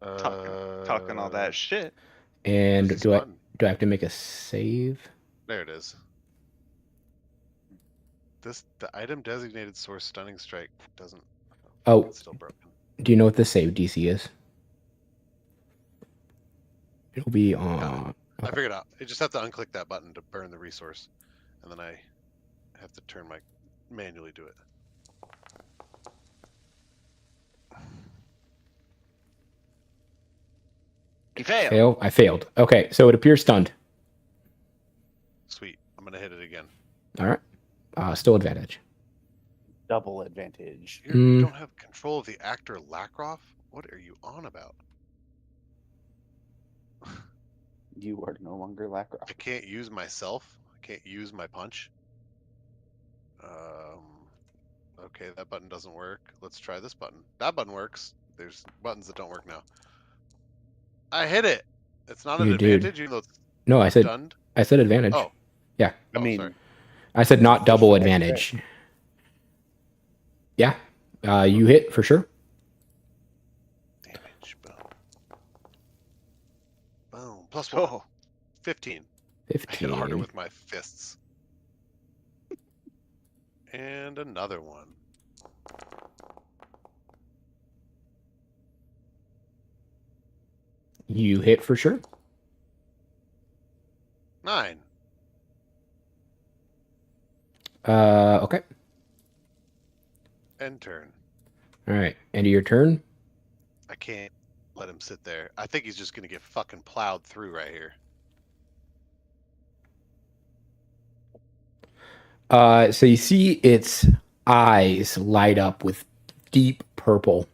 Talking all that shit. And This is do I fun. have to make a save? There it is. The item designated source stunning strike doesn't. Oh. It's still broken. Do you know what the save DC is? It'll be on. I figured out. I just have to unclick that button to burn the resource, and then I have to manually do it. You failed. Fail. I failed. Okay, so it appears stunned. Sweet. I'm gonna hit it again. All right. Still advantage. Double advantage. You don't have control of the actor Lrakrof? What are you on about? You are no longer Lrakrof. I can't use myself. I can't use my punch. Okay, that button doesn't work. Let's try this button. That button works. There's buttons that don't work now. I hit it. It's not an You did. advantage, even though it's No, I said stunned. advantage. Oh. Yeah. I mean, sorry. I said not double advantage. Yeah. You hit for sure. Damage. Boom. Boom. Plus 1. Oh, 15. I 15. hit harder with my fists. And another one. You hit for sure. 9. Okay. End turn. All right. End of your turn. I can't let him sit there. I think he's just gonna get fucking plowed through right here. So you see its eyes light up with deep purple.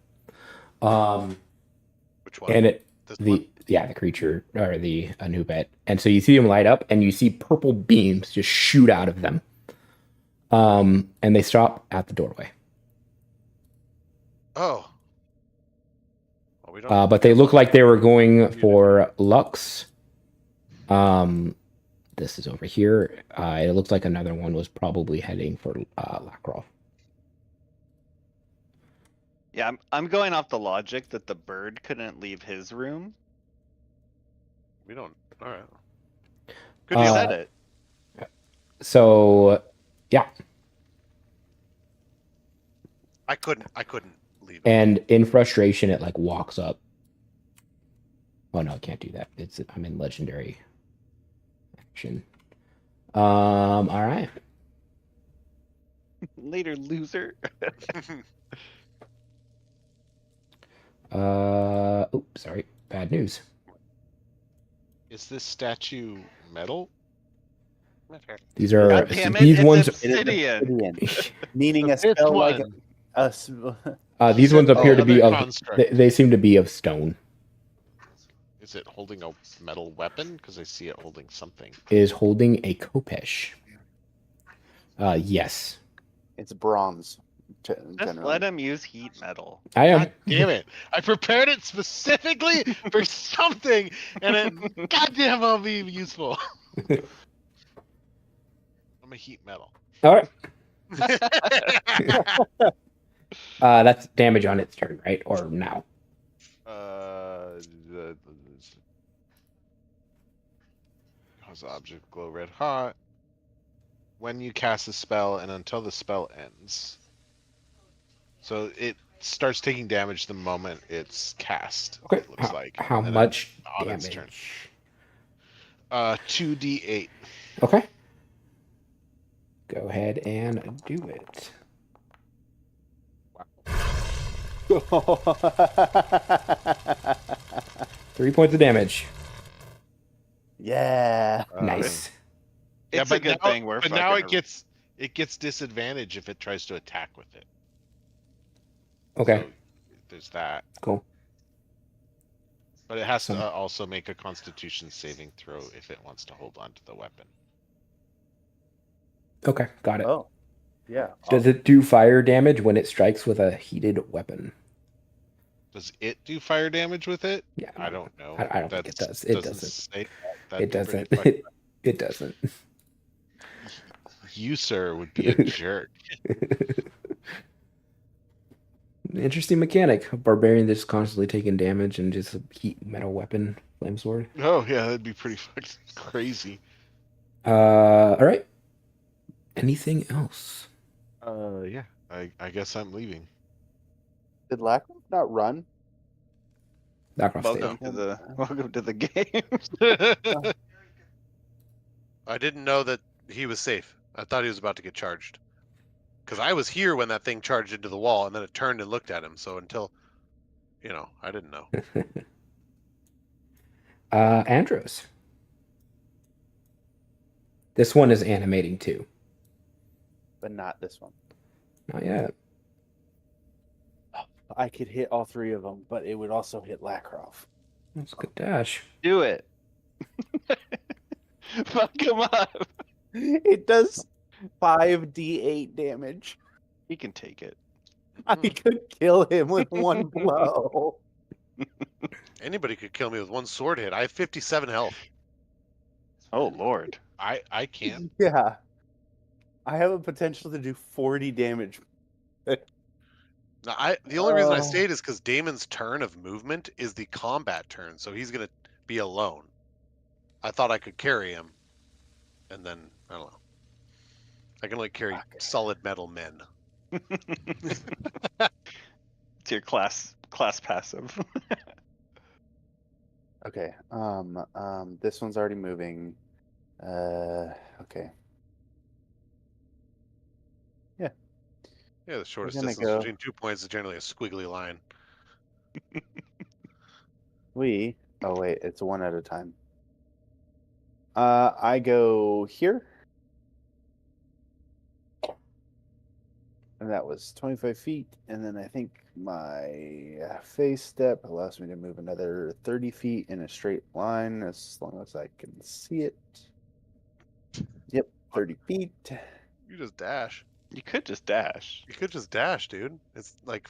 Which one? And This the one? the creature or the Anubet. And so you see them light up and you see purple beams just shoot out of them. And they stop at the doorway. Oh. Well, we don't. But they look like they were going for Lux. This is over here. It looks like another one was probably heading for Lrakrof. yeah. I'm going off the logic that the bird couldn't leave his room. We don't. All right. Good You deal. said it. So, yeah. I couldn't leave. And in frustration, it like walks up. Oh no, I can't do that. I'm in legendary action. All right. Later, loser. Oops, sorry. Bad news. Is this statue metal? These are God damn it, these it's ones. obsidian. Meaning The a fifth spell like one. us. These ones appear to be other of. construct. They seem to be of stone. Is it holding a metal weapon? Because I see it holding something. Is holding a kopesh. Yes, It's bronze. Just Generally. let him use heat metal. I am. God damn it! I prepared it specifically for something, and it goddamn I'll be useful. I'm a heat metal. All right. That's damage on its turn, right? Or now. Cause object glow red hot. When you cast a spell and until the spell ends. So it starts taking damage the moment it's cast. Okay. It looks like. How And then much on its turn. damage? 2d8. Okay. Go ahead and do it. 3 points of damage. Yeah. Nice. It's a good thing we're But now fucking it gets disadvantage if it tries to attack with it. Okay. So there's that. Cool. But it has to also make a Constitution saving throw if it wants to hold on to the weapon. Okay. Got it. Oh. Yeah. Does it do fire damage when it strikes with a heated weapon? Does it do fire damage with it? Yeah. I don't know. I don't think it does. It doesn't. Say that. It That'd be doesn't. pretty fucked. It doesn't. You, sir, would be a jerk. Interesting mechanic. A barbarian that's constantly taking damage and just a heat metal weapon, flame sword. Oh yeah, that'd be pretty fucking crazy. All right. Anything else? Yeah. I guess I'm leaving. Did Lrakrof not run? Lrakrof stayed. Welcome to the game. I didn't know that he was safe. I thought he was about to get charged. Because I was here when that thing charged into the wall, and then it turned and looked at him. So until, I didn't know. Andros. This one is animating too. But not this one. Not yet. I could hit all three of them, but it would also hit Lrakrof. That's a good dash. Do it. Fuck him up. It does 5d8 damage. He can take it. I could kill him with one blow. Anybody could kill me with one sword hit. I have 57 health. Oh lord. I can't. Yeah. I have a potential to do 40 damage. Now, the only reason I Oh. stayed is because Damon's turn of movement is the combat turn, so he's gonna be alone. I thought I could carry him, and then I don't know. I can only carry solid metal men. It's your class passive. Okay. This one's already moving. Okay. Yeah, the shortest gonna distance go- between 2 points is generally a squiggly line. Oh wait, it's one at a time. I go here. And that was 25 feet. And then I think my phase step allows me to move another 30 feet in a straight line as long as I can see it. Yep, 30 feet. You just dash. You could just dash. You could just dash, dude. It's like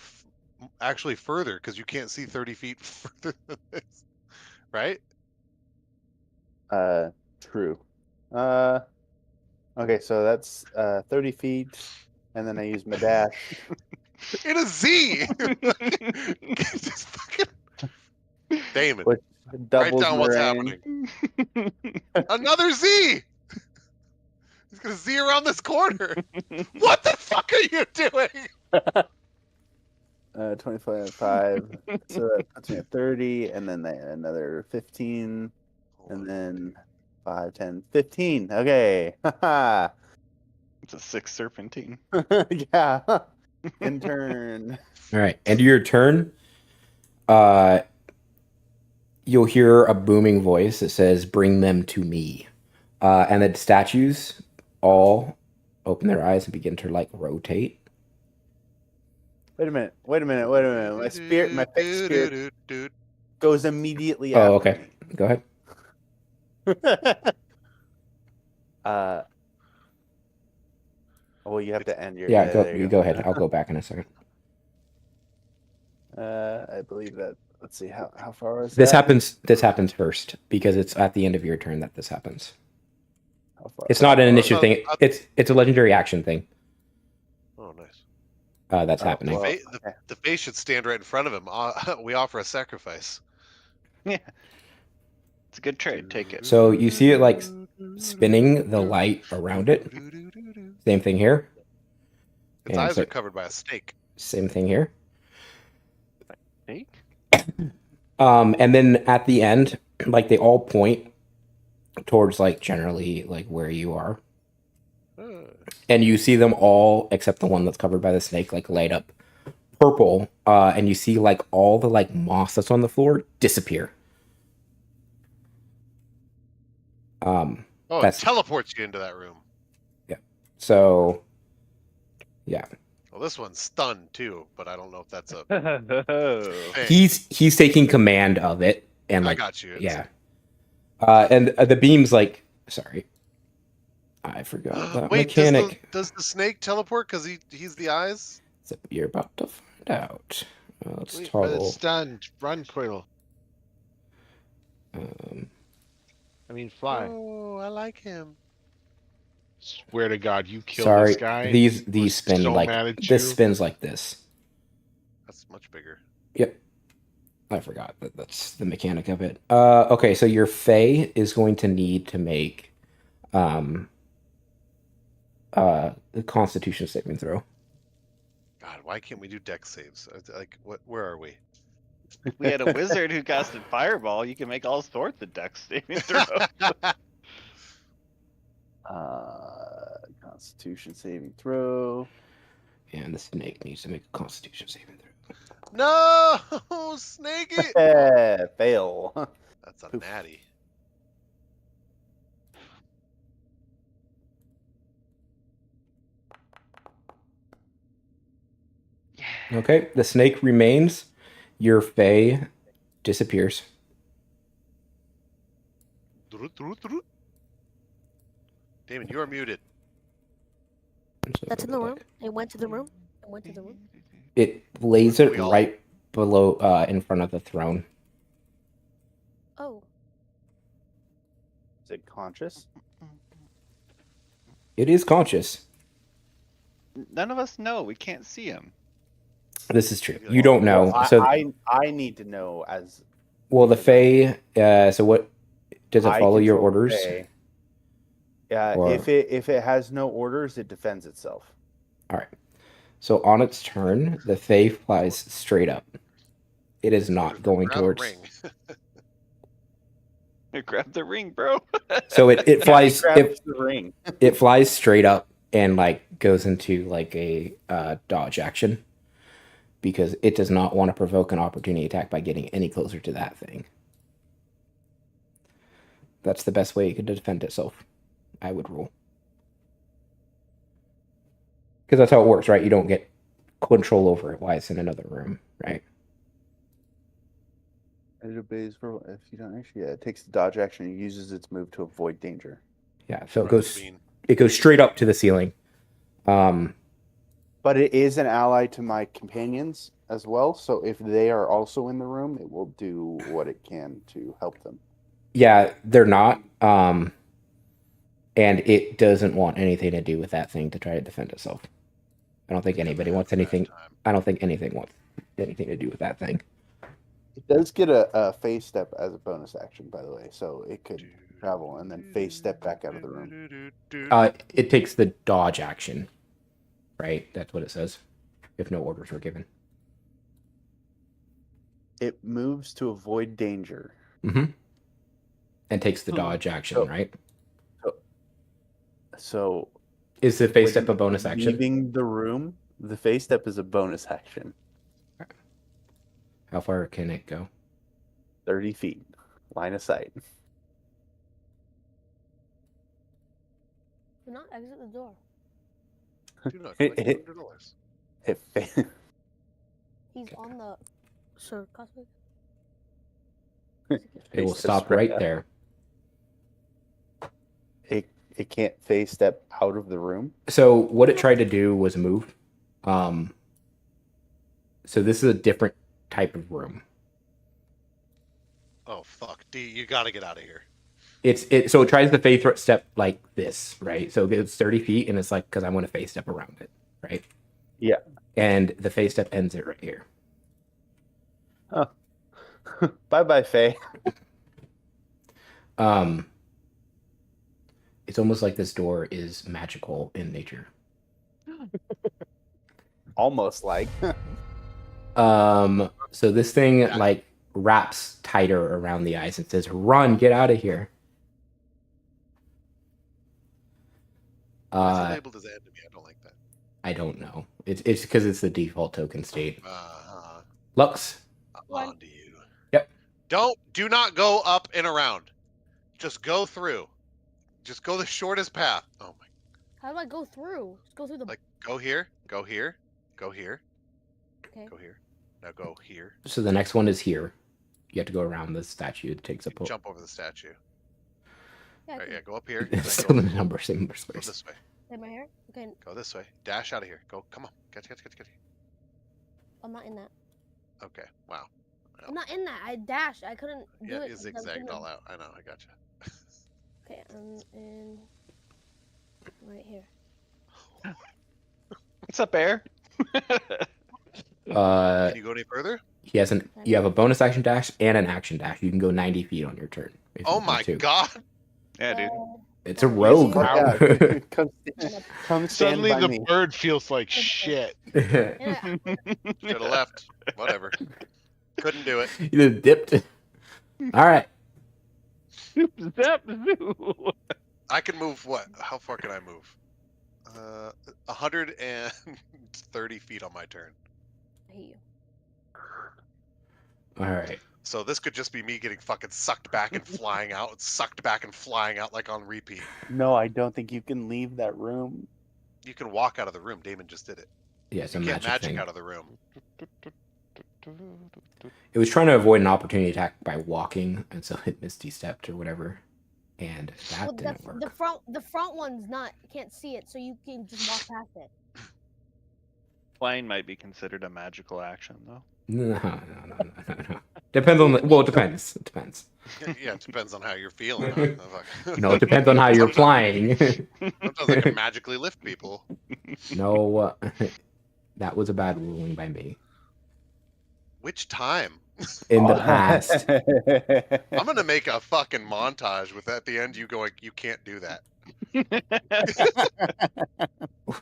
actually further because you can't see 30 feet further than this, right? True. Okay, so that's 30 feet. And then I use my dash. In a Z. Just fucking Damon. Which Write doubles down my what's range. happening. Another Z. He's gonna Z around this corner. What the fuck are you doing? 25, 5. So that puts me at 30, and then another 15, and then 5, 10, 15. Okay. Haha. It's a 6 serpentine. Yeah. In turn. All right. End of your turn. You'll hear a booming voice that says, "Bring them to me." And the statues all open their eyes and begin to rotate. Wait a minute. My fixed spirit goes immediately after Oh, okay. Go ahead. me. Well, you have to end your. Yeah, there you go ahead. I'll go back in a second. I believe that. Let's see how far is This that? happens first because it's at the end of your turn that this happens. How far- It's not an Oh, initiative thing. It's a legendary action thing. Oh, nice. That's Oh, happening. well. The face should stand right in front of him. We offer a sacrifice. Yeah. It's a good trade. Take it. So you see it spinning the light around it. Same thing here. Its eyes are covered by a snake. Same thing here. Take? And then at the end, they all point towards generally where you are. And you see them all except the one that's covered by the snake light up purple. And you see all the moss that's on the floor disappear. Oh, it teleports you into that room. So yeah. Well, this one's stunned too, but I don't know if that's a thing. He's taking command of it, and I got you. Yeah. And the beam's sorry, I forgot that Wait, mechanic. does the snake teleport because he's the eyes? So you're about to find out. Let's Wait, but toggle. it's stunned. Run, Quiddle. I mean, fly. Oh, I like him. Swear to God, you killed Sorry, this guy. these was spin so mad at this you. spins like this. That's much bigger. Yep. I forgot that's the mechanic of it. Okay, so your Fae is going to need to make the Constitution saving throw. God, why can't we do deck saves? Like, where are we? If we had a wizard who casted Fireball, you can make all sorts of dex saving throws. Constitution saving throw. And the snake needs to make a Constitution saving throw. No, snake it. Fail. That's a Poof. natty. Okay, the snake remains. Your Fae disappears. Damon, you are muted. So That's in the room. It went to the room. It went to the room. It lays it We all- right below, in front of the throne. Oh, Is it conscious? It is conscious. None of us know. We can't see him. This is true. You don't know. Well, So, I need to know as well, the Fae. So, what does it I follow your control the orders? Fae. Yeah, Or- if it has no orders, it defends itself. All right. So on its turn, the Fae flies straight up. It is not going Grab a towards. ring. Grab the ring, bro. So it flies. Grabs the ring. It flies straight up and like goes into like a dodge action because it does not want to provoke an opportunity attack by getting any closer to that thing. That's the best way it could defend itself, I would rule. Because that's how it works, right? You don't get control over it while it's in another room, right? It obeys for if you don't actually. Yeah, it takes the dodge action and uses its move to avoid danger. Yeah. So Right, I mean, it goes straight up to the ceiling. But it is an ally to my companions as well. So if they are also in the room, it will do what it can to help them. Yeah, they're not. And it doesn't want anything to do with that thing to try to defend itself. I don't think anybody wants anything. I don't think anything wants anything to do with that thing. It does get a phase step as a bonus action, by the way. So it could travel and then phase step back out of the room. It takes the dodge action, right? That's what it says. If no orders were given. It moves to avoid danger. Mm-hmm. And takes the dodge action, So- right? So Is the face when step a bonus action? leaving the room, the phase step is a bonus action. How far can it go? 30 feet. Line of sight. do not exit the door. Do not collect $200. It fa- He's on the. Sir, Cosmic. It will phase step stop straight right up. there. It can't phase step out of the room. So what it tried to do was move. So this is a different type of room. Oh fuck, D, you gotta get out of here. So it tries to face step like this, right? So it's 30 feet, and it's like because I want to face step around it, right? Yeah. And the face step ends it right here. Bye bye, Faye. It's almost like this door is magical in nature. Almost like. So this thing like wraps tighter around the eyes and says, "Run, get out of here." It's labeled as enemy. I don't like that. I don't know. It's because it's the default token state. Uh-huh. Lux. On to you. Yep. Do not go up and around. Just go through. Just go the shortest path. Oh my. How do I go through? Just go through the. Like go here, go here, go here, Okay. go here. Now go here. So the next one is here. You have to go around the statue. It takes a pull. Jump over the statue. Yeah, I All right, can- yeah, go up here. It's then still the go same number go squares. this way. Am I here? Okay, Go this way. Dash out of here. Go. Come on. Get. I'm not in that. Okay. Wow. I'm not in that. I dashed. I couldn't do Yeah, it. it 'cause I was zigzagged gonna- all out. I know. I gotcha. Okay, I'm in. Right here. What's up, Bear? Can you go any further? He has you have a bonus action dash and an action dash. You can go 90 feet on your turn. if you Oh want my to. god. Yeah, dude. It's a rogue. Yeah, come stand Suddenly by the me. bird feels like shit. Yeah. Should have left. Whatever. Couldn't do it. You just dipped. All right. Zap zoo. I can move what? How far can I move? 130 feet on my turn. I hate you. All right. So this could just be me getting fucking sucked back and flying out, sucked back and flying out like on repeat. No, I don't think you can leave that room. You can walk out of the room. Damon just did it. Yeah, it's a You can't magic magic thing. out of the room. It was trying to avoid an opportunity attack by walking, and so it misty stepped or whatever, and that Well, didn't work. the front one's not. Can't see it, so you can just walk past it. Flying might be considered a magical action, though. No. Depends on the. Well, it depends. It depends. Yeah, it depends on how you're feeling. It depends on how you're flying. Sometimes I can magically lift people. No, that was a bad ruling by me. Which time? In the past. I'm gonna make a fucking montage with at the end you going, you can't do that.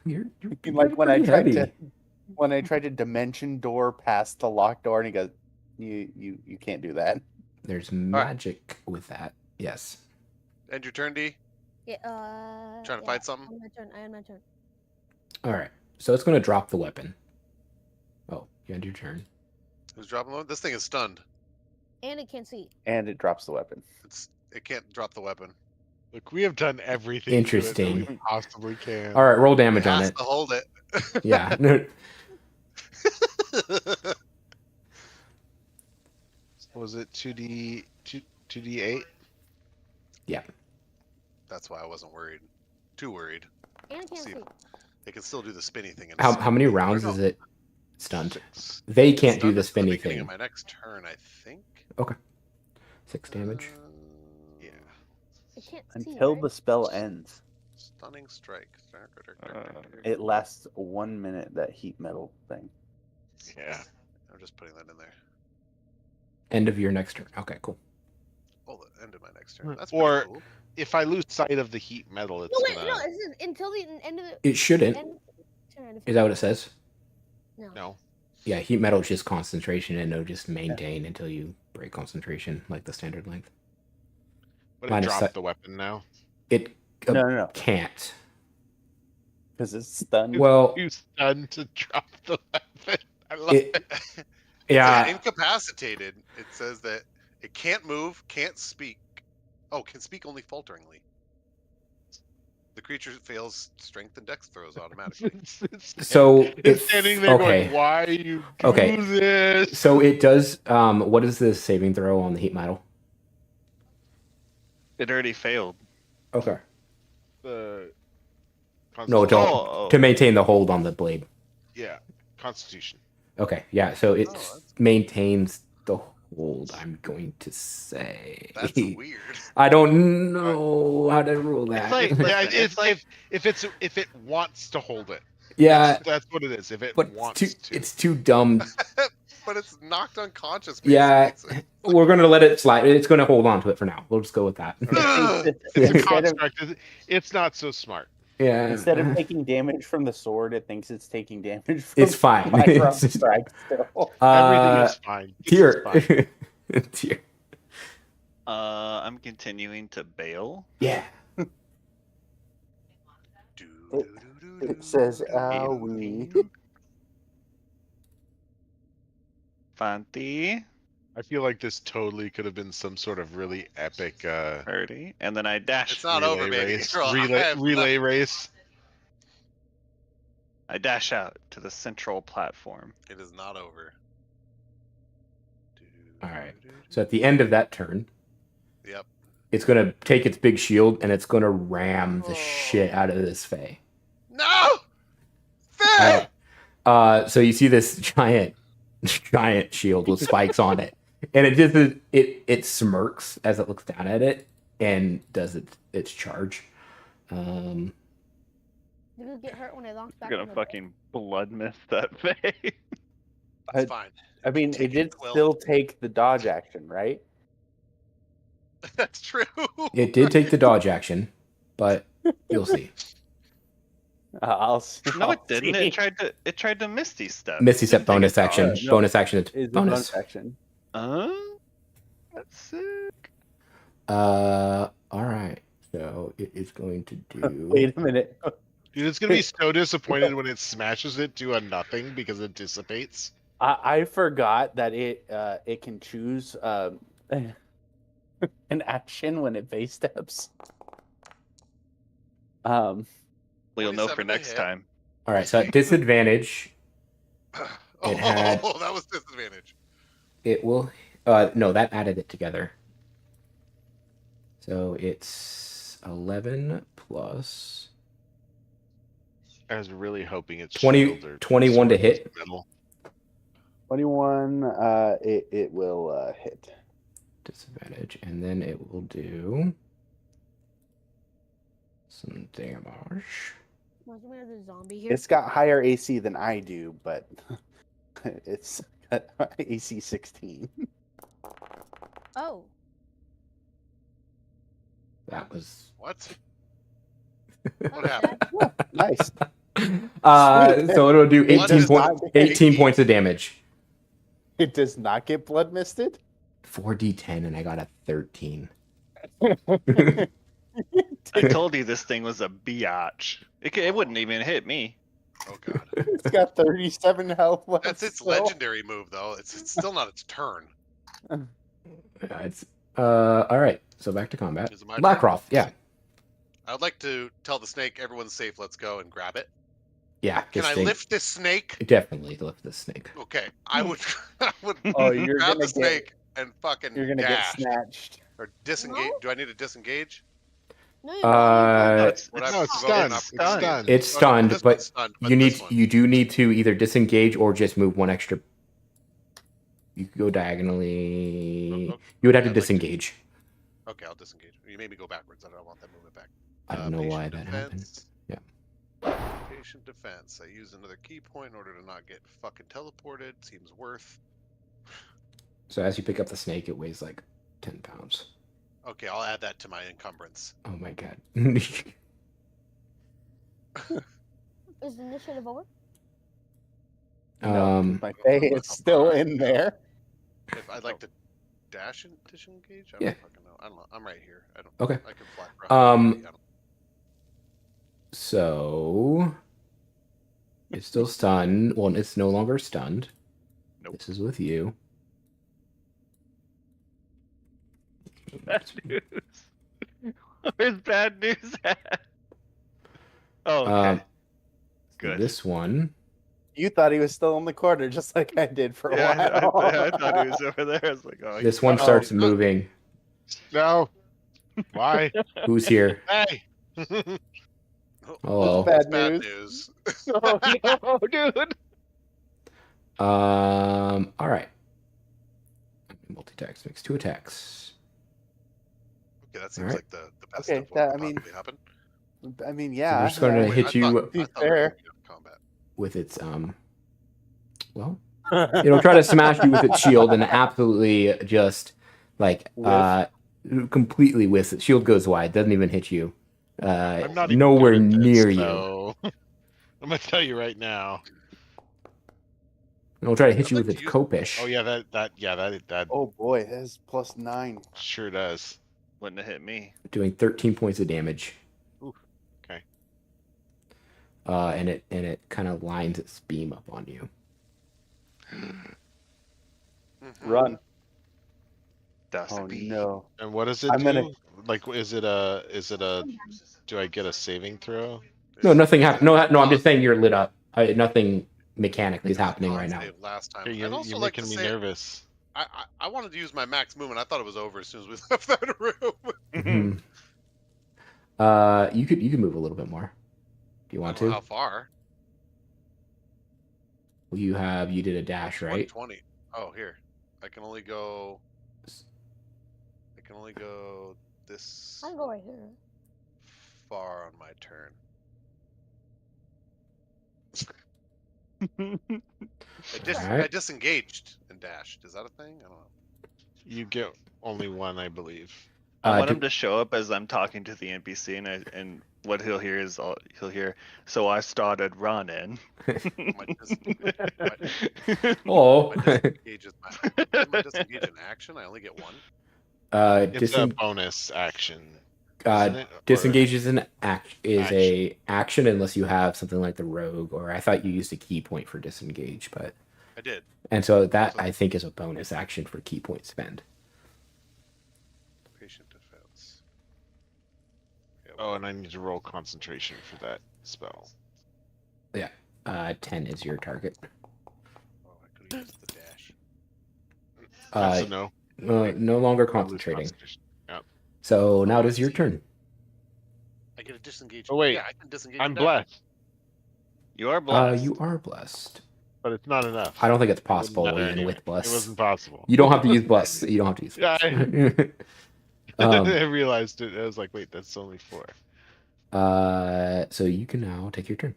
You're Like when I pretty tried heavy. to dimension door past the locked door, and he goes, "You can't do that." There's magic with that. Yes. End your turn, D. Yeah. Trying to fight something? On my turn. I end my turn. All right. So it's going to drop the weapon. Oh, you end your turn. Who's dropping low? This thing is stunned. And it can't see. And it drops the weapon. It can't drop the weapon. Look, we have done everything Interesting. to it that we possibly can. All right, roll damage It on has it. to hold it. Yeah. No, Was it 2d8? yeah. That's why I wasn't worried. Too worried. And it can't See, see. they can still do the spinny thing. How many rounds is it stunned? They can't do the spinny Beginning thing. of my next turn, I think. 6 damage. Yeah. It can't see. Until right? the spell ends. Stunning strike. It lasts 1 minute, that heat metal thing. Yeah. I'm just putting that in there. End of your next turn. Okay, cool. Oh, the end of my next turn. That's Or- pretty cool. If I lose sight of the heat metal, it's No, wait, gonna... no. This is until the end of the It shouldn't. end of the turn. Is that what it says? No. No. Yeah, heat metal is just concentration, and it'll just maintain until you break concentration, like the standard length. But it Minus dropped that- the weapon now. It No. can't. Because it's stunned. Well, You stunned to drop the weapon. I love it, it. yeah, Incapacitated. It says that it can't move, can't speak. Oh, can speak only falteringly. The creature fails strength and dex throws automatically. So it's it's standing there okay. going, "Why you do Okay. this?" So it does. What is the saving throw on the heat metal? It already failed. Okay. The No, don't. Oh. To maintain the hold on the blade. Yeah, Constitution. Okay, yeah. So it that's- maintains the hold. I'm going to say. That's weird. I don't know how to rule that. It's like- Yeah, It's like- if it wants to hold it. yeah, That's what it is. If it but wants it's to. it's too dumb. But it's knocked unconscious. Yeah. basically. We're gonna let it slide. It's gonna hold on to it for now. We'll just go with that. It's a Instead of, construct. It's not so smart. Yeah. instead of taking damage from the sword, it thinks it's taking damage from It's fine. my It's just- strike still. Everything is fine. This is Tier. fine. Tier. I'm continuing to bail. Yeah. It says, "Owie." Fanti, I feel like this totally could have been some sort of really epic 30, and then I dash. It's not over, baby. race. Girl, I have Relay race. I dash out to the central platform. It is not over. All right. So at the end of that turn, Yep. it's gonna take its big shield and it's gonna ram the shit out of this Fae. No! Faye! So you see this giant shield with spikes on it, and it just it smirks as it looks down at it and does its charge. Did it get hurt when I launched back? You're on gonna the fucking blood miss that face. That's fine. I mean, Take it did it, Quill. still take the dodge action, right? That's true. It did take the dodge action. but you'll see. I'll see. No, I'll it didn't. see. It tried to Misty Step. Misty Didn't Step take bonus it action. dodge. No. Bonus action. It's Is the bonus. action. That's sick. All right. So it is going to do. Wait a minute. Dude, it's gonna be so disappointed when it smashes it to a nothing because it dissipates. I forgot that it can choose an action when it face steps. We'll know 27 for to next hit. time. All right. So at disadvantage, Oh, had- that was disadvantage. it will. No, that added it together. So it's 11 plus I was really hoping it's 20 shield or 21 to sword hit. metal. 21. It will hit. disadvantage, and then it will do some damage. Must we have the zombie here? It's got higher AC than I do, but it's AC 16. Oh, That was What? that What was happened? bad. Nice. so it'll do Blood 18 is points. not- 18 points of damage. It does not get blood misted. 4d10, and I got a 13. I told you this thing was a biatch. It wouldn't even hit me. Oh god. It's got 37 health left. That's its still. legendary move though. It's still not its turn. Yeah, it's all right. So back to combat. Is it my turn? Lrakrof, yeah, I would like to tell the snake everyone's safe, let's go, and grab it. yeah. Can this I thing- lift this snake? Definitely lift the snake. Okay. I would I would Oh, you're grab gonna the snake and fucking You're gonna dash. get snatched. Or disengage. No. Do I need to disengage? No, you Uh, No, don't. it's, Would it's I No, it's provoke an stunned. It's opportunity? stunned. It's Oh, no, stunned, this but one's stunned, you need this one- you do need to either disengage or just move one extra. You could go diagonally. Oh, oh, You would have to I'd like to- disengage. Okay, I'll disengage. You made me go backwards. I don't want that movement back. I don't know why Patient that happened. defense. Yeah. Patient defense. I use another key point in order to not get fucking teleported. Seems worth. So as you pick up the snake, it weighs like 10 pounds. Okay, I'll add that to my encumbrance. Oh my god. Is the initiative over? My face is still in there. If I'd like to dash and disengage, I Yeah. don't fucking know. I don't know. I'm right here. I don't. Okay. I can fly. around. I don't- So it's still stunned. Well, it's no longer stunned. Nope. This is with you. bad news. Where's bad news at? Oh, okay. Um, Good. This one. You thought he was still in the corner, just like I did for a Yeah, while. I thought he was over there. I was like, oh, This one starts moving. No. Why? Who's here? Hey. Hello. Bad That's bad news. news. oh no, dude. All right. Multi-attacks makes 2 attacks. Okay, that seems Alright. like the best Okay, stuff. that- What I could mean, possibly happen. I mean, So yeah. we're just going to Wait, hit I you thought- I thought we were fair. gonna be in combat. with its well, it'll try to smash you with its shield and absolutely just like completely whiffs it. Shield goes wide, doesn't even hit you. I'm not even Nowhere good at this, near you. so- I'm gonna tell you right now. It'll try to hit I'd you like with to its use- copish. Oh yeah, that Oh boy, that is +9. sure does. Wouldn't have hit me. Doing 13 points of damage. Ooh, okay. And it kind of lines its beam up on you. Mhm. Run. Dust Oh B. no. And what does it I'm do? gonna- Like, is it a? Do I get a saving throw? No, nothing happened. No, I'm just saying you're lit up. Nothing mechanically is happening right now. Last time. Okay, I'd also you're like to making me say, nervous. I wanted to use my max movement. I thought it was over as soon as we left that room. Mhm. You could move a little bit more. Do you want I don't know to? How far? Well, you did a dash, right? 120. Oh, here. I can only go this I can go right here. far on my turn. I Alright. disengaged and dashed. Is that a thing? I don't know. You get only one, I believe. I want do- him to show up as I'm talking to the NPC, and what he'll hear is he'll hear. So I started running. Oh. My disengage is my disengage in action. I only get one. It's a bonus action. Isn't it? Or Disengage is an action. a action unless you have something like the rogue, or I thought you used a key point for disengage, but I did. and so that I think is a bonus action for key point spend. Patient defense. Yeah, Oh, and I need to roll concentration for that spell. 10 is your target. oh, I could have used the dash. That's a no. No longer I lose concentrating. concentration. Yep. So now it is your turn. I get a disengage. Oh, wait. Yeah, I can disengage. I'm now. blessed, You are blessed. You are blessed. but it's not enough. I don't think it's It wouldn't possible matter even anyway. with bless. It wasn't possible. You don't have to use bless. You don't have to use Yeah, bless. I realized it. I was like, wait, that's only 4. So you can now take your turn.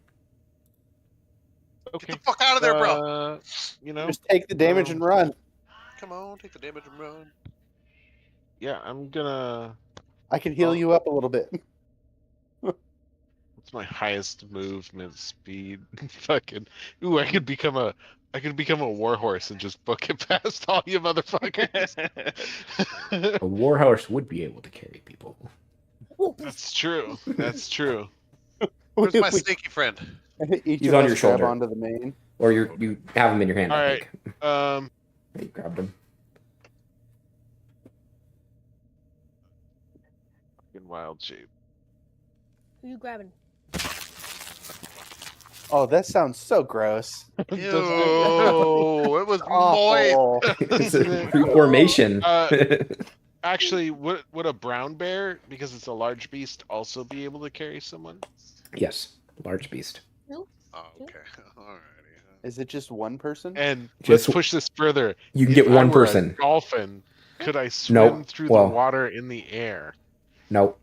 Okay. Get the fuck out of there, bro. You know, Just take the damage and run. Come on, take the damage and run. yeah, I'm gonna. I can heal you up a little bit. What's my highest movement speed? Fucking. Ooh, I could become a warhorse and just book it past all you motherfuckers. A warhorse would be able to carry people. That's true. That's true. Where's my snaky friend? Each He's of on us your grab shoulder. onto the main. Or you have him in your hand, All I right. think. You grabbed him. Fucking wild shape. Who you grabbing? Oh, that sounds so gross. Ew, it was moist. Oh, It's a reformation. Actually, would a brown bear, because it's a large beast, also be able to carry someone? Yes, large beast. Oh, okay. Alrighty. is it just one person? And Just- let's push this further. You can If get I one were a person. dolphin, could I swim Nope. through Well- the water in the air? Nope.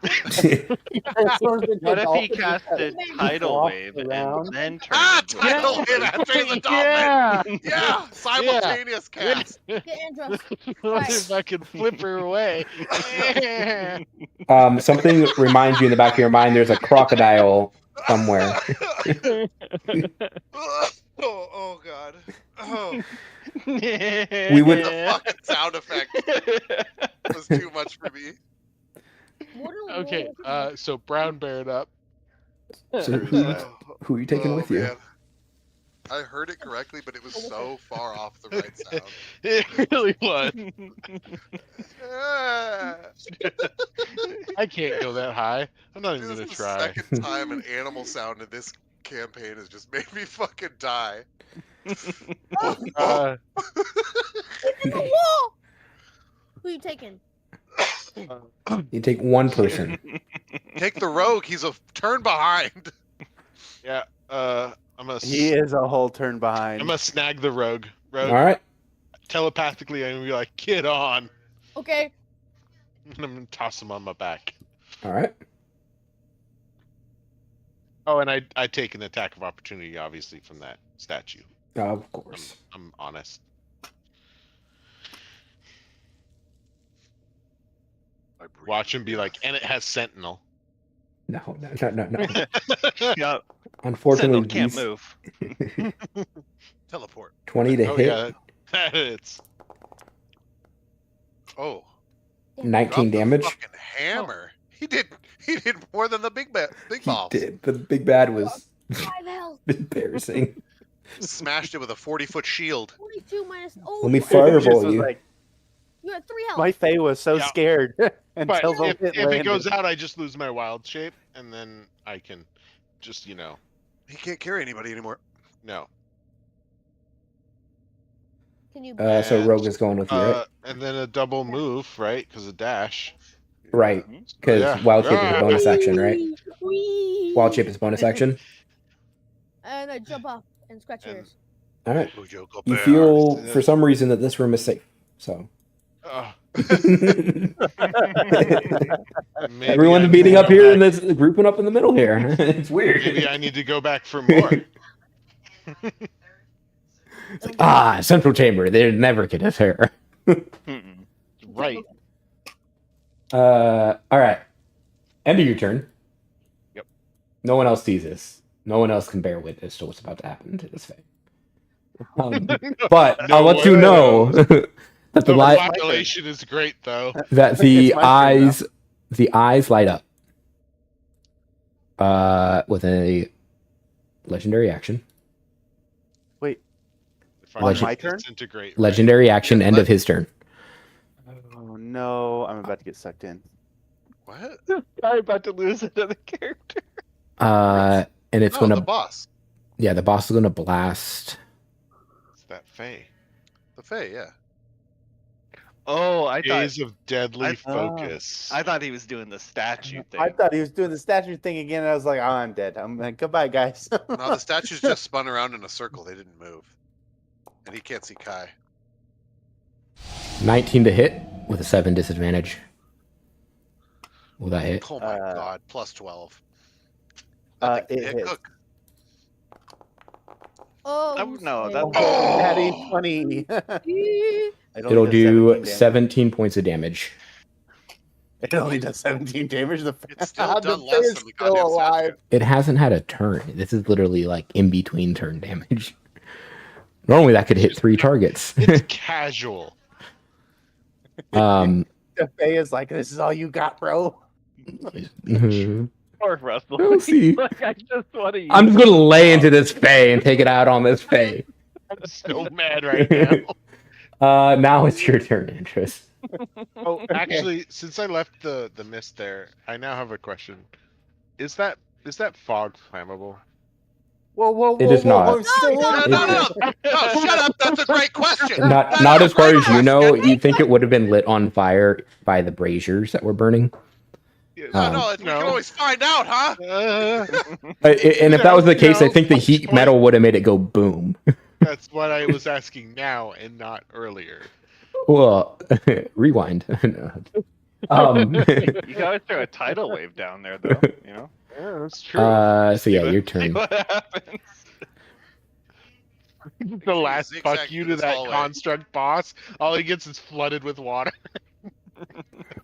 What if he casted tidal Walk wave around. and then turned Ah, into a tidal dolphin? wave after the dolphin. Yeah. Yeah, simultaneous cast. Get Andros. What if I could flip her away? Something reminds you in the back of your mind there's a crocodile somewhere. oh god. Oh, We would- the fucking sound effect was too much for me. Okay, so brown bear it up. So who are you taking with you? Man. I heard it correctly, but it was so far off the right sound. It really was. Ah. I can't go that high. I'm not Dude, even this gonna is the try. second time an animal sound in this campaign has just made me fucking die. Uh, In the wall. Who you taking? You take one person. Take the rogue. He's a turn behind. yeah. I'm gonna. He is a whole turn behind. I'm gonna snag the rogue. All right. Telepathically, I'm gonna be like, "Get on!" Okay. And I'm gonna toss him on my back. All right. Oh, and I take an attack of opportunity, obviously, from that statue. Of course. I'm honest. Watch him be like, and it has sentinel. No. Yeah, Unfortunately, Sentinel can't these move. Teleport. 20 to Oh hit, yeah, that hits. Oh. 19 Drop the damage. Fucking hammer. He did more than the big He balls. did. The big bad was 5 health. embarrassing. Smashed it with a 40-foot shield. 42 minus. Oh, Let me Just fireball was you. like, You had 3 health. my Faye was so Yeah. scared But until the if hit it landed. goes out, I just lose my wild shape, and then I can just, He can't carry anybody anymore. no. Can you? So Rogue is going with you, right? And then a double move, right? Because of dash. Right. Because Yeah. wild shape is a bonus action, right? Whee! Wild shape is bonus action. And I jump off and scratch And- yours. All right. Mojo, go You bear. feel for some reason that this room is safe. So Maybe everyone's I meeting need to up go here and back- this grouping up in the middle here. It's weird. Maybe I need to go back for more. It's like, central chamber. They're never get us here. Mm-mm. Right. All right. End of your turn. Yep. No one else sees this. No one else can bear witness to what's about to happen to this thing. But No I'll let you one know knows. that the The light, population is great, though. that the It's my turn now. eyes light up. With a legendary action. Wait, If I On can my turn? disintegrate, right? Legendary action. Yeah, End of his turn. oh no, I'm about to get sucked in. What? I'm about to lose another character. And it's No, gonna the boss. yeah, the boss is gonna blast. It's that Fae. The Fae, yeah. Oh, I thought Gaze of deadly I- focus. I thought he was doing the statue thing. I thought he was doing the statue thing again. And I was like, oh, I'm dead. I'm like, goodbye, guys. No, the statues just spun around in a circle. They didn't move. And he can't see Kai. 19 to hit with a 7 disadvantage. Will that hit? Oh my god, plus 12. It Hit hits. Cook. Oh, no, snap. that- Oh, natty 20. It only It'll does do 17 damage. 17 points of damage. It only does 17 damage. It's still done Fae less is than the still goddamn alive. statue. It hasn't had a turn. This is literally like in between turn damage. Normally that could hit 3 targets. It's casual. um, The Fae is like, this is all you got, bro. Poor Russell. We'll see. He's like, I just want to. I'm just gonna lay into this Fae and take it out on this Fae. I'm so mad right now. Now it's your turn, Andros. Oh, actually, since I left the mist there, I now have a question. Is that fog flammable? Whoa, It is not. I'm still No, in no, there. no, no, shut up. That's a great question. Not as far as you know. You You think it would have been lit on fire by the braziers that were burning. no, we can always find out, huh? And if that was the case, I think the heat metal would have made it go boom. That's what I was asking now and not earlier. Well, rewind. No. You can always throw a tidal wave down there, though. You know. Yeah, that's true. So yeah, your See turn. what happens. The last Zigzag fuck you through to this that hallway. construct boss, all he gets is flooded with water.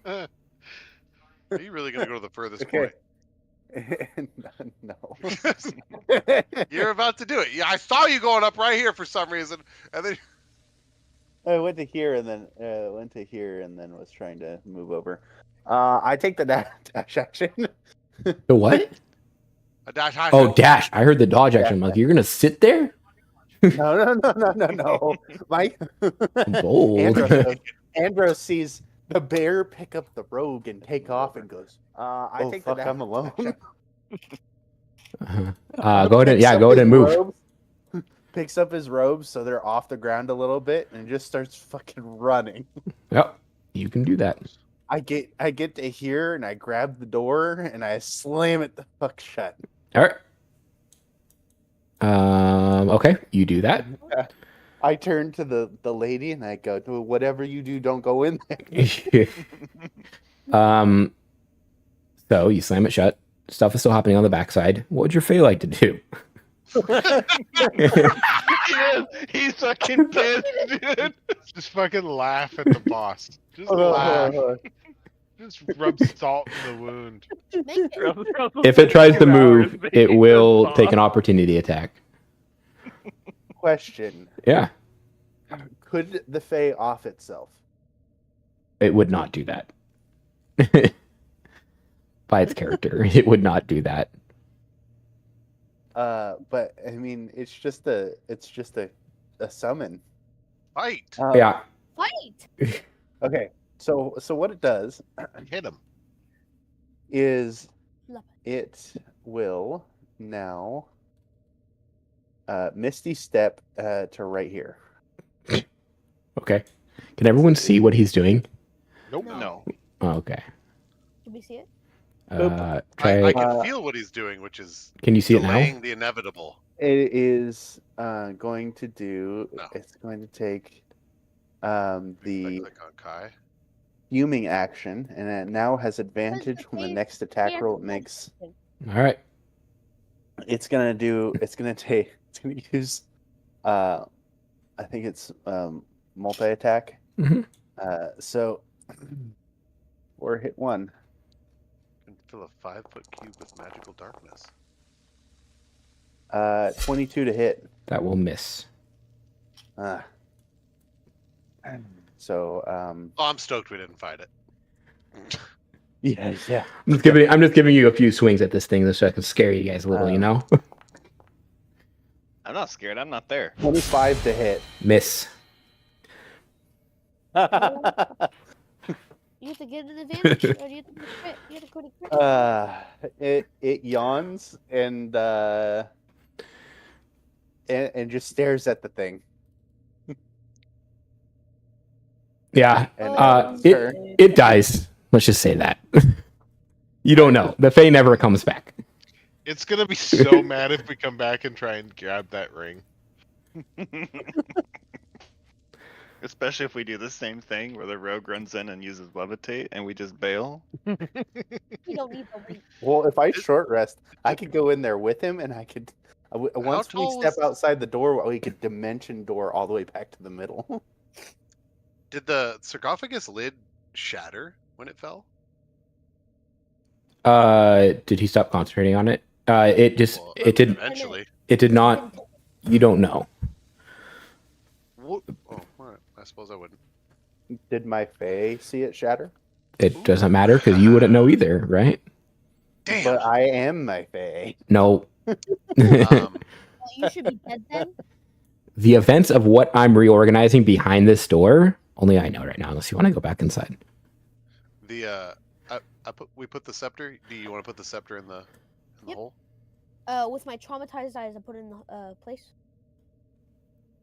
Are you really going to go to the furthest Okay. point? No. You're about to do it. Yeah, I saw you going up right here for some reason, and then I went to here and then was trying to move over. I take the dash action. The what? a dash high. Oh, dash. I heard the dodge action. I'm like, you're gonna sit there? No. Mike. Bold. Andros sees the bear pick up the rogue and take off and goes, I take the dash I'm alone. action. Go ahead. Picks up Go ahead his and move. robes, picks up his robes so they're off the ground a little bit and just starts fucking running. Yep, you can do that. I get to here and I grab the door and I slam it the fuck shut. All right. Okay, you do that. I turn to the lady and I go, whatever you do, don't go in there. So you slam it shut. Stuff is still happening on the backside. What would your Fae like to do? He is. He's fucking pissed, dude. Just fucking laugh at the boss. Just laugh. Just rub salt in the wound. Make it. If it tries to move, it will take an opportunity attack. Question. Yeah, Could the Fae off itself? it would not do that. By its character, it would not do that. But I mean, it's just a summon. Fight. Yeah. Fight. Okay. So what it does Hit him. is Love it will now Misty Step to right here. Okay. Can everyone see what he's doing? Nope. No. Oh, okay. Can we see it? Try. I can feel what he's doing, which is Can you see it now? delaying the inevitable. It is going to do. No. It's going to take If I the click on Kai. fuming action, and it now has advantage when the Fae- next attack Fae roll it has makes. All right. It's gonna do. It's gonna take. It's gonna use. I think it's multi attack. Mhm. So or hit 1. Can fill a 5-foot cube with magical darkness. 22 to hit. That will miss. So Oh, I'm stoked we didn't fight it. yeah. I'm just giving you a few swings at this thing so I can scare you guys a little, you know? I'm not scared. I'm not there. 25 to hit. Miss. You have to get an advantage, or do you have to crit? You have to crit a crit. It yawns and just stares at the thing. Yeah. And It dies. Let's just say that. You don't know. The Fae never comes back. It's gonna be so mad if we come back and try and grab that ring. Especially if we do the same thing where the rogue runs in and uses levitate and we just bail. You don't need the ring. Well, if I short rest, I could go in there with him, and I could. Once we tall step is- outside the door, we could dimension door all the way back to the middle. Did the sarcophagus lid shatter when it fell? Did he stop concentrating on it? It did. Eventually. It did not. You don't know. What? Oh, all right. I suppose I wouldn't. Did my Fae see it shatter? It doesn't matter because you wouldn't know either, right? Damn. But I am my Fae. No. Um, You should be dead then. The events of what I'm reorganizing behind this door, only I know right now. Unless you want to go back inside. we put the scepter. Do you want to put the scepter in the Yep. hole? With my traumatized eyes, I put it in the place.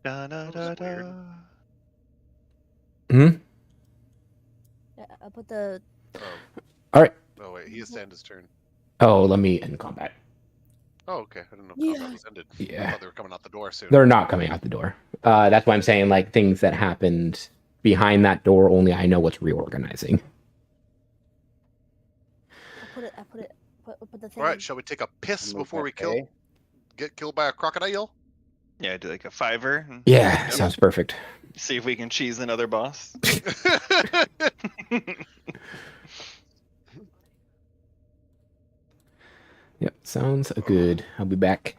Da, da, da, That was weird. da. I put the. Oh. All right. Oh wait, he has to end his turn. Oh, let me end combat. Oh, okay. I didn't know Yeah. combat was ended. I Yeah. thought they were coming out the door soon. They're not coming out the door. That's why I'm saying like things that happened behind that door. Only I know what's reorganizing. I put the thing. All right, shall we take a piss Move before my we Fae. get killed by a crocodile? Yeah, do like a 5-er. and Yeah, Yep. sounds perfect. See if we can cheese another boss. Yep, sounds good. I'll be back.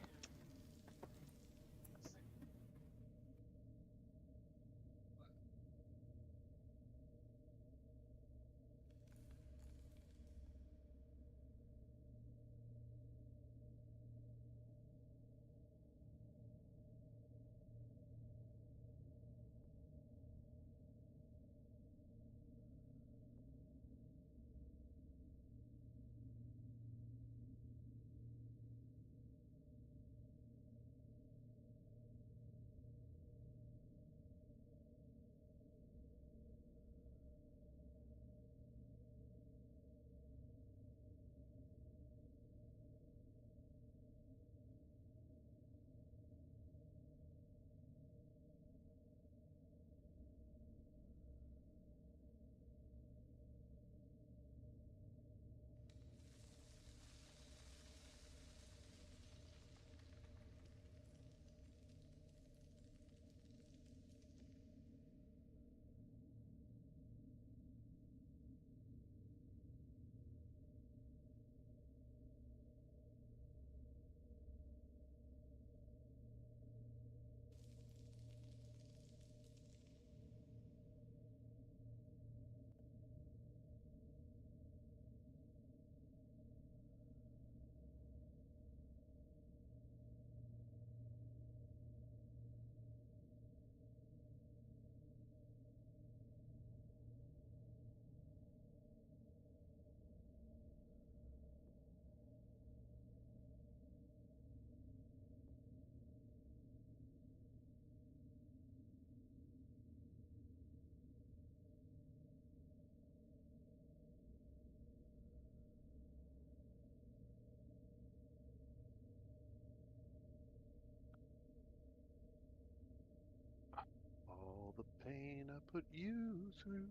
All the pain I put you through.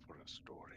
for a story.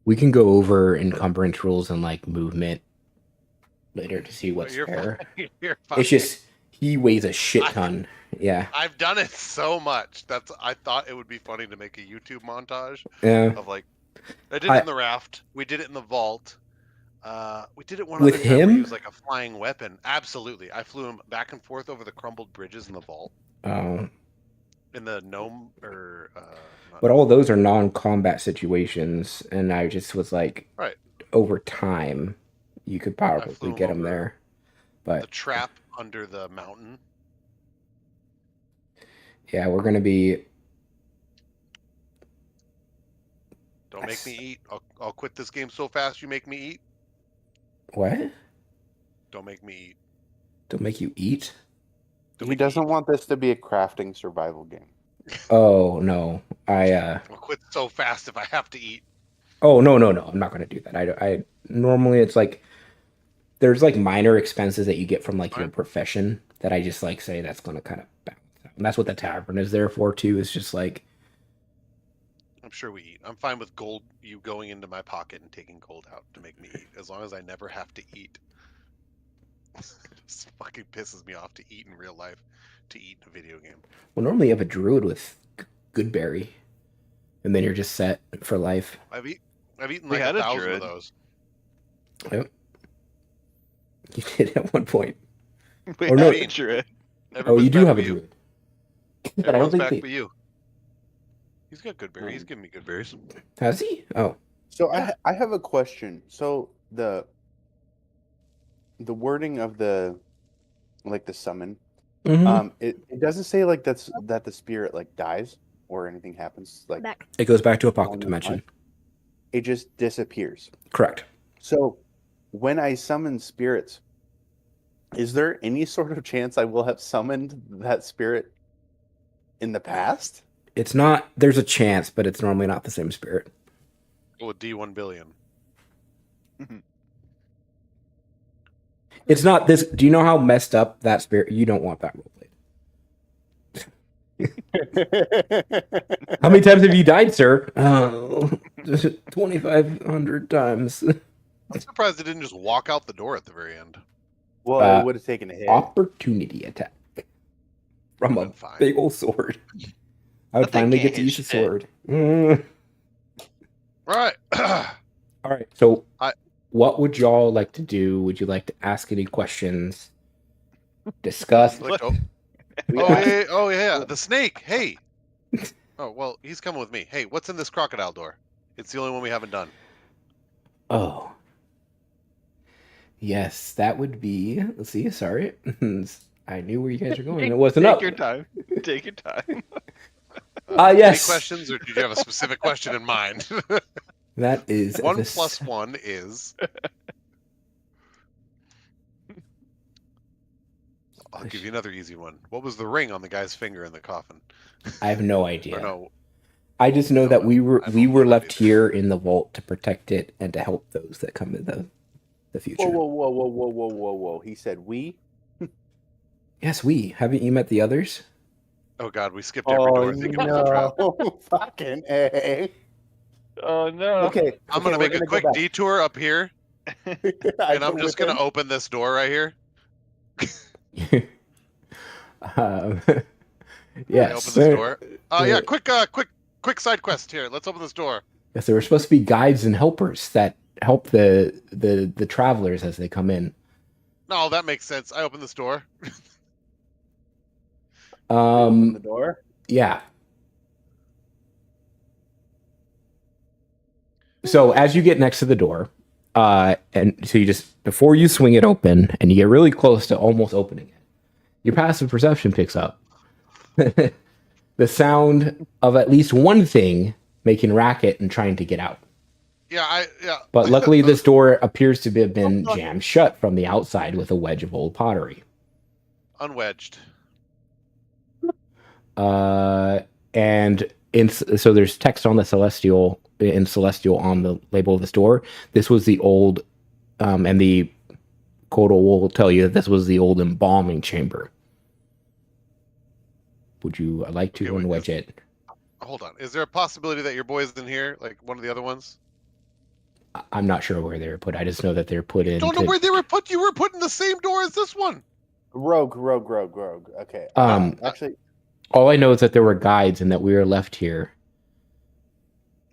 We can go over encumbrance rules and like movement later to see what's You're fair. fine. You're fine. It's just he weighs a shit ton. Yeah. I've done it so much. I thought it would be funny to make a YouTube montage Yeah. of like I did it in the raft. We did it in the vault. We did it one With other time where he him? was like a flying weapon. Absolutely. I flew him back and forth over the crumbled bridges in the vault. Oh. In the gnome or But all those are non-combat situations, and I just was like, right. Over time, you could probably get him over there. But the trap under the mountain. Yeah, we're gonna be. Don't make me eat. I'll quit this game so fast you make me eat. What? Don't make me eat. Don't make you eat? He doesn't want this to be a crafting survival game. Oh no, I'll quit so fast if I have to eat. Oh no, I'm not gonna do that. I normally it's like there's like minor expenses that you get from like your profession that I just like say that's gonna kind of balance out. And that's what the tavern is there for too. Is just like I'm sure we eat. I'm fine with gold. You going into my pocket and taking gold out to make me eat, as long as I never have to eat. It just fucking pisses me off to eat in real life, to eat in a video game. Well, normally you have a druid with Goodberry, and then you're just set for life. I've eaten like 1,000 of those. Yep. You did at one point. We or no, have a druid. Oh, you do have a druid. But I don't think back but you. He's got good berries. He's giving me good berries. Has he? Oh. So yeah. I have a question. So the wording of the summon, it doesn't say like that the spirit like dies or anything happens. Like it goes back to a pocket dimension. It just disappears. Correct. So when I summon spirits, is there any sort of chance I will have summoned that spirit in the past? It's not. There's a chance, but it's normally not the same spirit. With D1 billion. It's not this. Do you know how messed up that spirit? You don't want that roleplayed. How many times have you died, sir? 2,500 times. I'm surprised it didn't just walk out the door at the very end. Well, it would have taken a hit. Opportunity attack from a Been fine. big old sword. I would But they finally can't get to hit use the shit. sword. Right. All right. So, I- what would y'all like to do? Would you like to ask any questions? Discuss? Like, We oh, asked- yeah, the snake. Hey. Oh, well, he's coming with me. Hey, what's in this crocodile door? It's the only one we haven't done. Oh. Yes, that would be. Let's see. Sorry. I knew where you guys were going. It wasn't Take up. your time. Take your time. Any Yes. questions, or did you have a specific question in mind? That is 1 this- plus 1 is. I'll give you another easy one. What was the ring on the guy's finger in the coffin? I have no idea. Or no, I just know No, that we I were don't we know were that left either. here in the vault to protect it and to help those that come in the future. Whoa. He said we. Yes, we. Haven't you met the others? oh god, we skipped every door thinking it was a trap. no. Fucking A. Oh no. Okay. I'm gonna we're make a go quick back. detour up here, I and I'm go just with gonna him. open this door right here. um, I yes. open this door. Yeah, there- quick side quest here. Let's open this door. Yes, there were supposed to be guides and helpers that help the travelers as they come in. No, that makes sense. I open this door. Open the door. Yeah. So as you get next to the door, and so you just before you swing it open and you get really close to almost opening it, your passive perception picks up the sound of at least one thing making racket and trying to get out. Yeah. But luckily, this door appears to have been jammed shut from the outside with a wedge of old pottery. Unwedged. And so there's text on the celestial on the label of this door. This was the old, and the code will tell you that this was the old embalming chamber. Would you like to Okay, wait, unwedge it? Hold on. Is there a possibility that your boy's in here, like one of the other ones? I'm not sure where they're put. I just know that they're put in. Don't know where they were put. You were put in the same door as this one. Rogue. Okay. Actually, All I know is that there were guides and that we were left here.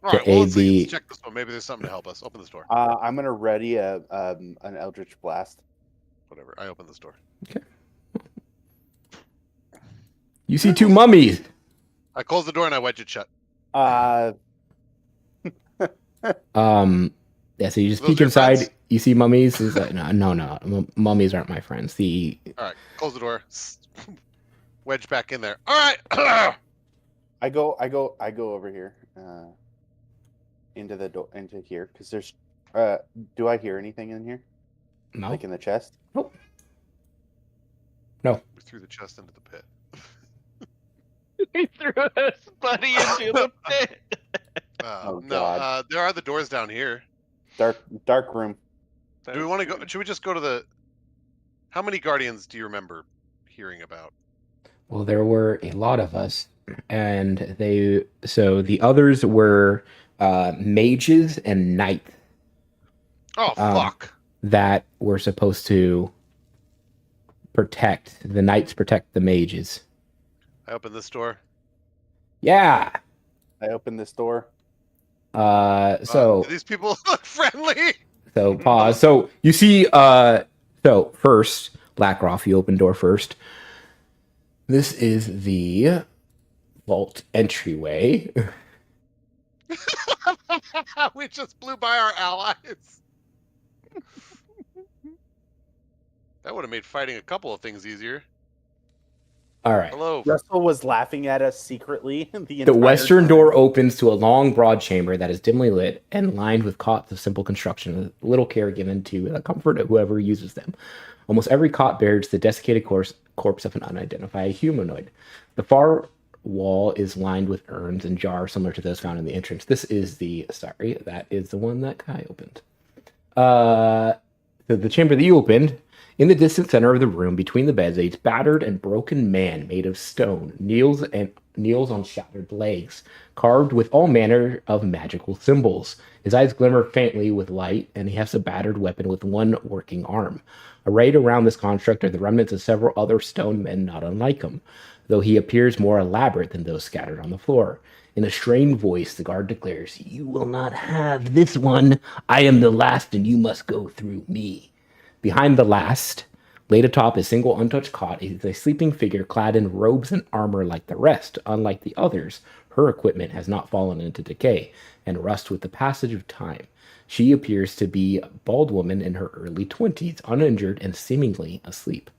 All To right. Well, aid let's see. the- Let's check this one. Maybe there's something to help us. Open this door. I'm gonna ready an Eldritch Blast. Whatever. I open this door. You see two mummies. I close the door and I wedge it shut. Yeah, so you just Those peek your inside. friends? You see mummies. Is like, no, mummies aren't my friends. The All right. Close the door. Wedge back in there. All right. I go over here, into the door, into here, because there's. Do I hear anything in here? no, Like in the chest? no. We threw the chest into the pit. He threw us buddy into the pit. Oh, No. God. There are the doors down here. Dark room. Do we want to go? Should we just go to the? How many guardians do you remember hearing about? Well, there were a lot of us, and the others were mages and knights Oh fuck! that were supposed to protect the knights, protect the mages. I open this door. Yeah. I open this door. So Do these people look friendly? So pause. So you see, so first, Lrakrof, you open door first. This is the vault entryway. We just blew by our allies. That would have made fighting a couple of things easier. All right. Hello. Russell was laughing at us secretly. The The entire western time. door opens to a long, broad chamber that is dimly lit and lined with cots of simple construction, with little care given to the comfort of whoever uses them. Almost every cot bears the desiccated corpse of an unidentified humanoid. The far wall is lined with urns and jars similar to those found in the entrance. That is the one that Kai opened. So the chamber that you opened In the distant center of the room, between the beds, a battered and broken man made of stone kneels on shattered legs, carved with all manner of magical symbols. His eyes glimmer faintly with light, and he has a battered weapon with one working arm. Arrayed around this construct are the remnants of several other stone men not unlike him, though he appears more elaborate than those scattered on the floor. In a strained voice, the guard declares, "You will not have this one. I am the last, and you must go through me." Behind the last, laid atop a single untouched cot, is a sleeping figure clad in robes and armor like the rest. Unlike the others, her equipment has not fallen into decay and rust with the passage of time. She appears to be a bald woman in her early 20s, uninjured and seemingly asleep.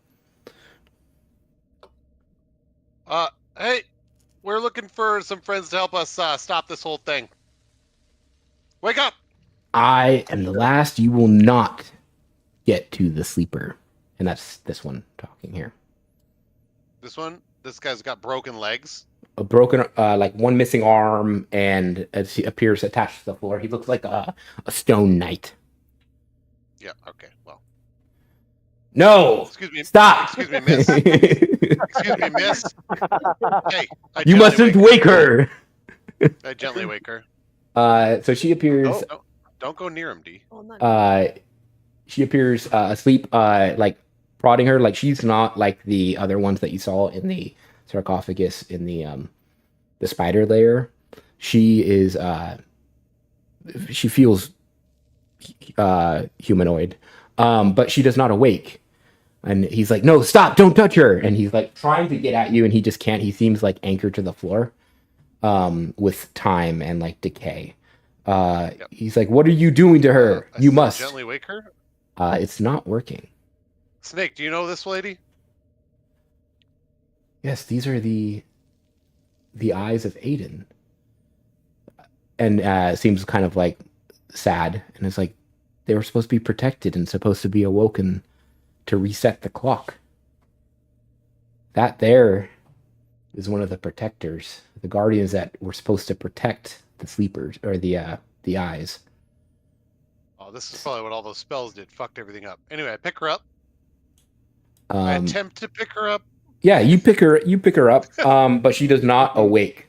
Hey, we're looking for some friends to help us stop this whole thing. Wake up! I am the last. You will not get to the sleeper. And that's this one talking here. This one? This guy's got broken legs. A broken, like one missing arm, and as he appears attached to the floor, he looks like a stone knight. Yeah, okay, well. No! Excuse me. Stop! Excuse me, miss. Excuse me, miss. Hey, You mustn't wake her! I gently wake her. So she appears. Oh, don't go near him, D. Oh, not She appears asleep, like prodding her. Like she's not like the other ones that you saw in the sarcophagus in the spider layer. She is. She feels humanoid, but she does not awake. And he's like, "No, stop! Don't touch her!" And he's like trying to get at you, and he just can't. He seems like anchored to the floor, with time and like decay. He's like, "What are you doing to her? You must gently wake her." It's not working. Snake, do you know this lady? Yes, these are the eyes of Aten. And seems kind of like sad, and it's like they were supposed to be protected and supposed to be awoken to reset the clock. That there is one of the protectors, the guardians that were supposed to protect the sleepers or the eyes. Oh, this is probably what all those spells did. Fucked everything up. Anyway, I pick her up. I attempt to pick her up. Yeah, you pick her up, but she does not awake.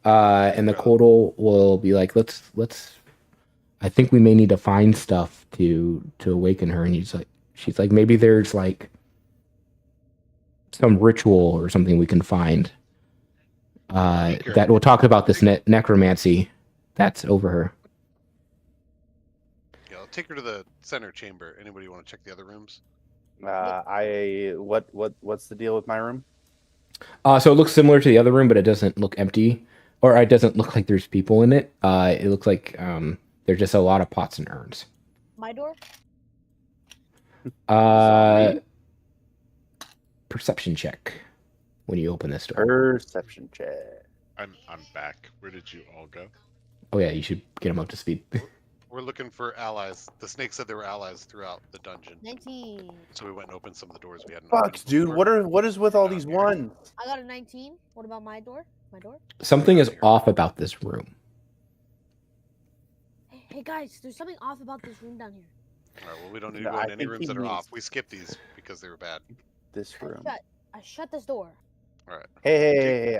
And the Kodal will be like, let's. I think we may need to find stuff to awaken her. And she's like, maybe there's like some ritual or something we can find. That will talk about this necromancy that's over her. Yeah, I'll take her to the center chamber. Anybody want to check the other rooms? What's the deal with my room? So it looks similar to the other room, but it doesn't look empty, or it doesn't look like there's people in it. It looks like there's just a lot of pots and urns. my door. Perception check when you open this door. Perception check. I'm back. Where did you all go? Oh yeah, you should get him up to speed. We're looking for allies. The snake said there were allies throughout the dungeon. 19. So we went and opened some of the doors we hadn't Fuck, opened dude. before. What is with all these ones? I got a 19. What about my door? My door? Something is off about this room. Hey guys, there's something off about this room down here. Alright, well, we don't need to No, go I in any think rooms he that are means- off. We skipped these because they were bad. This room. I shut this door. Alright. Hey,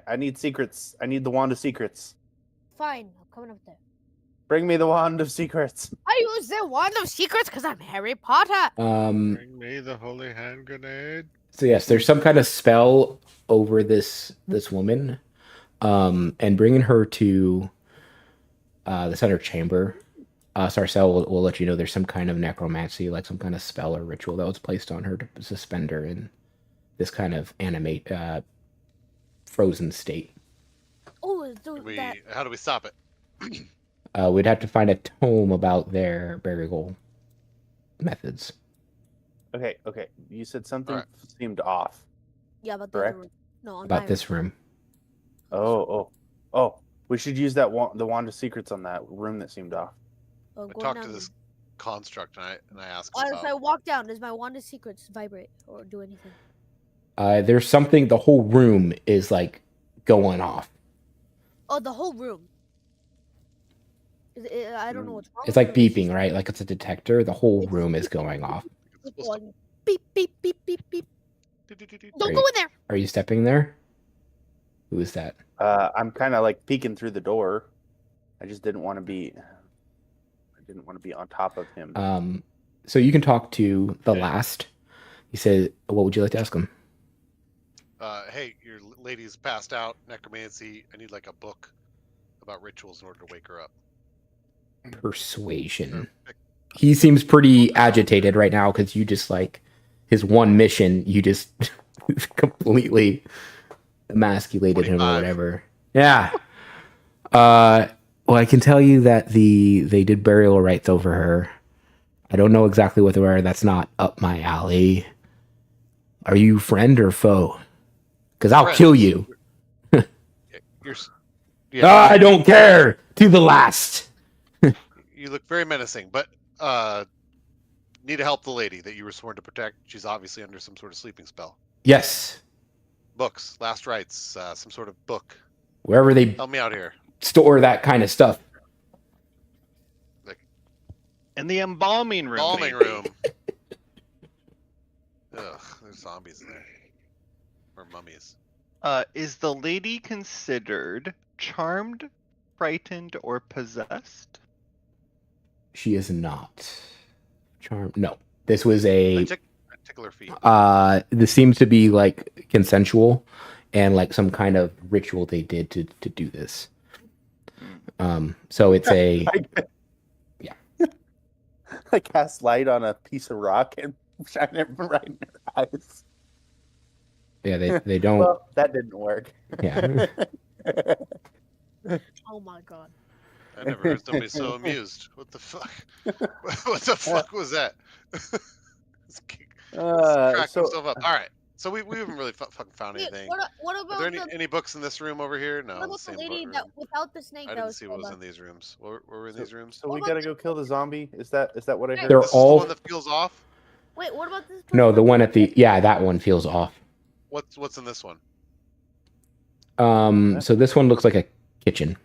I need secrets. I need the wand of secrets. Fine, I'm coming up there. Bring me the wand of secrets. I use the wand of secrets because I'm Harry Potter. Bring me the holy hand grenade. So yes, there's some kind of spell over this woman, and bringing her to the center chamber. Sarcel will let you know there's some kind of necromancy, like some kind of spell or ritual that was placed on her to suspend her in this kind of frozen state. Oh, do that. How do we stop it? We'd have to find a tome about their burial methods. Okay. You said something Alright. seemed off. Yeah, about the Correct. other room. No, on About my this room. Oh. We should use the wand of secrets on that room that seemed off. Oh, I go talked to down this construct and I asked there. him As I about... walk down, does my wand of secrets vibrate or do anything? There's something. The whole room is like going off. Oh, the whole room. I don't know what's wrong. It's with like the room. beeping, right? Like it's a detector. The whole room is going off. It's supposed to beep, beep, beep, beep, beep. Don't Are go you- in there. Are you stepping there? Who is that? I'm kind of like peeking through the door. I just didn't want to be. I didn't want to be on top of him. So you can talk to the Okay. last. He said, "What would you like to ask him?" Hey, your lady's passed out. Necromancy. I need like a book about rituals in order to wake her up. Persuasion. He seems pretty agitated right now because you just like his one mission. You just completely emasculated him or 25. whatever. Yeah. Well, I can tell you that they did burial rites over her. I don't know exactly what they were. That's not up my alley. Are you friend or foe? Because I'll Friend. kill you. You're, yeah, I don't care. To the last. you look very menacing, but need to help the lady that you were sworn to protect. She's obviously under some sort of sleeping spell. Yes. Books, last rites, some sort of book. Wherever they Help me out here. store that kind of stuff. In the embalming room. Embalming maybe. room. Ugh, there's zombies in there. Or mummies. Is the lady considered charmed, frightened, or possessed? She is not. Charm. No. This was a. I tickle her feet. This seems to be like consensual and like some kind of ritual they did to do this. So it's a. I cast light on a piece of rock and shine it right in her eyes. Yeah, they don't. Well, that didn't work. Yeah. Oh my god. I never heard somebody so amused. What the fuck? What the fuck was that? Crack So himself up. All right. So we haven't really fucking found Wait, anything. what Are about there the any books in this room over here? No, what the about the same lady book that room. without the snake I that didn't was see what was killed in these rooms. What were in So- these rooms? So we What gotta about go kill the zombie. Is that what I Hey, heard? They're This is all- the one that feels off. Wait, what about this? No, the person? one at the. Yeah, that one feels off. What's in this one? So this one looks like a kitchen.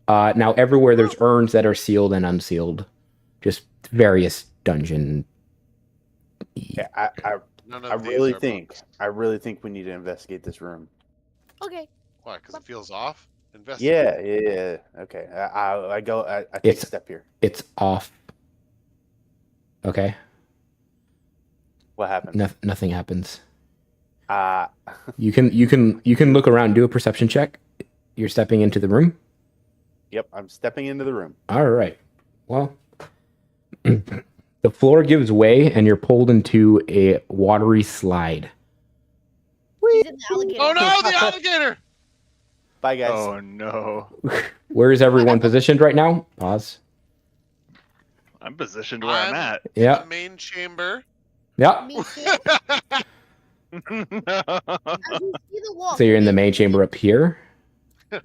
Now everywhere there's urns that are sealed and unsealed, just various dungeon. Yeah, I None I of these really are think books. we need to investigate this room. Okay. Why? Because it feels off. Investigate. Yeah. Okay. I take a It's- step here. It's off. Okay. What happens? Nothing happens. Uh You can look around, do a perception check. You're stepping into the room. Yep, I'm stepping into the room. All right. Well, the floor gives way, and you're pulled into a watery slide. He's in the alligator. Oh no, the alligator! Bye guys. Oh no. Where is everyone positioned right now? Pause. I'm positioned where I'm at. Yeah. The main chamber. Yeah. Me too. As you see the wall. So you're in the main chamber up here.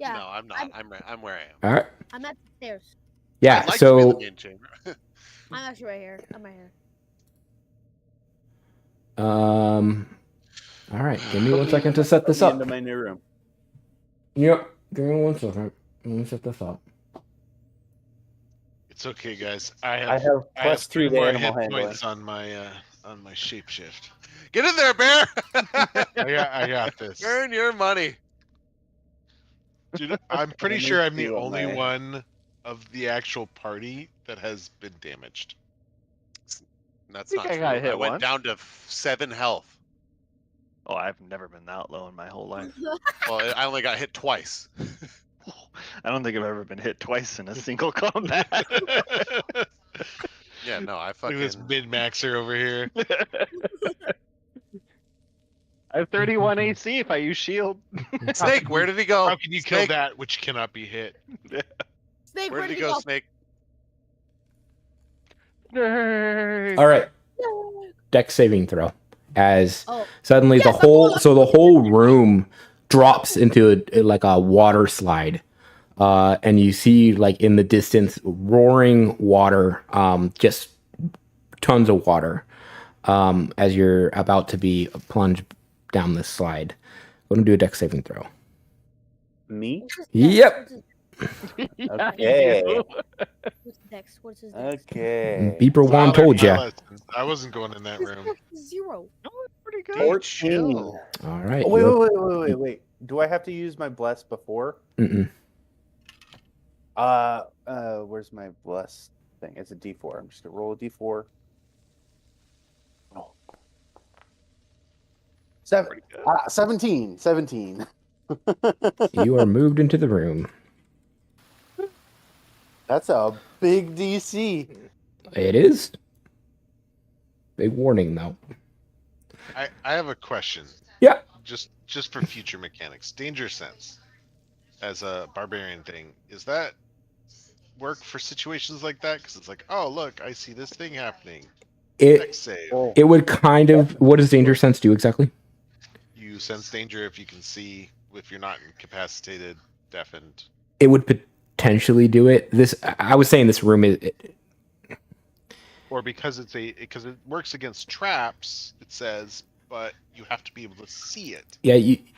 Yeah, No, I'm not. I'm where I am. All right. I'm at the stairs. Yeah. I'd like to be in the So main chamber. I'm actually right here. I'm right here. All right. Give me 1 second to set this up. Into my new room. Yep. Give me 1 second. Let me set this up. It's okay, guys. I have I have plus 2 three to more animal hit handling. points on my shapeshift. Get in there, bear! I got this. Earn your money. Dude, I'm pretty Let me sure I'm see the what only my- one of the actual party that has been damaged. That's think not I true. got I hit went once. down to 7 health. Oh, I've never been that low in my whole life. Well, I only got hit twice. I don't think I've ever been hit twice in a single combat. Yeah, no, I Look fucking. at this mid-maxer over here. I have 31 AC if I use shield. Snake, where did he go? How can you kill Snake, that which cannot be hit? Snake, Where did he go, Snake? All right. Dex saving throw. As Oh. suddenly Yes, the I'm whole going. so the whole room drops into like a water slide. And you see like in the distance roaring water, just tons of water. As you're about to be plunged down this slide. Go and do a dex saving throw. Me? Yep. Okay. What's next? What's his next? Okay. Beeper So I Juan learned told my ya. lessons. I wasn't going in that His room. dex is 0. Pretty good. 14. Chill. All right. Oh, wait, you're- wait, wait, wait, wait, wait. Do I have to use my bless before? Mm-mm. Where's my bless thing? It's a D4. I'm just gonna roll a D4. Oh. Pretty good. 17. 17. You are moved into the room. That's a big DC. It is. Big warning, though. I have a question. Yeah. Just for future mechanics. Danger sense as a barbarian thing, is that work for situations like that? Because it's like, oh look, I see this thing happening. It Next save. Oh. it would kind of. What does danger sense do exactly? You sense danger if you can see, if you're not incapacitated, deafened. It would potentially do it. This I was saying this room is. Or because because it works against traps, it says, but you have to be able to see it. Yeah,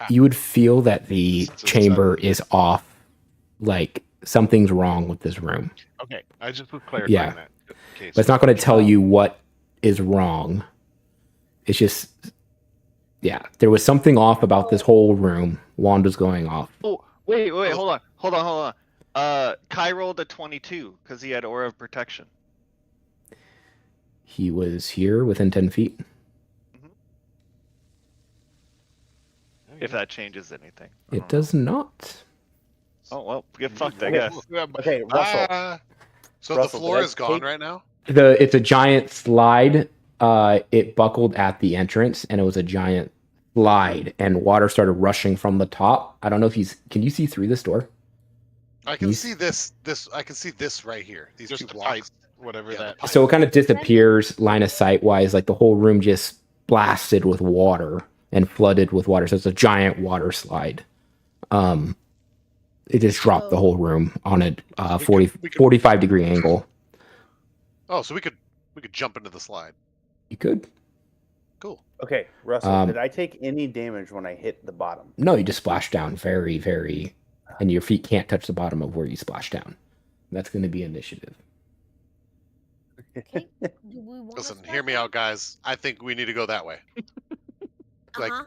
you would feel that the So chamber is off. Like something's wrong with this room. Okay, I just was clarifying Yeah. that. in case. But it's not going to tell you what is wrong. It's just, yeah, there was something off about this whole room. Wand was going off. Oh, wait, hold on. Kai rolled a 22 because he had Aura of Protection. He was here within 10 feet. If that changes anything. I It don't know. does not. Oh well, get fucked, I Okay. guess. Okay, Russell. So Russell, the floor did I is gone take- right now? It's a giant slide. It buckled at the entrance, and it was a giant slide, and water started rushing from the top. I don't know if can you see through this door? I can You- see this. I can see this right here. These Just two the blocks. pipe, whatever Yeah, the that. pipe. So it kind of disappears line of sight wise, like the whole room just blasted with water and flooded with water. So it's a giant water slide. It just dropped the whole room on a 45-degree angle. Oh, so we could jump into the slide. You could. Cool. Okay, Russell, Um, did I take any damage when I hit the bottom? No, you just splash down very, very, and your feet can't touch the bottom of where you splash down. That's going to be initiative. Okay. Do we want Listen, hear me out, guys. I think we need to go that way. Like Uh-huh.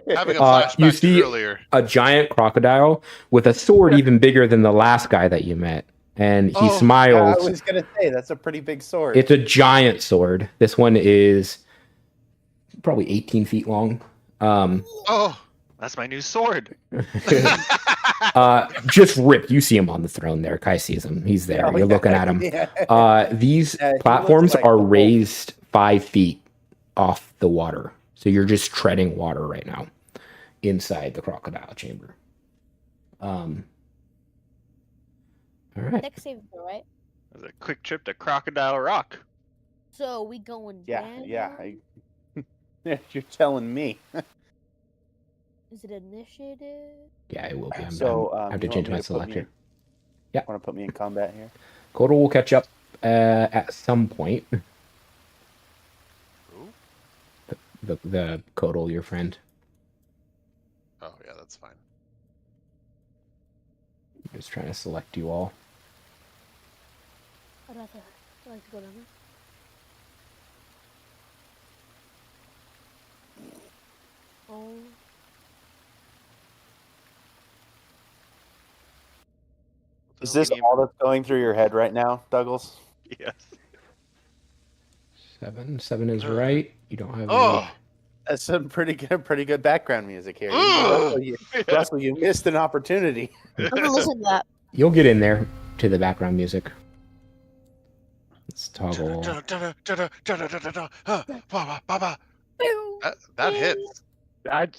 having a You flashback see- to earlier. A giant crocodile with a sword even bigger than the last guy that you met. And he Oh, Yeah, smiles. I was gonna say that's a pretty big sword. It's a giant sword. This one is probably 18 feet long. Oh, That's my new sword. Just ripped. You see him on the throne there. Kai sees him. He's there. Oh, You're yeah, looking at him. yeah. These Yeah, he looks platforms like are the whole- raised 5 feet off the water. So you're just treading water right now inside the crocodile chamber. All right. Next save, right? It was a quick trip to Crocodile Rock. So we going Yeah, down? yeah. You're telling me. Is it initiative? Yeah, it will be. So I have to you change want me my to put me selector. in- Yeah. Want to put me in combat here? Kodo will catch up at some point. Who? The Kodo, your friend. Oh yeah, that's fine. Just trying to select you all. I'd like to go down there. Oh. Is So this we need- all that's going through your head right now, Douglas? Yes. 7. 7 is right. You don't have. Oh, That's some pretty good background music here. Ugh. Russell, you missed an opportunity. I'm gonna listen to that. You'll get in there to the background music. Let's toggle. That hits.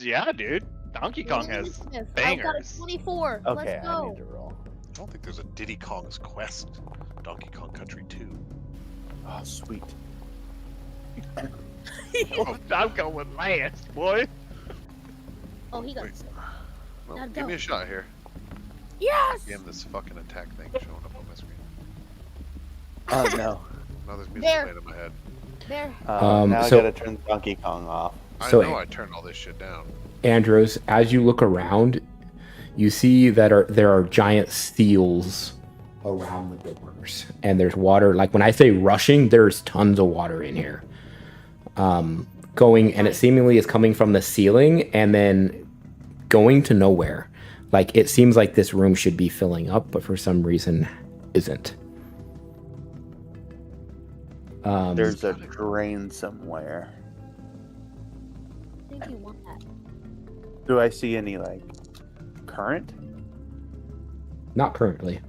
Yeah, dude. Donkey Kong has. I've got a bangers. 24. Okay, Let's I go. need to roll. I don't think there's a Diddy Kong's Quest, Donkey Kong Country 2. Oh, sweet. I'm going last, boy. Oh, he got Wait. sick. Well, Now give go. me a shot here. Yes! Damn, this fucking attack thing showing up on my screen. Oh no. Now there's music There. playing in my head. There. Now I so- gotta turn Donkey Kong off. I So- know I turned all this shit down. Andros, as you look around, You see that there are giant seals around the doors, and there's water. Like when I say rushing, there's tons of water in here. Going, and it seemingly is coming from the ceiling and then going to nowhere. Like it seems like this room should be filling up, but for some reason isn't. There's a drain somewhere. I think you want that. Do I see any like current? Not currently.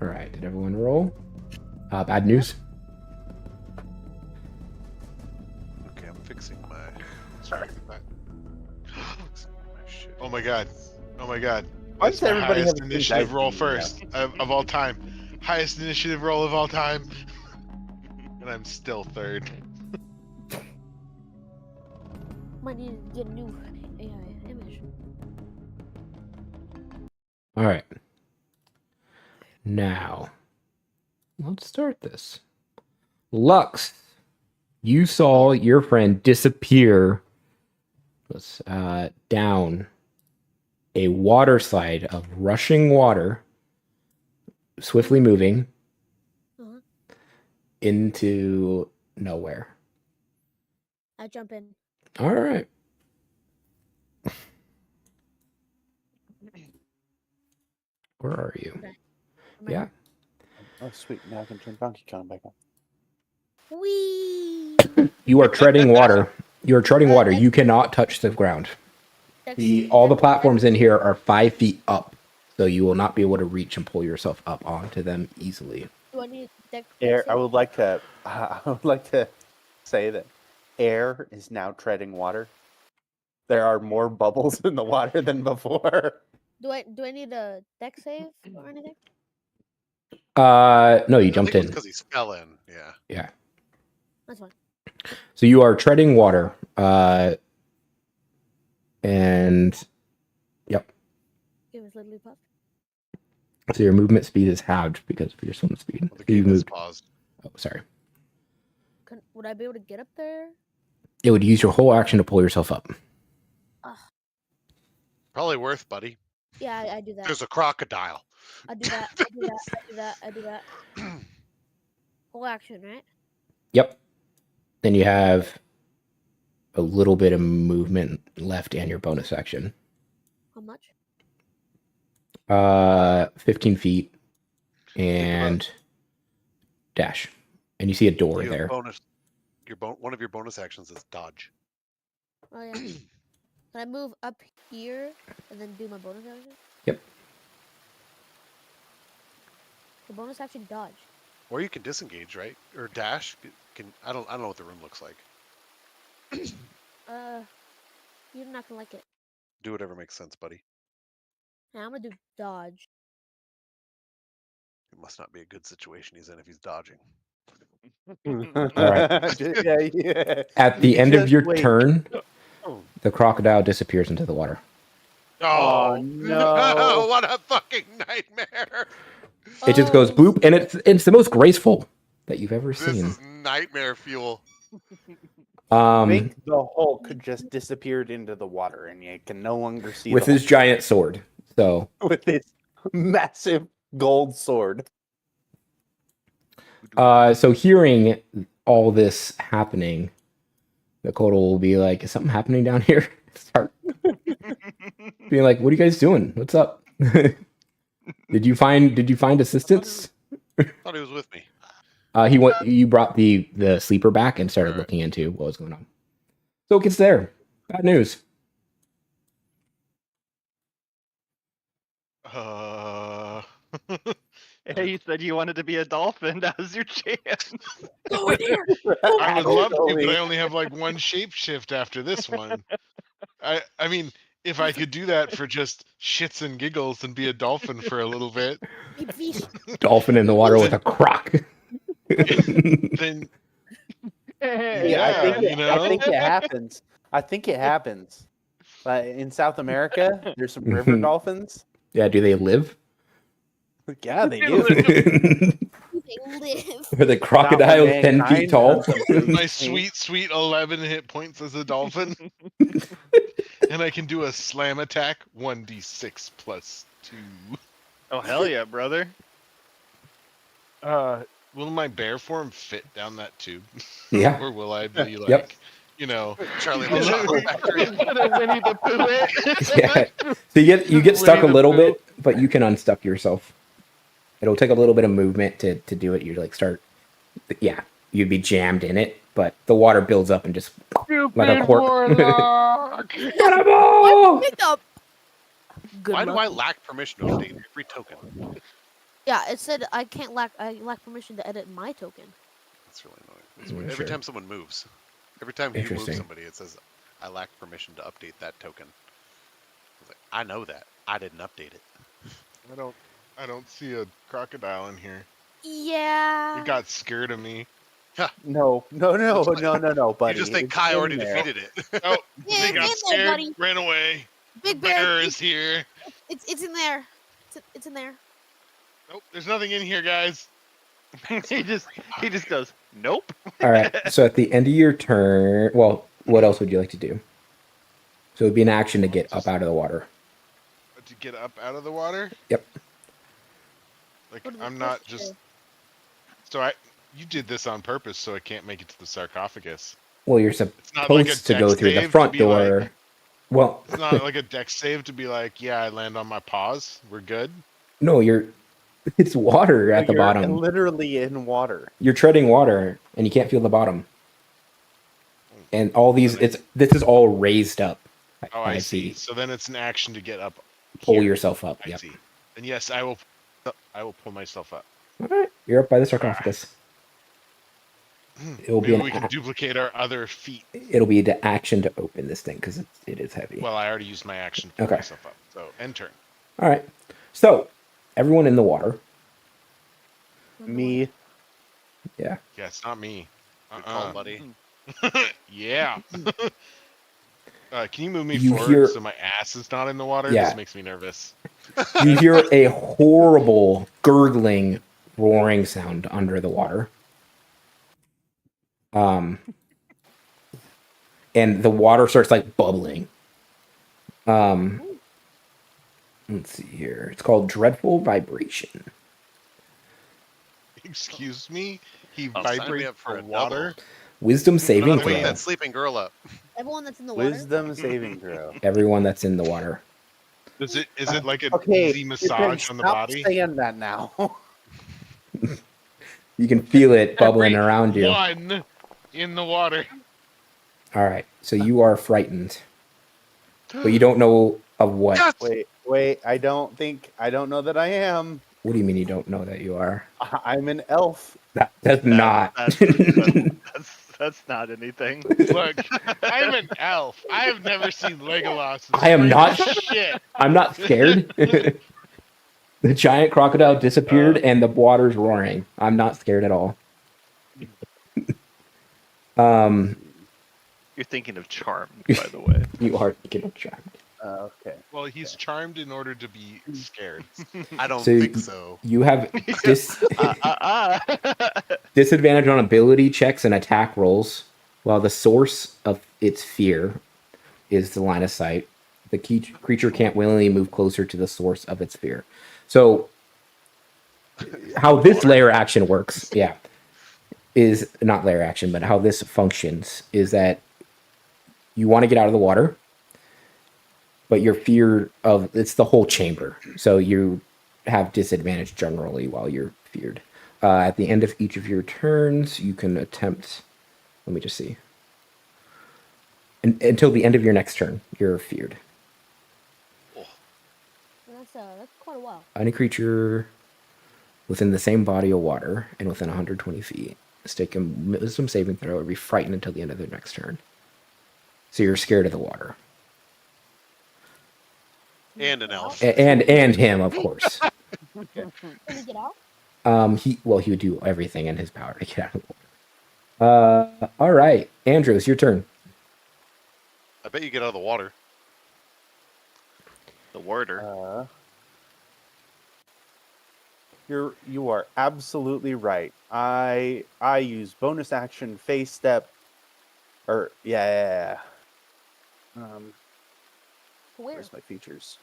All right, did everyone roll? Bad news. Okay, I'm fixing my. Sorry. Oh my god. Oh my god. Why That's does my everybody highest have a initiative pink roll eye? first of all time. Highest initiative roll of all time. And I'm still third. Might need to get a new AI image. All right. Now, let's start this. Lux, you saw your friend disappear down a water slide of rushing water, swiftly moving Uh-huh. into nowhere. I jump in. All right. Where are you? Okay. I'm right Yeah. Oh, sweet. Now I can turn Donkey Kong back on. here. Whee! You are treading water. You are treading water. That's- You cannot touch the ground. That's- All the that's- platforms in here are 5 feet up, so you will not be able to reach and pull yourself up onto them easily. Do I need deck? Air. I would like to. I would like to say that air is now treading water. There are more bubbles in the water than before. Do I need a deck save or anything? No, you I jumped think in. because he fell in. Yeah. Yeah. That's fine. So you are treading water. And yep. Give us literally puff. So your movement speed is halved because of your swim speed. Well, the So you game has moved. paused. Oh, sorry. Would I be able to get up there? It would use your whole action to pull yourself up. Probably worth, buddy. Yeah, I do that. There's a crocodile. I do that. I do that. I do that. I do that. Whole action, right? Yep. Then you have a little bit of movement left and your bonus action. How much? 15 feet and dash. And you see a door You have there. bonus. One of your bonus actions is dodge. Oh yeah. Can I move up here and then do my bonus action? Yep. The bonus action dodge. Or you can disengage, right? Or dash. I don't know what the room looks like. You're not gonna like it. Do whatever makes sense, buddy. Yeah, I'm gonna do dodge. It must not be a good situation he's in if he's dodging. right. Yeah. At the end of Just your wait. turn, the crocodile disappears into the water. Oh, no. What a fucking nightmare! It just goes Oh, bloop, and it's the most graceful that you've ever This seen. is nightmare fuel. I think the Hulk just disappeared into the water, and you can no longer see with the his giant sword. So Hulk with his massive gold sword. so hearing all this happening, Dakota will be like, "Is something happening down here?" Start being like, "What are you guys doing? What's up? Did you find assistance?" Thought he was with me. You brought the sleeper back and started looking into what was going on. So it gets there. Bad news. Hey, you said you wanted to be a dolphin. Now's your chance. Go in here. I would love to, but Totally. I only have like one shapeshift after this one. I mean, if I could do that for just shits and giggles and be a dolphin for a little bit, Big fish. Dolphin in the water with a croc. then Yeah, I think it happens. I think it happens. In South America, there's some river dolphins. Yeah, do they live? Yeah, they do. You They live. Where the crocodile's 10 feet Mankind tall. on some food My chain. sweet 11 hit points as a dolphin. And I can do a slam attack 1d6 plus 2. Oh hell yeah, brother! Will my bear form fit down that tube? Yeah. Or will I be like, Yep. you know, Charlie Is Little it Winnie the Pooh? Yeah. So you get stuck a Winnie the little Pooh. bit, but you can unstuck yourself. It'll take a little bit of movement to do it. You like start, yeah, you'd be jammed in it, but the water builds up and just like a cork. Warlock! Cannibal! Pick up. Good Why luck. do I lack permission to update every token? Yeah, it said I lack permission to edit my token. That's really annoying. That's weird. Every Sure. time someone moves, every time you move Interesting. somebody, it says I lack permission to update that token. I was like, I know that. I didn't update it. I don't see a crocodile in here. Yeah. You got scared of me. No, buddy. You just think It's Kai in already there. defeated it. Oh, Yeah, they it's got in there, scared, buddy. ran away. Big The bear. bear is here. It's in there. It's in there. Nope, there's nothing in here, guys. he just goes, nope. All right. So at the end of your turn, well, what else would you like to do? So it'd be an action to get up out of the water. To get up out of the water? Yep. Like, What is I'm it not supposed to just... do? So you did this on purpose so I can't make it to the sarcophagus. Well, you're It's not supposed like a to go dex through the save front to be like- door. Well, It's not like a dex save to be like, yeah, I land on my paws. We're good. no, it's water at the You're bottom. literally in water. You're treading water and you can't feel the bottom. And all these, this is all raised up. Oh, I see. So then it's an action to get up. Pull here. yourself up. I Yep. see. And yes, I will pull myself up. All right, you're up by the sarcophagus. It'll be Maybe an we can duplicate our other feet. It'll be the action to open this thing because it is heavy. Well, I already used my action to pull Okay. myself up. So end turn. All right. So everyone in the water. Me. Yeah. Yeah, it's not me. Good call, buddy. Yeah. Can you move me You forward hear- so my ass is not in the water? Yeah. This makes me nervous. You hear a horrible gurgling, roaring sound under the water. And the water starts like bubbling. Let's see here. It's called Dreadful Vibration. Excuse me? He Oh, sign me vibrates up for for a double. water? Wisdom saving Wake throw. that sleeping girl up. Everyone that's in the water. Wisdom saving throw. Everyone that's in the water. Is it like an Okay, easy you can massage on the stop body? saying that now. You can feel it bubbling around you. One in the water. All right. So you are frightened. But you don't know of what. Yes! Wait. I don't know that I am. What do you mean you don't know that you are? I'm an elf. That's not. That's not anything. Look, I'm an elf. I have never seen Legolas. I am not- Shit. I'm not scared. The giant crocodile disappeared and the water's roaring. I'm not scared at all. You're thinking of Charmed, by the way. You are thinking of charmed. Okay. Well, he's charmed in order to be scared. I don't So think so. You have Ah. disadvantage on ability checks and attack rolls, while the source of its fear is the line of sight. The creature can't willingly move closer to the source of its fear. So, how this layer action works, is not layer action, but how this functions is that you want to get out of the water, but your fear of it's the whole chamber. So you have disadvantage generally while you're feared. At the end of each of your turns, you can attempt. Let me just see. Until the end of your next turn, you're feared. That's quite a while. Any creature within the same body of water and within 120 feet, take a wisdom saving throw or be frightened until the end of their next turn. So you're scared of the water. And an elf. And him, of course. Can we get out? He would do everything in his power to get out of the water. All right, Andros, your turn. I bet you get out of the water. The warder. You are absolutely right. I use bonus action, phase step, or yeah. Where? Where's my features?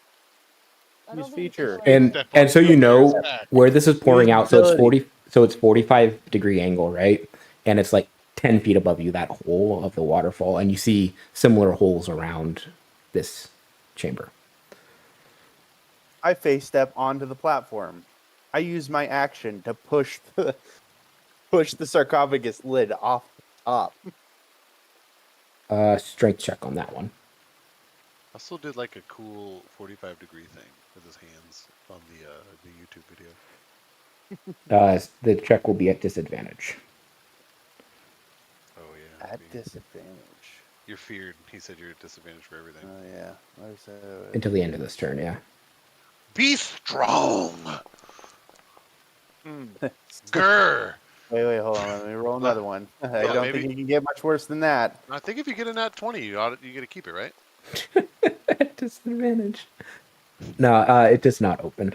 I Use don't think it's feature. anywhere. Step And on so you the know bear's back. where this is pouring out. So it's Usability. 40. So it's 45-degree angle, right? And it's like 10 feet above you, that hole of the waterfall, and you see similar holes around this chamber. I phase step onto the platform. I use my action to push the sarcophagus lid off the top. Strength check on that one. Also did like a cool 45-degree thing with his hands on the YouTube video. The check will be at disadvantage. Oh yeah. At I mean, disadvantage. you're feared. He said you're at disadvantage for everything. Oh yeah. Where's Until the end of this turn, yeah. Be strong. Grr. Wait, hold on. Let me roll another one. I Yeah, don't maybe. think you can get much worse than that. I think if you get a nat 20, you get to keep it, right? At disadvantage. No, it does not open.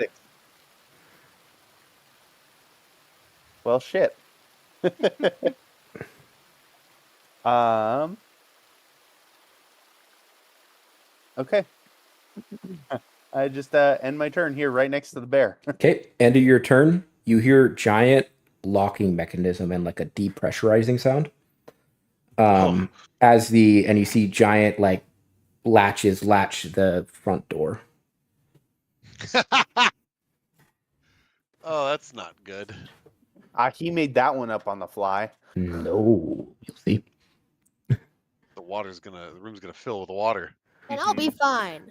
Well, shit. Okay. I just end my turn here, right next to the bear. Okay, end of your turn. You hear giant locking mechanism and like a depressurizing sound. And you see giant like latches latch the front door. Oh, that's not good. He made that one up on the fly. No, you'll see. The room's gonna fill with water. And I'll be fine.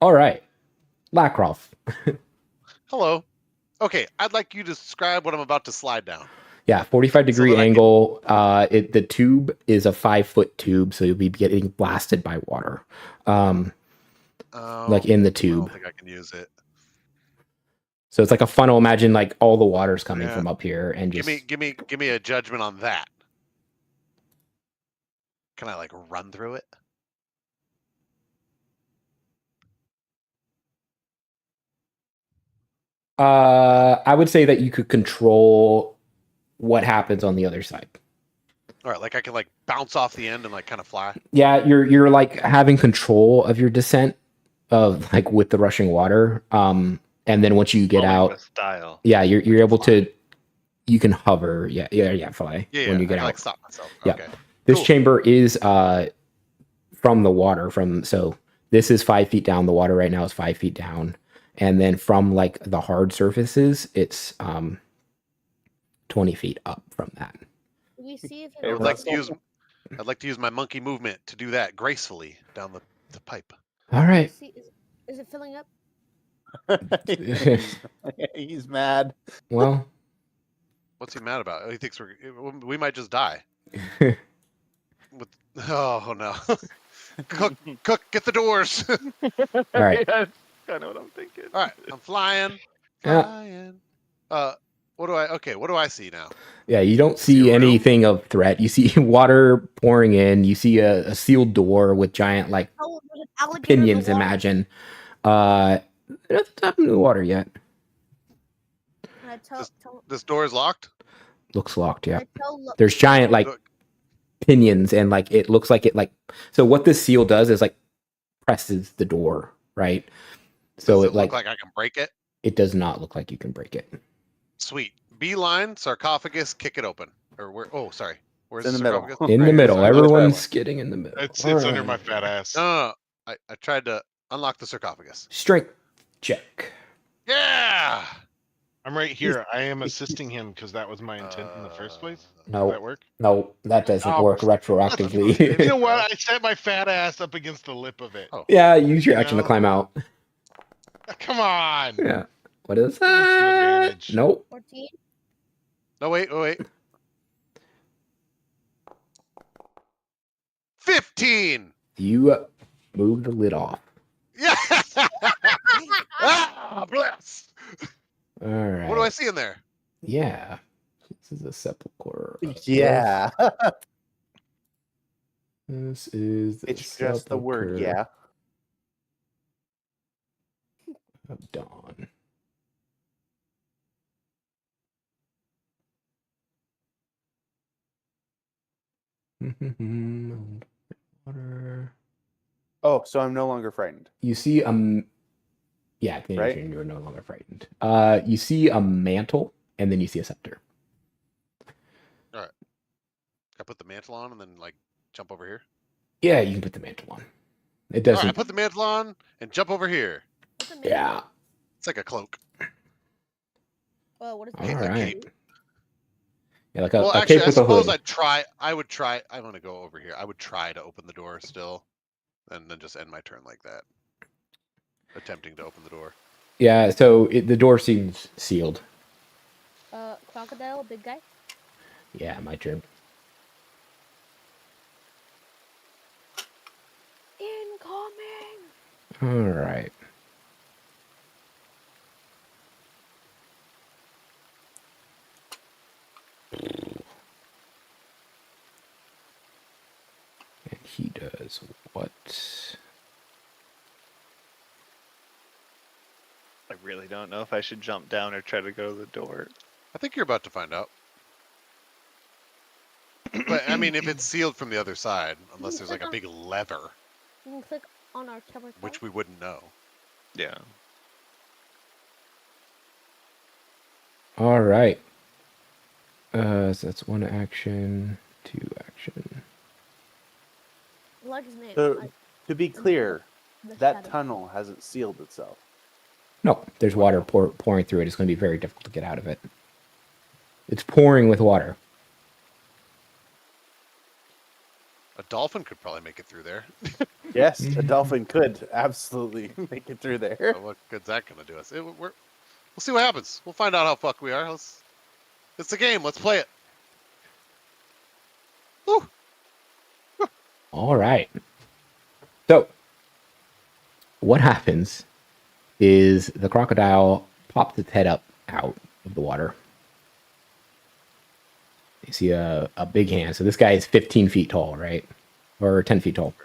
All right, Lrakrof. Hello. Okay, I'd like you to describe what I'm about to slide down. Yeah, 45-degree that I can- angle. The tube is a 5-foot tube, so you'll be getting blasted by water. Like in the I tube. don't think I can use it. So it's like a funnel. Imagine like all the water's coming from up here, and just Give me a judgment on that. Can I like run through it? I would say that you could control what happens on the other side. All right, like I can like bounce off the end and like kind of fly. Yeah, you're like having control of your descent of like with the rushing water. And then once you get Flowing out, with style. yeah, you're able to. You can hover. Yeah, fly Yeah, when you get I can, out. like stop myself. Yeah. Okay. This Cool. chamber is from the water. So this is 5 feet down. The water right now is 5 feet down, and then from like the hard surfaces, it's 20 feet up from that. Do we see if Hey, I'd it like works? to use my monkey movement to do that gracefully down the pipe. All right. Is it filling up? He's mad. Well, What's he mad about? Oh, he thinks we might just die. Oh no. Cook, get the doors. all right. That's kind of what I'm thinking. All right, I'm flying. Yeah. Flying. What do I see now? Yeah, you don't See see a room? anything of threat. You see water pouring in. You see a sealed door with giant like Oh, there's an alligator in the pinions. water. Imagine. Not top in the water yet. Can I tell, This door is locked. Looks locked. Yeah. can I tell There's giant like Look, pinions and like it looks like it like. So what this seal does is like presses the door, right? So does it it like look like I can break it? it does not look like you can break it. Sweet. Beeline, sarcophagus, kick it open. Or where? Oh, sorry. Where's It's the in the middle. sarcophagus? In the Right, middle, sorry. everyone's getting in the middle. It's All under right. my fat ass. No. I tried to unlock the sarcophagus. Strength check. Yeah. I'm right here. I am assisting him because that was my intent in the first place. No. Does that work? No, that doesn't Oh, work You retroactively. know what? I set my fat ass up against the lip of it. Oh. Yeah, use your action to No. climb out. Come on. Yeah. What is Give us some that? advantage. Nope. 14? No, wait. 15. You move the lid off. Yeah. Ah, bless. All right. What do I see in there? Yeah. This is a sepulcher. Yeah. This is the It's just the word, sepulcher yeah. of Dawn. Water. Oh, so I'm no longer frightened. You see yeah, Right? you're no longer frightened. You see a mantle, and then you see a scepter. I put the mantle on and then like jump over here. Yeah, you can put the mantle on. It All right, I doesn't. put the mantle on and jump over here. What's a mantle? Yeah. It's like a cloak. Oh, what is All that? a right. cape. Yeah, like Well, a actually, cape I with a suppose hood. I would try. I'm gonna go over here. I would try to open the door still, and then just end my turn like that, attempting to open the door. Yeah, so the door seems sealed. Crocodile, big guy. Yeah, my turn. Incoming. All right. And he does what? I really don't know if I should jump down or try to go to the door. I think you're about to find out. But I mean, if it's sealed from the other side, unless there's like a big lever, You can click on our camera. which we wouldn't know. Yeah. All right. So that's one action, two action. I like his name. So, to be clear, The that shadow. tunnel hasn't sealed itself. No, there's water pouring through it. It's going to be very difficult to get out of it. It's pouring with water. A dolphin could probably make it through there. Yes, a dolphin could absolutely make it through there. But what good's that gonna do us? We'll see what happens. We'll find out how fucked we are. It's a game. Let's play it. Woo! All right. So, what happens is the crocodile pops its head up out of the water. You see a big hand. So this guy is 15 feet tall, right? Or 10 feet tall.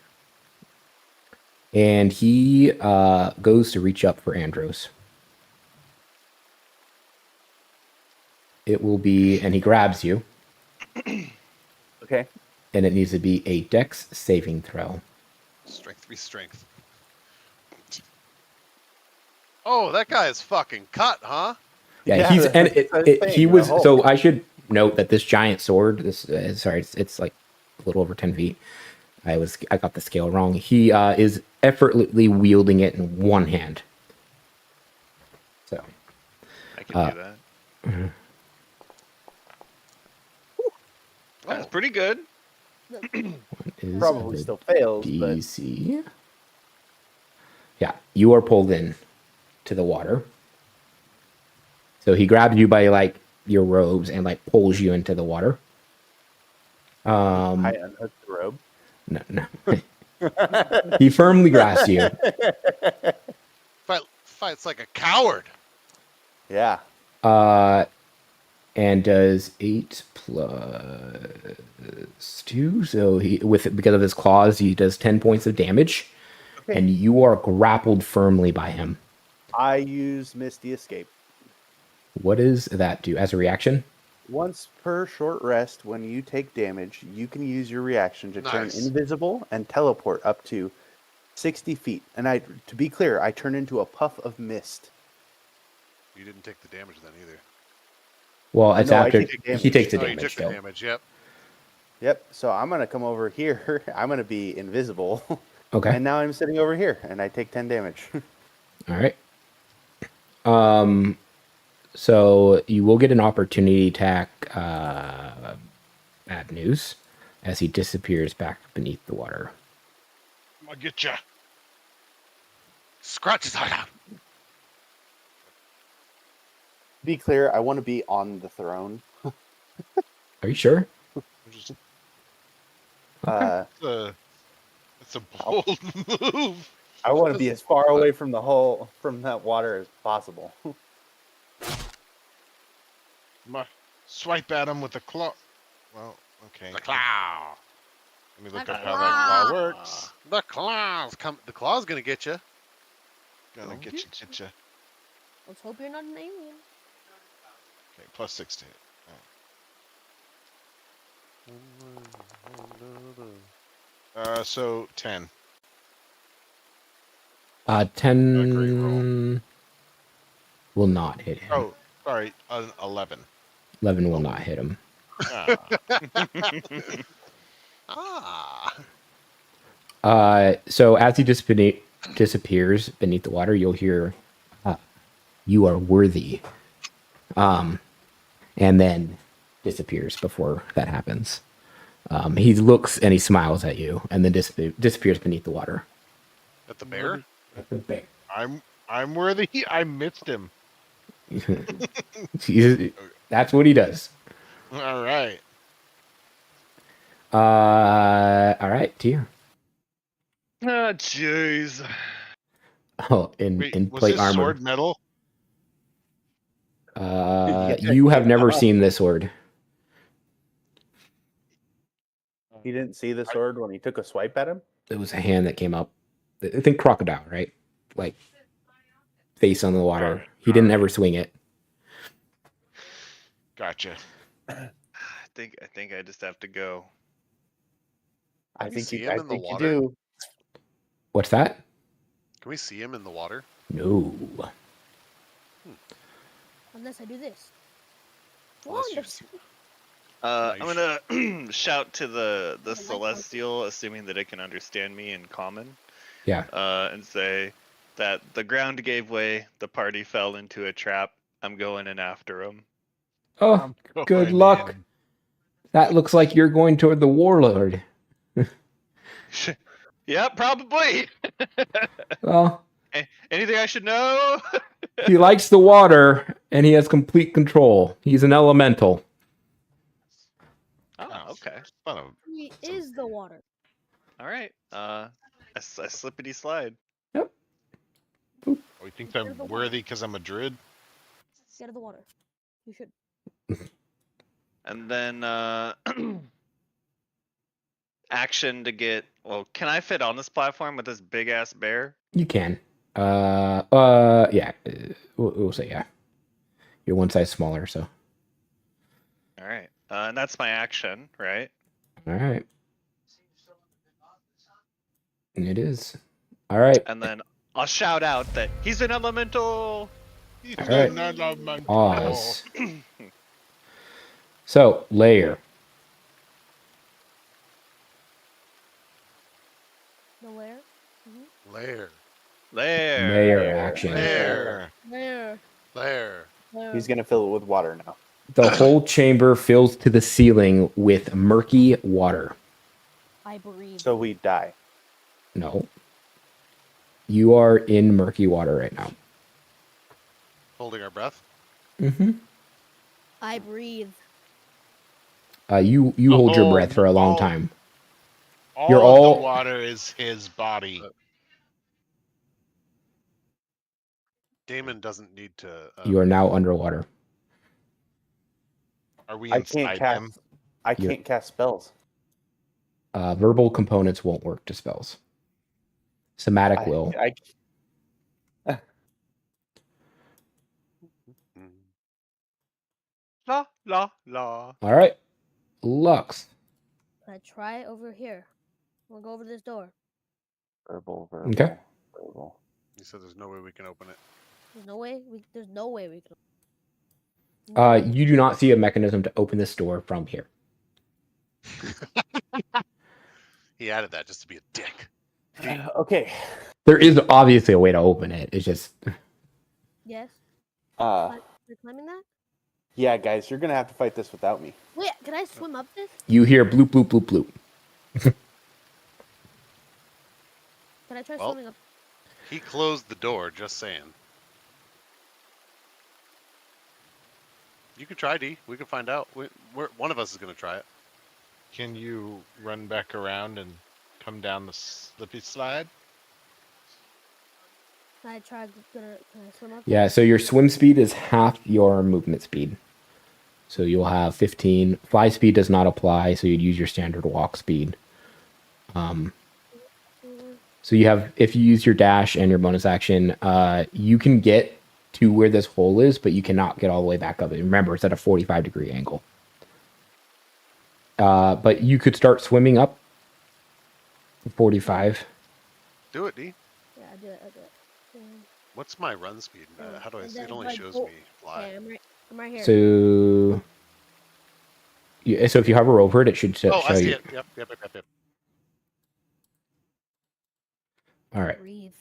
And he goes to reach up for Andros. It will be, and he grabs you, Okay. and it needs to be a dex saving throw. Strength v strength. Oh, that guy is fucking cut, huh? Yeah, he's and that's what I'm he saying, was. the Hulk. So I should note that this giant sword. This sorry, it's like a little over 10 feet. I got the scale wrong. He is effortlessly wielding it in one hand. So I can do that. That's pretty good. is Probably the still fails, but DC. Yeah, you are pulled in to the water. So he grabs you by like your robes and like pulls you into the water. I unhooked the robe. No. He firmly grasps you. Fights like a coward. Yeah. And does 8 plus 2. So because of his claws, he does 10 points of damage. Okay. And you are grappled firmly by him. I use Misty Escape. What does that do as a reaction? Once per short rest, when you take damage, you can use your reaction to turn Nice. invisible and teleport up to 60 feet. And to be clear, I turn into a puff of mist. You didn't take the damage then either. Well, it's No, I after take the he takes the Oh, you damage. took the Though. damage. Yep. Yep. So I'm going to come over here. I'm going to be invisible. Okay. And now I'm sitting over here and I take 10 damage. All right. So you will get an opportunity attack. Bad news, as he disappears back beneath the water. I'm gonna get ya. Scratch his heart out. Be clear, I want to be on the throne. Are you sure? Just, it's a bold move. I want to be as far away from from that water as possible. Swipe at him with the claw. Well, okay. The claw. Let me look The up how that claw claw. works. The claws come. The claw's gonna get you. Gonna get you. Let's hope you're not an alien. Okay, +6 to hit. So 10. 10 will not hit him. Oh, sorry, 11. 11 will not hit him. So as he disappears beneath the water, you'll hear, "You are worthy," and then disappears before that happens. He looks and he smiles at you, and then disappears beneath the water. At the bear? I'm worthy. I missed him. That's what he does. All right. All right, Tyr. Oh, jeez. Oh, Wait, in was plate his armor. sword metal? You have never seen this sword. He didn't see the sword when he took a swipe at him? It was a hand that came up. I think crocodile, right? Like face on the water. Alright, He didn't alright. ever swing it. Gotcha. I think I just have to go. I Can we think see you, him I in the think you water? do. What's that? Can we see him in the water? No. Unless I do this. Unless you Wonderful. I'm you gonna shout to the like celestial, assuming that it can understand me in common, Yeah. and say that the ground gave way, the party fell into a trap. I'm going in after him. Oh, I'm good going luck. in. That looks like you're going toward the warlord. Yeah, probably. Well, Anything I should know? he likes the water and he has complete control. He's an elemental. Oh, okay. Son of He is the water. All right. I slippity slide. Yep. Oh, he thinks I'm worthy because I'm a druid? Get out of the water. You should. And then action to get. Well, can I fit on this platform with this big ass bear? You can. Yeah. We'll say yeah. You're one size smaller, so. All right. And that's my action, right? All right. It is. All right. And then I'll shout out that he's an elemental. He's All right. not my Pause. So, layer. The where? Lair. There. Layer action. Lair. Where? Lair. Where? He's gonna fill it with water now. The whole chamber fills to the ceiling with murky water. I breathe. So we die. No. You are in murky water right now. Holding our breath. Mm-hmm. I breathe. You hold your whole- breath for a long all- time. All You're of all- the water is his body. Damon doesn't need to. You are now underwater. Are we I can't inside cast. him? I You're- can't cast spells. Verbal components won't work to spells. Somatic will. Mm. La la la. All right. Lux. Can I try over here? We'll go over this door. Verbal. Okay. Verbal. He said there's no way we can open it. There's no way. There's no way we can. You do not see a mechanism to open this door from here. He added that just to be a dick. Okay. There is obviously a way to open it. It's just Yes. Uh, You're climbing that? yeah, guys, you're gonna have to fight this without me. Wait, can I swim up this? you hear bloop bloop bloop bloop. Can I try Well. swimming up? He closed the door, just saying. You could try, D. We can find out. One of us is going to try it. Can you run back around and come down the slippy slide? Can I try? Can I swim up? Yeah, so your swim speed is half your movement speed. So you'll have 15. Fly speed does not apply, so you'd use your standard walk speed. So you have, if you use your dash and your bonus action, you can get to where this hole is, but you cannot get all the way back up. Remember, it's at a 45-degree angle. But you could start swimming up. 45. Do it, D. Yeah, I'll do it. What's my run speed? How do I And see? It then only if I shows go- me fly. Okay, I'm right here. So, so if you hover over it, it should show Oh, I see you. it. Yep. All right. Breathe.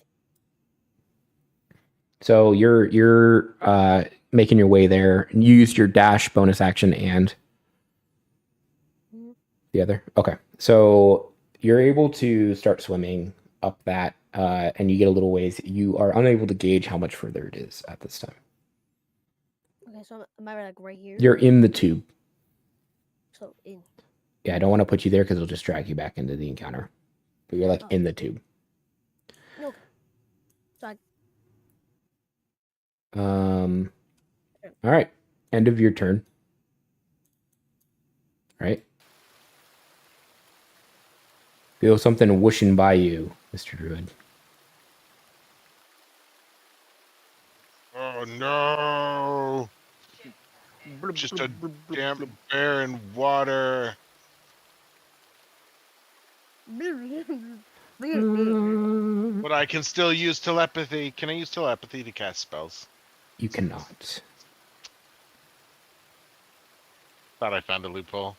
So you're making your way there. And you used your dash bonus action and Mhm. the other. Okay. So you're able to start swimming up that, and you get a little ways. You are unable to gauge how much further it is at this time. Okay, so am I like right here? You're in the tube. So in. Yeah, I don't want to put you there because it'll just drag you back into the encounter. But you're like in the tube. Okay. So I. All right. End of your turn. Right. Feel something whooshing by you, Mr. Druid. Oh no! Just a damp barren water. But I can still use telepathy. Can I use telepathy to cast spells? You cannot. Thought I found a loophole.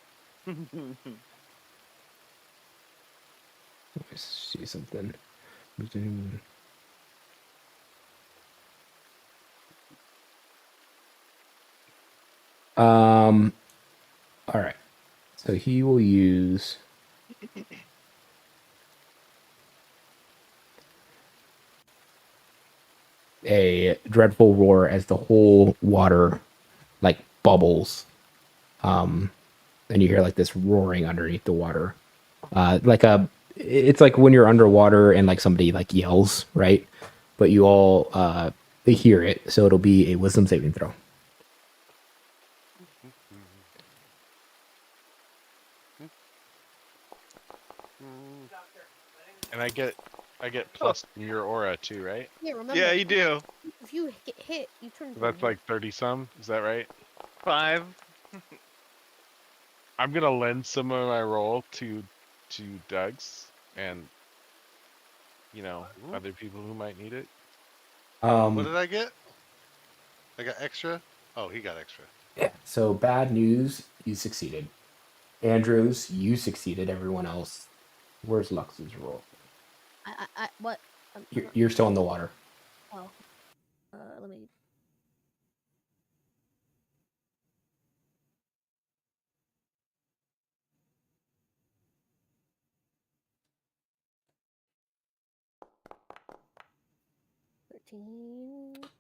Let's see something. All right. So he will use a dreadful roar as the whole water like bubbles. And you hear like this roaring underneath the water. It's like when you're underwater and like somebody like yells, right? But you all they hear it, so it'll be a wisdom saving throw. And I get plus from your aura too, right? Yeah, remember. Yeah, you do. If you get hit, you turn. So that's like 30 some. Is that right? 5. I'm gonna lend some of my roll to Doug's and Ooh. other people who might need it. What did I get? I got extra. Oh, he got extra. Yeah. So bad news, you succeeded. Andros, you succeeded. Everyone else, where's Lux's roll? I what? You're still in the water. Oh. Let me.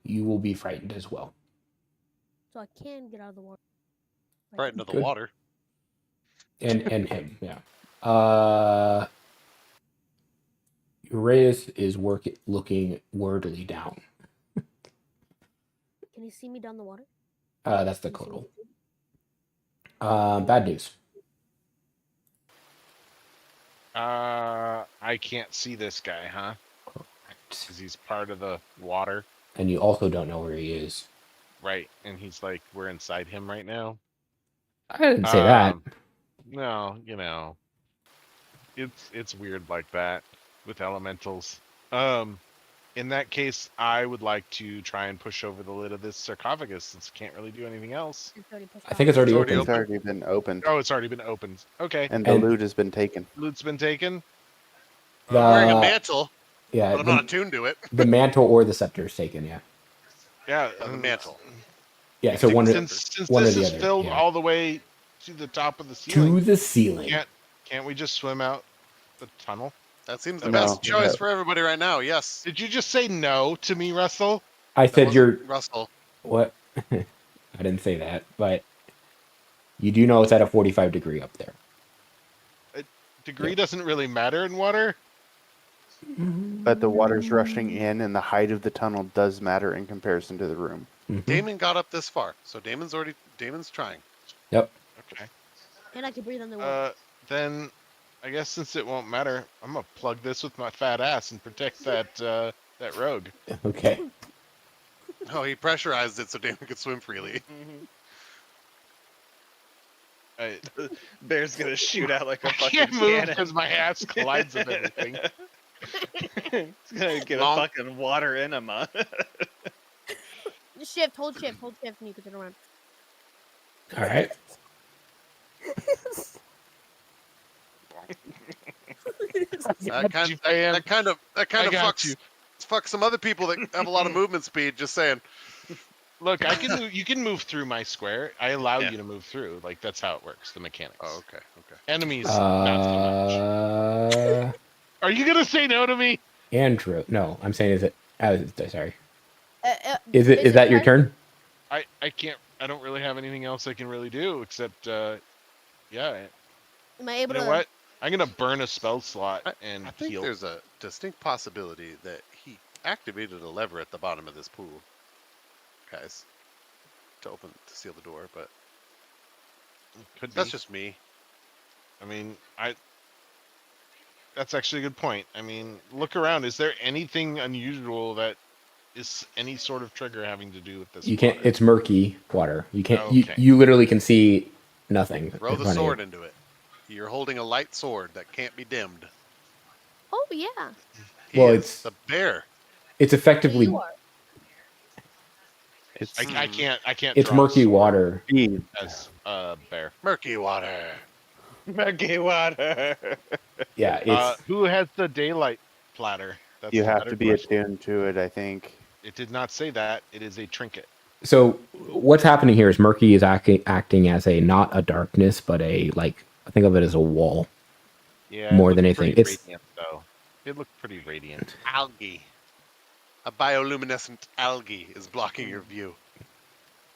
You will be frightened as well. So I can get out of the water. Right into the Good. water. And him, yeah. Uraeus is looking wordly down. Can you see me down the water? That's the total. Bad news. I can't see this guy, huh? Because he's part of the water. And you also don't know where he is. Right, and he's like, we're inside him right now. I didn't say that. No, it's weird like that with elementals. In that case, I would like to try and push over the lid of this sarcophagus since it can't really do anything else. I think it's already It's already open. It's already been opened, Oh, it's already been opened. Okay, and the And- loot has been taken. loot's been taken. I'm wearing a mantle, Yeah, but I'm not attuned to it. the mantle or the scepter is taken. Yeah. Yeah, The mantle. Yeah. So one Since one or this the is other, filled yeah. all the way to the top of the ceiling, To the ceiling. can't we just swim out the tunnel? That seems the No, best choice no. for everybody right now. Yes. Did you just say no to me, Russell? I That said wasn't you're Russell. what? I didn't say that, but you do know it's at a 45-degree up there. Degree doesn't really matter in water. But the water's rushing in, and the height of the tunnel does matter in comparison to the room. Mhm. Damon got up this far, so Damon's trying. Yep. Okay. And I can breathe underwater. Then I guess since it won't matter, I'm gonna plug this with my fat ass and protect that rogue. Okay. Oh, he pressurized it so Damon could swim freely. Bear's gonna shoot out like a I fucking can't move cannon. because my ass collides with everything. It's gonna get Long- a fucking water enema. Shift, hold shift, and you can turn around. All right. That kind of I got fucks you. fucks some other people that have a lot of movement speed. Just saying. Look, I can move. You can move through my square. I allow Yeah. you to move through. Like that's how it works. The mechanics. Oh, okay. Enemies, not so much. Are you gonna say no to me? Andrew. No, I'm saying is it? Sorry. Is Is that your turn? I can't. I don't really have anything else I can really do except, yeah. Am I You able know to? what? I'm gonna burn a spell slot I and think heal. there's a distinct possibility that he activated a lever at the bottom of this pool, guys, to seal the door. But Could that's be. just me. I mean, That's actually a good point. I mean, look around. Is there anything unusual that is any sort of trigger having to do with this? You can't. water? It's murky water. You can't. Okay. You literally can see nothing. Throw in the front of you. sword into it. You're holding a light sword that can't be dimmed. Oh yeah. He Well, is it's- the bear. It's effectively. You are. It's I can't. I can't. It's draw a murky sword water. speed. as a bear. Murky water. Murky water. Yeah. It's. Who has the daylight platter? That's You the have better to be question. attuned to it, I think. It did not say that. It is a trinket. So what's happening here is murky is acting as a not a darkness, but a like. I think of it as a wall. Yeah. More it than looked anything. pretty It's- radiant, though. It looked pretty radiant. Algae. A bioluminescent algae is blocking your view.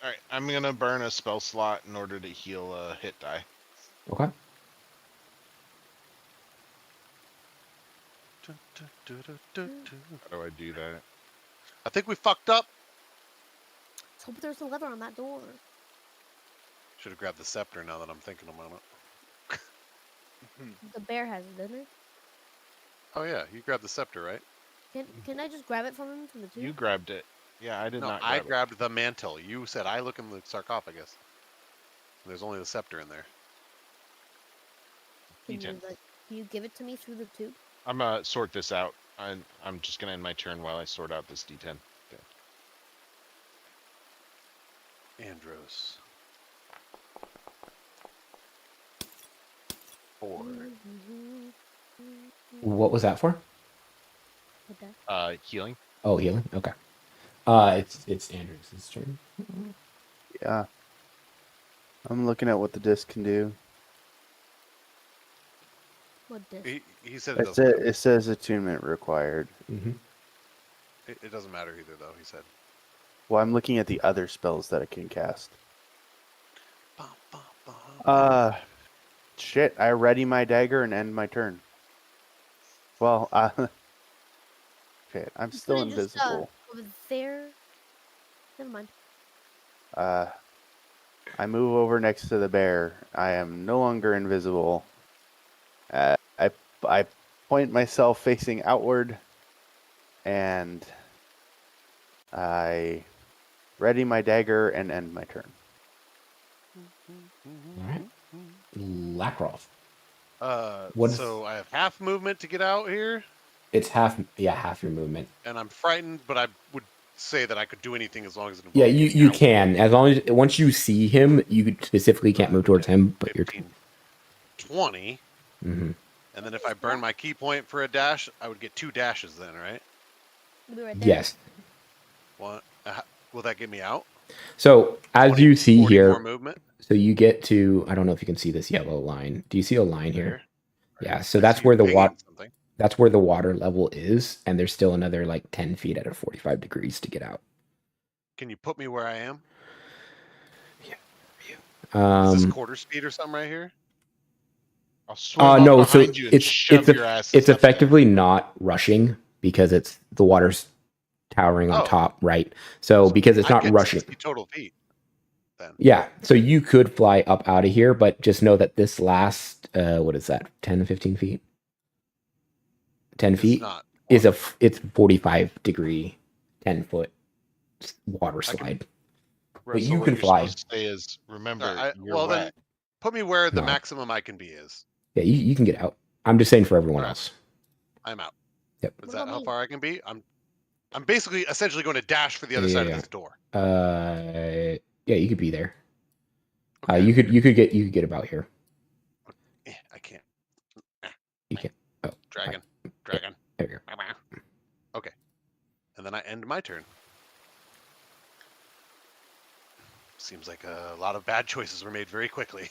All right, I'm gonna burn a spell slot in order to heal a hit die. Okay. How do I do that? I think we fucked up. Let's hope there's a lever on that door. Should have grabbed the scepter now that I'm thinking about it. The bear has it, doesn't it? Oh yeah, you grabbed the scepter, right? Can I just grab it from him from the tube? You grabbed it. Yeah, I did No, not. I grab it. grabbed the mantle. You said I look in the sarcophagus. There's only the scepter in there. Can you, D10. can you give it to me through the tube? I'm gonna sort this out. I'm just gonna end my turn while I sort out this D10. Andros. 4. What was that for? Okay. Healing. Oh, healing. Okay. It's Andrews' turn. Yeah. I'm looking at what the disc can do. What disc? He said it It, doesn't. it says attunement required. Mm-hmm. It doesn't matter either, though. He said. Well, I'm looking at the other spells that it can cast. Bum, bum, bum. Shit. I ready my dagger and end my turn. Well, shit. I'm still Couldn't just, invisible. over there. Never mind. I move over next to the bear. I am no longer invisible. I point myself facing outward, and I ready my dagger and end my turn. All right. Lrakrof. What's- So I have half movement to get out here, It's half your movement. and I'm frightened, but I would say that I could do anything as long as it involves Yeah, you getting out. can, as long as once you see him, you specifically can't move towards him, but you're. 15, 20, Mm-hmm. and then if I burn my key point for a dash, I would get 2 dashes then, right? It'll be right there. Yes. What? Will that get me out? So as 20, you see 40 here, more movement. so you get to. I don't know if you can see this yellow line. Do you see a line here? There. Yeah. So I that's see you where the pinging water. something. That's where the water level is, and there's still another like 10 feet at a 45 degrees to get out. Can you put me where I am? Is this quarter speed or something right here? I'll swim up no, so behind you and shove your ass. it's effectively not rushing because it's the water's towering on Oh. top, right? So because it's I not get rushing. 60 total feet. Then. Yeah, so you could fly up out of here, but just know that this last, what is that, 10, 15 feet? 10 It's feet not. is it's 45 degree, 10 foot water slide. Right, but so you what can you're fly. supposed to say is, remember, you're Well, then wet. Put me where the No. maximum I can be is. Yeah, you can get out. I'm just saying for everyone Alright. else. I'm out. Yep. Is What that about how me? far I can be? I'm basically essentially going to dash for the other side of this door. Yeah, you could be there. Okay. You could get about here. I can't. You can. Oh, Dragon. right. Dragon. There you go. Okay. And then I end my turn. Seems like a lot of bad choices were made very quickly.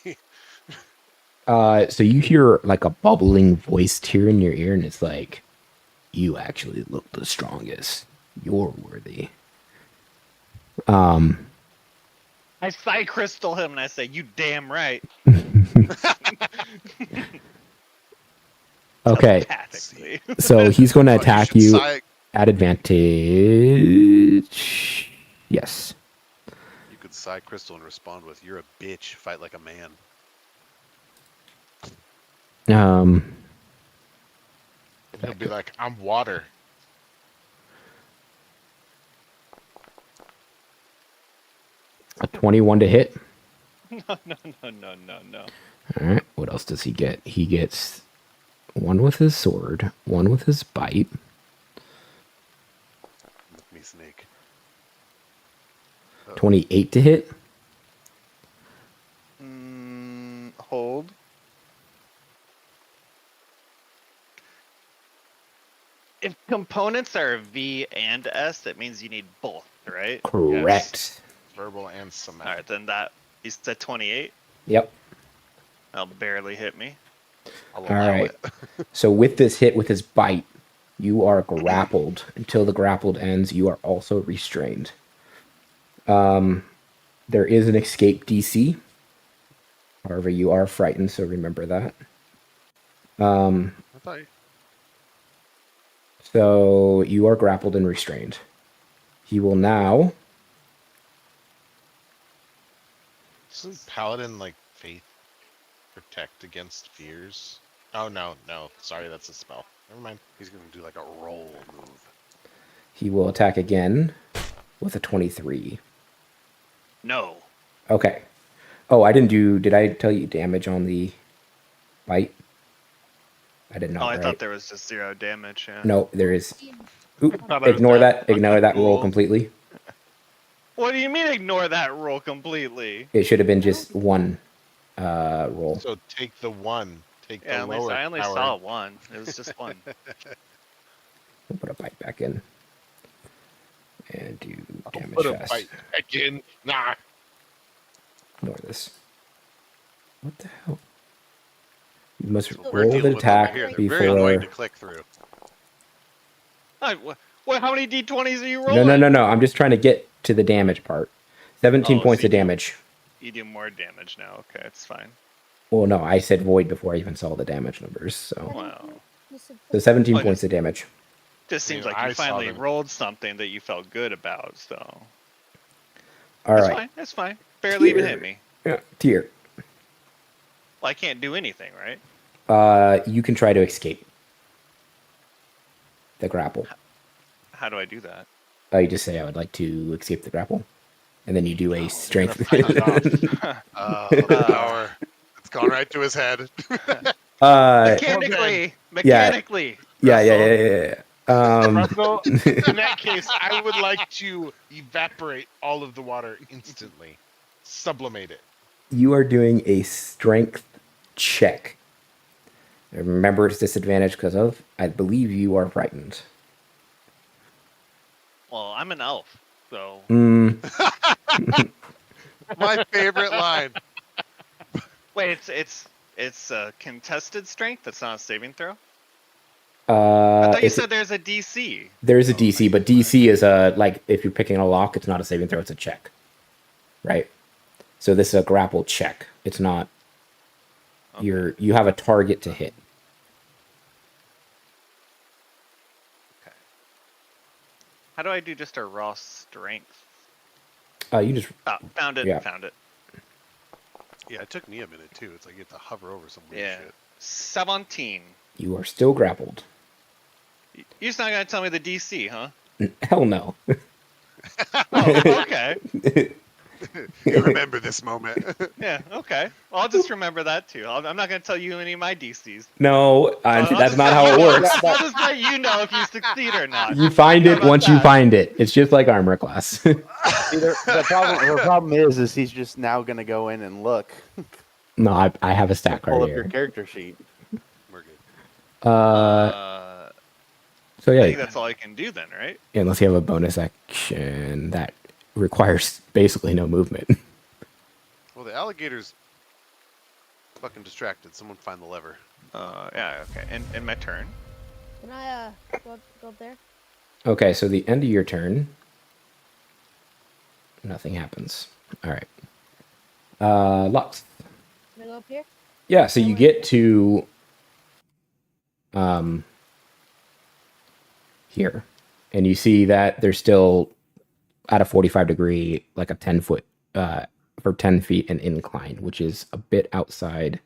So you hear like a bubbling voice here in your ear, and it's like, "You actually look the strongest. You're worthy." I psi crystal him and I say, "You damn right." Okay, Telepathically. so he's going to Oh, attack should you sigh- at advantage. Yes. You could sigh crystal and respond with, "You're a bitch. Fight like a man." He'll be like, I'm water. A 21 to hit. No. All right. What else does he get? He gets one with his sword, one with his bite. Look me snake. 28 to hit. Hold. If components are V and S, that means you need both, right? Correct. Verbal and All somatic. right, then that you said 28. Yep. That'll barely hit me. I'll All allow right. it. So with this hit with his bite, you are grappled. Until the grappled ends, you are also restrained. There is an escape DC. However, you are frightened, so remember that. I thought you... So you are grappled and restrained. He will now. Doesn't Paladin like faith protect against fears? Oh no. Sorry, that's a spell. Never mind. He's going to do like a roll move. He will attack again with a 23. No. Okay. Oh, I didn't do. Did I tell you damage on the bite? I did not. Oh, I right? thought there was just 0 damage. Yeah. No, there is. Oop, thought it was ignore that that. Ignore that roll cool. completely. What do you mean ignore that roll completely? It should have been just one roll. So take the one. Take Yeah, the at least lower. I only power. saw one. It was just one. We'll put a bite back in. And do damage Put a fast. bite back in. Nah. Ignore this. What the hell? You must That's what we're roll dealing the with over attack here. They're very annoying to before. click through. What? How many d20s are you rolling? No. I'm just trying to get to the damage part. 17 Oh, points so of you- damage. You do more damage now. Okay, it's fine. Well, no, I said void before I even saw the damage numbers. So, Wow. so 17 Oh, points of damage. Just seems like I you saw finally them. rolled something that you felt good about. So All that's right. fine. That's fine. Barely even Here. hit me. Yeah, tier. Well, I can't do anything, right? You can try to escape the grapple. How do I do that? You just say, I would like to escape the grapple. And then you do a strength. Fight The power. It's gone right to his head. Mechanically. Yeah. Russell, in that case, I would like to evaporate all of the water instantly. Sublimate it. You are doing a strength check. Remember, it's disadvantage because of, I believe you are frightened. Well, I'm an elf, so My favorite line. wait, it's a contested strength. That's not a saving throw. I thought you said there's a DC. There's a DC, but DC is like if you're picking a lock, it's not a saving throw, it's a check. Right? So this is a grapple check. It's not you have a target to hit. Okay. How do I do just a raw strength? You just Oh, found it. Yeah. Found it. Yeah, it took me a minute too. It's like you have to hover over some weird Yeah. shit. 17. you are still grappled. You're just not gonna tell me the DC, huh? Hell no. Oh, okay. You remember this moment. Yeah, okay. Well, I'll just remember that too. I'm not gonna tell you any of my DCs. No, I'll that's just not let how you it know- works. I'll just let you know if you succeed or not. You find How it about once you that? find it. It's just like armor class. See, the problem is he's just now gonna go in and look. No, I have a stat Pull card up your here. character sheet. We're good. So I yeah, think that's all I can do then, right? unless you have a bonus action that requires basically no movement. Well, the alligator's fucking distracted. Someone find the lever. Yeah, okay. And my turn. Can I go up there? Okay, so the end of your turn, nothing happens. All right. Lux. Can I go up here? Yeah, so you get to here, and you see that there's still at a 45 degree, like a 10 foot, for 10 feet an incline, which is a bit outside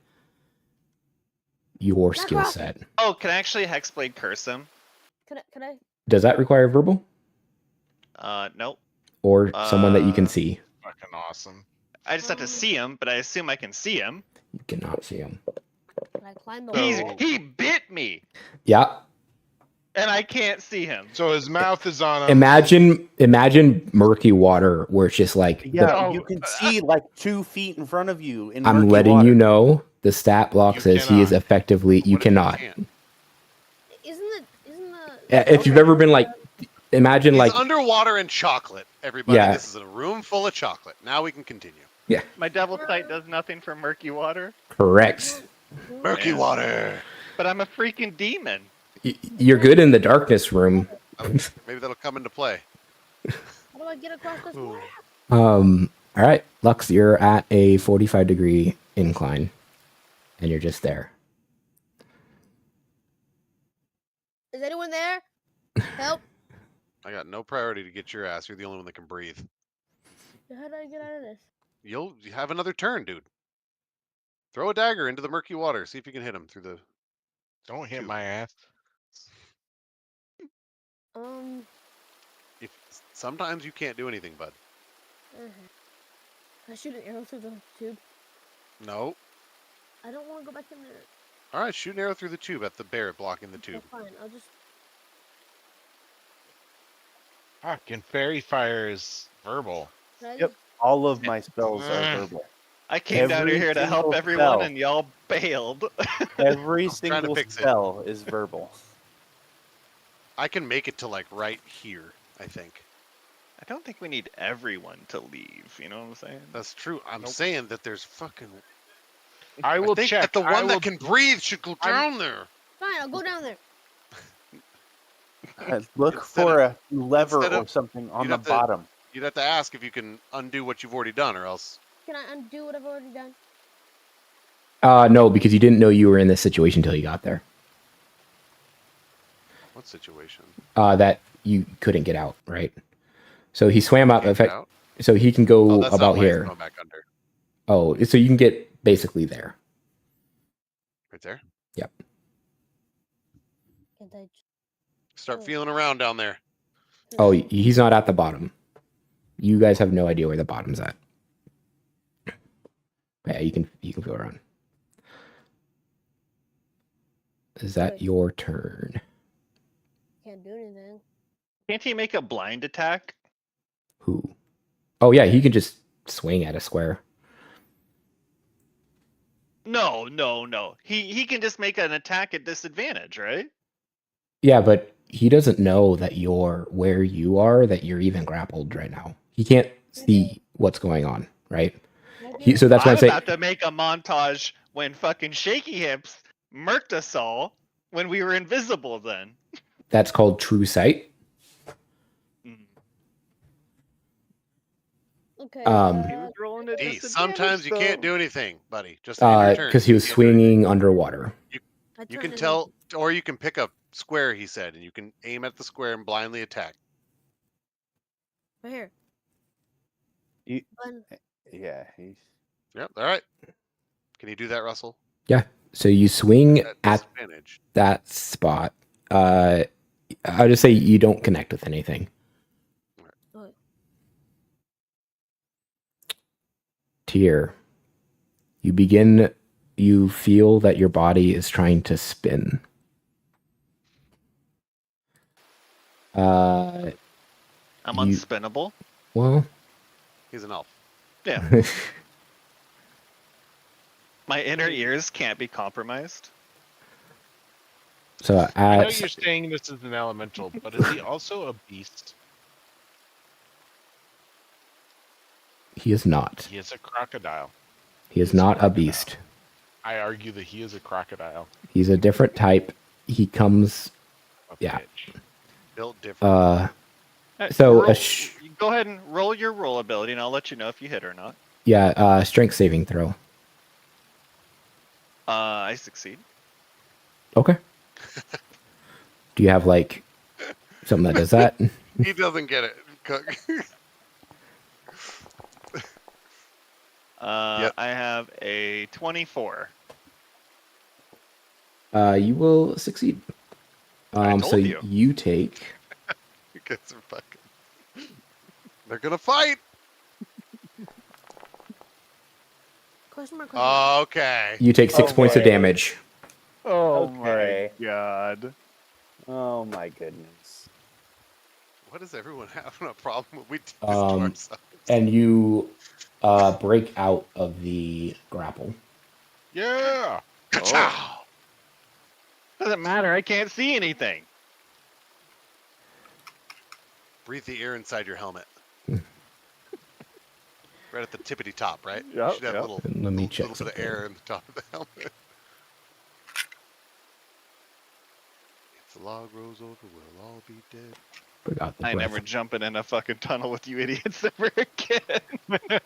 your skill set. Oh, can I actually Hexblade curse him? Can I? Does that require verbal Nope. or someone that you can see? Fucking awesome. I just have to see him, but I assume I can see him. You cannot see him. Can I climb the wall? He bit me, Yeah. and I can't see him. So his mouth is on him. Imagine murky water where it's just like Yeah, you can see like 2 feet in front of you. In I'm murky letting water. you know the stat block You says he is cannot. effectively you What if you cannot. can't? Isn't the If you've ever been like imagine He's like underwater in chocolate. Everybody, Yeah. this is a room full of chocolate. Now we can continue. My Devil Sight does nothing for murky water, correct. Murky Yeah. water. but I'm a freaking demon. You're good in the darkness room. Maybe that'll come into play. How do I get across this wall? All right, Lux, you're at a 45 degree incline, and you're just there. Is anyone there? Help! I got no priority to get your ass. You're the only one that can breathe. How do I get out of this? You have another turn, dude. Throw a dagger into the murky water. See if you can hit him through the. Don't hit my ass. If sometimes you can't do anything, bud. Can I shoot an arrow through the tube? No. I don't want to go back in there. All right, shoot an arrow through the tube at the bear blocking the Okay, tube. fine. I'll just. Fucking fairy fire is verbal. Can I Yep. All of my spells are verbal. I came down Every here to help single everyone, spell. and y'all bailed. Every I'm trying to single fix it. spell is verbal. I can make it to like right here, I think. I don't think we need everyone to leave. You know what I'm saying? That's true. I'm Nope. saying that there's fucking. I will think check. that the I one will- that can breathe should go down there. Fine, I'll go down there. Look Instead for a lever instead or of- something on you'd the have to- bottom. You'd have to ask if you can undo what you've already done, or else. Can I undo what I've already done? No, because you didn't know you were in this situation until you got there. What situation? That you couldn't get out, right? So he swam up. Can't get out? So he can Oh, go that's not about why he's here. going back under. Oh, so you can get basically there. Right there. Can't I? Start Oh. feeling around down there. Oh, he's not at the bottom. You guys have no idea where the bottom's at. Yeah, you can go around. Is that Wait. your turn? Can't do anything. Can't he make a blind attack? Who? Oh yeah, he can just swing at a square. No. He can just make an attack at disadvantage, right? Yeah, but he doesn't know that you're where you are, that you're even grappled right now. He can't see what's going on, right? Can I do So that's why I'm saying. about to make a montage when fucking Shaky Hips murked us all when we were invisible then. That's called true sight. Mm. Okay. He Um, was rolling at D, disadvantage, sometimes you can't though. do anything, buddy. Just end your turn. because he was You can't do anything. swinging underwater. my You turn can is tell, or you can pick a square. He said, and you can aim at the square and blindly attack. right here. You- One. Yeah, he's Yep. All right. Can you do that, Russell? So you swing At at disadvantage. that spot. I'll just say you don't connect with anything. Oh, Tyr, you feel that your body is trying to spin. I'm unspinnable. Well, He's an elf. Yeah. My inner ears can't be compromised. so I know you're saying this is an elemental, but is he also a beast? he is not. He is a crocodile. He is not a beast. I argue that he is a crocodile. He's a different type. He comes. Yeah. Bitch. Built different. So roll, go ahead and roll your roll ability, and I'll let you know if you hit or not. yeah, strength saving throw. I succeed. Okay. Do you have like something that does that? He doesn't get it. Yep. I have a 24. You will succeed. I So told you. you take. You guys are fucking. They're gonna fight. Question mark. Okay. You take 6 points of Okay. damage. Oh Okay. my god. Oh my goodness. What is everyone having a problem with? We did this to Um, ourselves. And you break out of the grapple. Yeah. Ka-chow! Doesn't matter. I can't see anything. Breathe the air inside your helmet. Right at the tippity top, right? Yep, You should have yep. a little, Let me check little bit of something. air in the top of the helmet. If the log rolls over, we'll all be dead. Forgot the I ain't breath. never jumping in a fucking tunnel with you idiots ever again.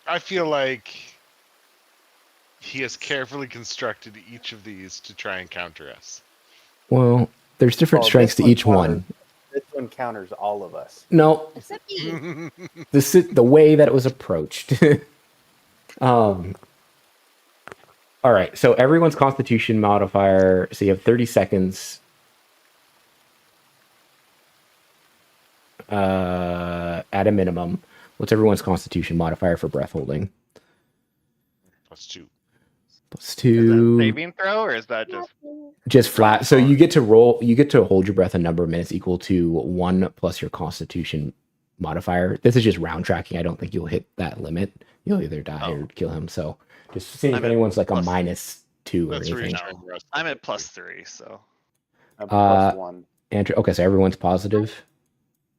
I feel like he has carefully constructed each of these to try and counter us. Well, there's different Oh, strengths this to each one one. counters- This one counters all of us. No, Except me. the way that it was approached. All right, so everyone's Constitution modifier. So you have 30 seconds. At a minimum. What's everyone's Constitution modifier for breath holding? +2. Plus Is that 2. saving throw or is that just Just flat. So you get to roll. You get to hold your breath a number of minutes equal to 1 plus your Constitution modifier. This is just round tracking. I don't think you'll hit that limit. You'll either die or kill him. So just seeing if I'm at anyone's like a plus- -2 or That's anything. reassuring the rest of I'm the at group. +3, so I'm Uh, +1. Andrew, okay, so everyone's positive.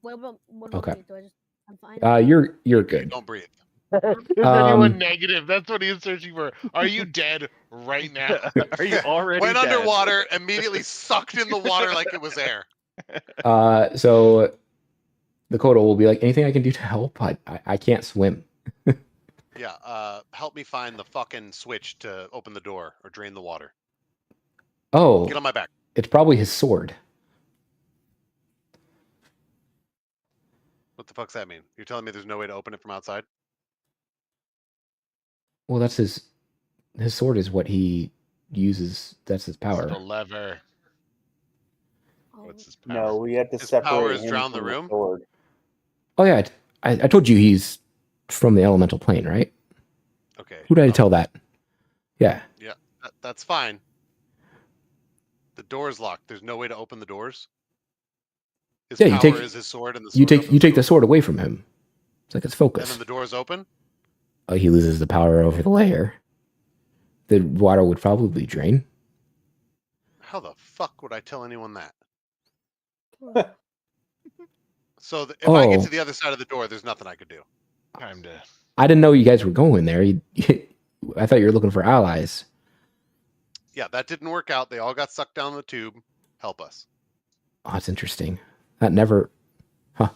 What about Okay. me? Do I just? I'm fine. You're good. Don't breathe. Is Um, anyone negative? That's what he's searching for. Are you dead right now? are you already Went dead? underwater, immediately sucked in the water like it was air. So the Kodo will be like, anything I can do to help? I can't swim. Yeah, help me find the fucking switch to open the door or drain the water. Oh, Get on my back. it's probably his sword. What the fuck's that mean? You're telling me there's no way to open it from outside? Well, that's his sword is what he uses. That's his It's power. the lever. Oh, What's his power? No, we had to His power separate is him drown the from room? sword. Oh yeah, I told you he's from the elemental plane, right? Okay. Who did I well, tell that? Yeah. Yeah, that's fine. The door's locked. There's no way to open the doors. His Yeah, you power take- is his sword, and the You sword take opens the door. sword away from him. It's like it's And focus. then the door's open. Oh, he loses the power over the layer. The water would probably drain. How the fuck would I tell anyone that? oh. So if I get Oh. to the other side of the door, there's nothing I could do. Time to. I didn't know you guys were going there. I thought you were looking for allies. Yeah, that didn't work out. They all got sucked down the tube. Help us. Oh, that's interesting. That never. Huh.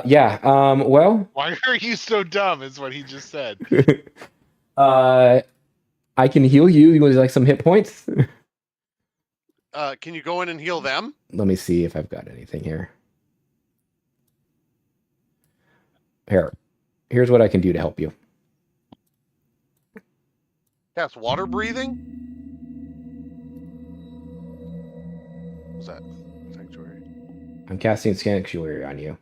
Yeah. Well. Why are you so dumb? Is what he just said. I can heal you. You would like some hit points? Can you go in and heal them? Let me see if I've got anything here. Here's what I can do to help you. Cast water breathing. What's that? Sanctuary. I'm casting Sanctuary on you.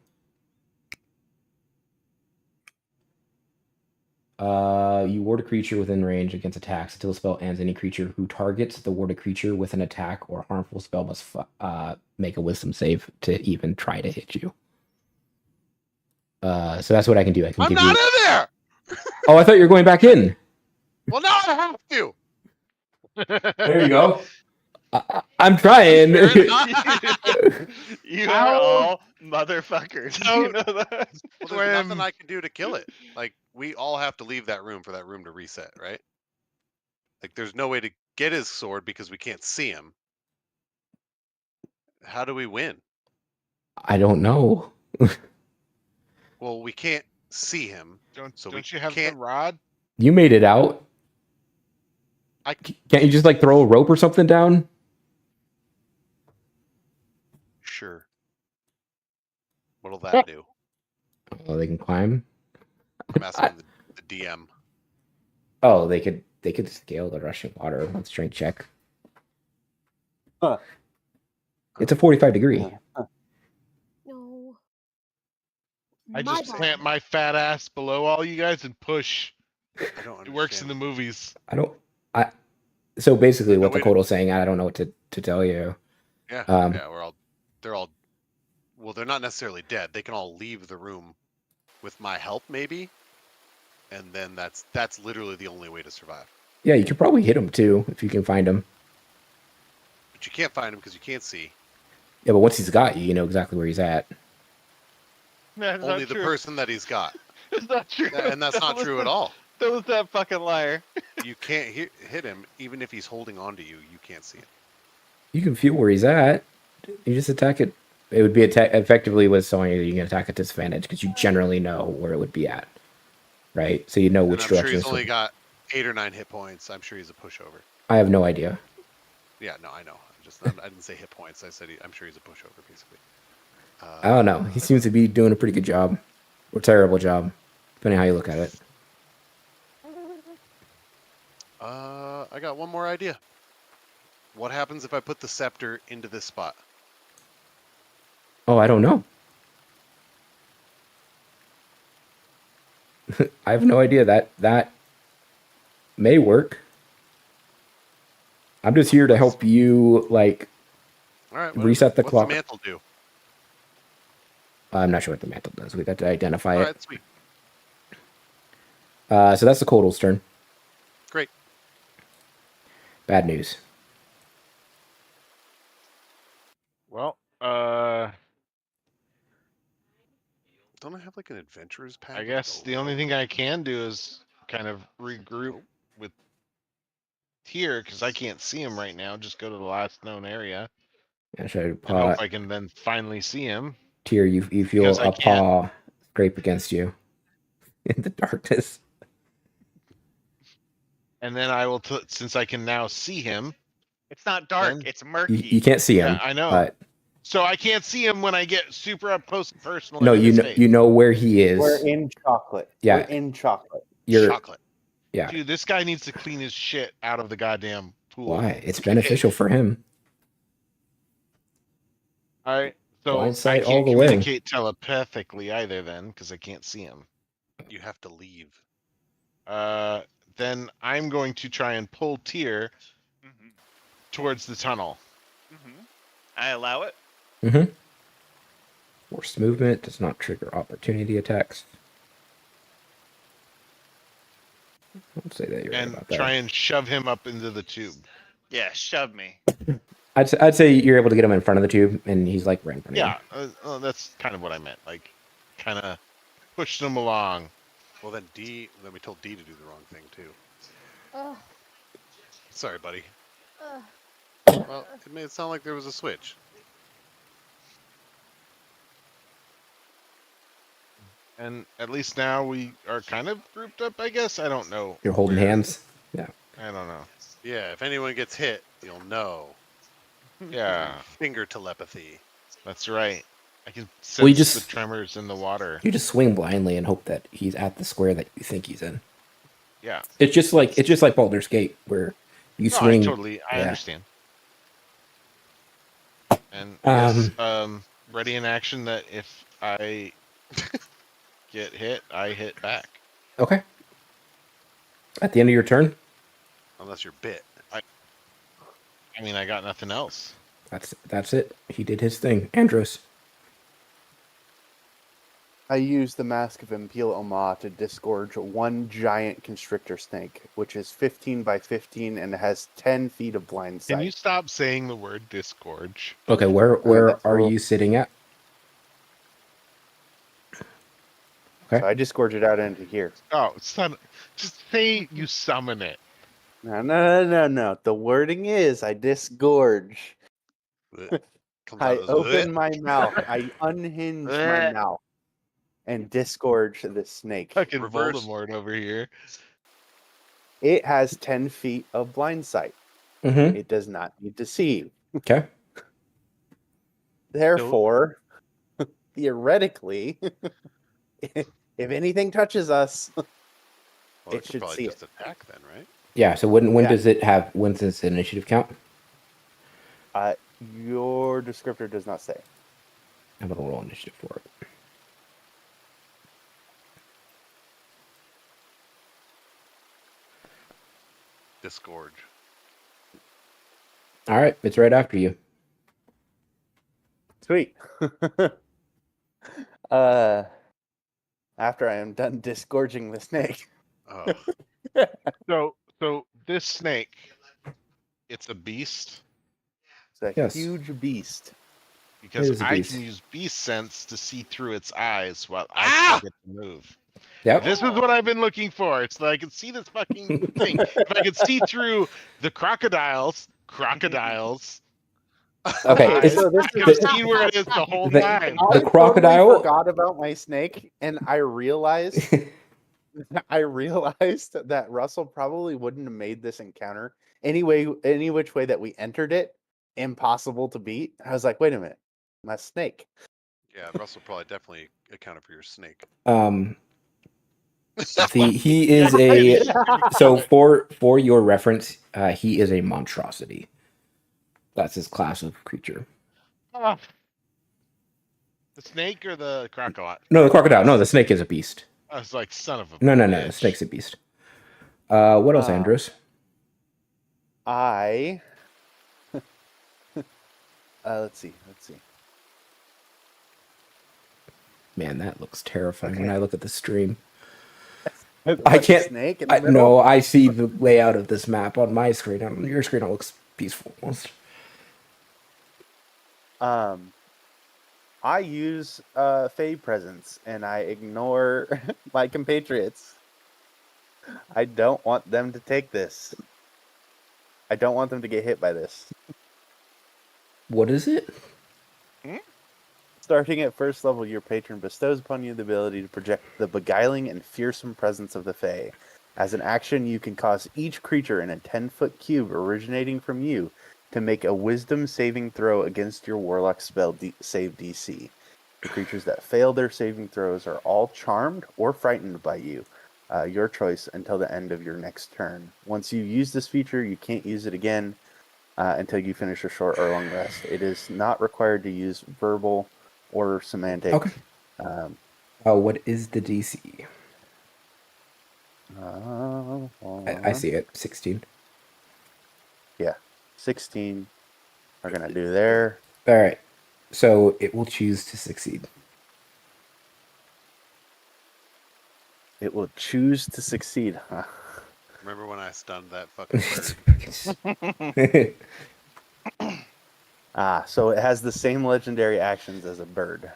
You ward a creature within range against attacks until the spell ends. Any creature who targets the warded creature with an attack or harmful spell must make a wisdom save to even try to hit you. So that's what I can do. I can I'm give not you. in there. Oh, I thought you were going back in. Well, now I have to. There you go. I'm trying. You are all motherfuckers. You know that? Well, there's nothing I can do to kill it. Like, we all have to leave that room for that room to reset, right? Like, there's no way to get his sword because we can't see him. How do we win? I don't know. Well, we can't see him. Don't you have the rod? You made it out. Can't you just like throw a rope or something down? Sure. What'll that do? Oh, they can climb. I'm asking the DM. Oh, they could scale the rushing water with strength check. Huh. It's a 45 degree. No. I My just ball. plant my fat ass below all you guys and push. I don't understand. It works in the movies. So basically, what No, the Kotal's saying, I don't know what to tell you. Yeah, yeah, they're all. Well, they're not necessarily dead. They can all leave the room with my help, maybe, and then that's literally the only way to survive. Yeah, you could probably hit him too if you can find him. But you can't find him because you can't see. Yeah, but once he's got you, you know exactly where he's at. That's Only not the true. person that he's got, It's not true. and that's not true at all. That was that fucking liar. You can't hit him even if he's holding on to you. You can't see him. You can feel where he's at. You just attack it. It would be effectively with Sonya. You can attack at disadvantage because you generally know where it would be at, right? So you know which And I'm direction. sure he's only got 8 or 9 hit points. I'm sure he's a pushover. I have no idea. Yeah, no, I know. I didn't say hit points. I said I'm sure he's a pushover, basically. I don't know. He seems to be doing a pretty good job, or terrible job, depending how you look at it. I got one more idea. What happens if I put the scepter into this spot? Oh, I don't know. I have no idea. That may work. I'm just here to help you, like, All right, reset the clock. What's the mantle do? I'm not sure what the mantle does. We got to identify All it. right, sweet. So that's the Kotal's turn. Great. Bad news. Well, Don't I have like an adventurer's pack? I guess the only thing I can do is kind of regroup with Tyr because I can't see him right now. Just go to the last known area Yeah, should I and paw? hope I can then finally see him. Tyr, you feel Because I a can't. paw scrape against you in the darkness. And then I will, since I can now see him. It's not dark. Then- It's murky. You can't see him. Yeah, I know. But So I can't see him when I get super up close and personal. no, in his face. you know where he is. We're in chocolate. Yeah. We're in chocolate. You're Chocolate. yeah. Dude, this guy needs to clean his shit out of the goddamn pool. Why? It's beneficial for him. All right. So Blind I sight can't all the way. communicate telepathically either then because I can't see him. You have to leave. Then I'm going to try and pull Tyr Mhm. towards the tunnel. Mhm. I allow it. Mm-hmm. Forced movement does not trigger opportunity attacks. Let's say that you're right And about that. try and shove him up into the tube. Yeah, shove me. I'd say you're able to get him in front of the tube, and he's like right in front of Yeah, that's kind of what I meant. Like, kind of push them along. Well, then we told D to do the wrong thing too. Ugh. Sorry, buddy. Ugh. Well, it made it sound like there was a switch. And at least now we are kind of grouped up, I guess. I don't know. you. You're holding hands. Yeah. I don't know. Yeah, if anyone gets hit, you'll know. Yeah, Finger telepathy. that's right. I can sense Well, you just- the tremors in the water. You just swing blindly and hope that he's at the square that you think he's in. Yeah. It's just like Baldur's Gate, where you No, swing. I yeah. understand. And I guess, ready in action that if I get hit, I hit back. Okay. At the end of your turn? Unless you're bit. I mean, I got nothing else. That's it. He did his thing. Andros. I used the Mask of Impel Oma to disgorge one giant constrictor snake, which is 15 by 15 and has 10 feet of blind sight. Can you stop saying the word disgorge? Okay, where that's are roll. you sitting at? Okay. So I disgorge it out into here. Oh, just say you summon it. No. The wording is I disgorge. Comes I out as open my mouth. I unhinge my mouth and disgorge the snake. Fucking Reverse. Voldemort over here. It has 10 feet of blind sight. Mm-hmm. It does not need to see you. Okay. Therefore, theoretically, if anything touches us, Well, it could should probably see just attack then, right? Yeah, so when Yeah. does it have, when's its initiative count? your descriptor does not say. I'm going to roll initiative for it. Disgorge. All right, it's right after you. Sweet. After I am done disgorging the snake. Oh, So this snake, it's a beast It's a Yes. huge beast. It because is a I beast. can use beast sense to see through its eyes while I still get to move. Yep. This is what I've been looking for. It's like I can see this fucking thing. If I could see through the crocodiles. Okay, I it's, so this could have seen where it is the whole The- time. I crocodile- totally forgot about my snake, and I realized that Russell probably wouldn't have made this encounter any which way that we entered it impossible to beat. I was like, wait a minute, my snake. yeah. Russell probably definitely accounted for your snake. he is a, so for your reference, he is a monstrosity. That's his class of creature. Oh. The snake or the crocodile? No, the crocodile. No, the snake is a beast. I was like, son of a No, the bitch. snake's a beast. What else, Uh, Andros? Let's see. Man, that looks terrifying when Okay. I look at the stream. Like I a can't- snake in the middle? No, I see the layout of this map on my screen. On your screen, it looks peaceful almost. I use Fey presence and I ignore my compatriots. I don't want them to take this. I don't want them to get hit by this. What is it? Starting at first level, your patron bestows upon you the ability to project the beguiling and fearsome presence of the Fae. As an action, you can cause each creature in a 10-foot cube originating from you to make a wisdom saving throw against your warlock spell save DC. Creatures that fail their saving throws are all charmed or frightened by you. Your choice until the end of your next turn. Once you use this feature, you can't use it again until you finish a short or long rest. It is not required to use verbal or semantic. Okay. What is the DC? I see it. 16. 16 are going to do there. All right. So it will choose to succeed. It will choose to succeed. Huh? Remember when I stunned that fucking bird? So it has the same legendary actions as a bird.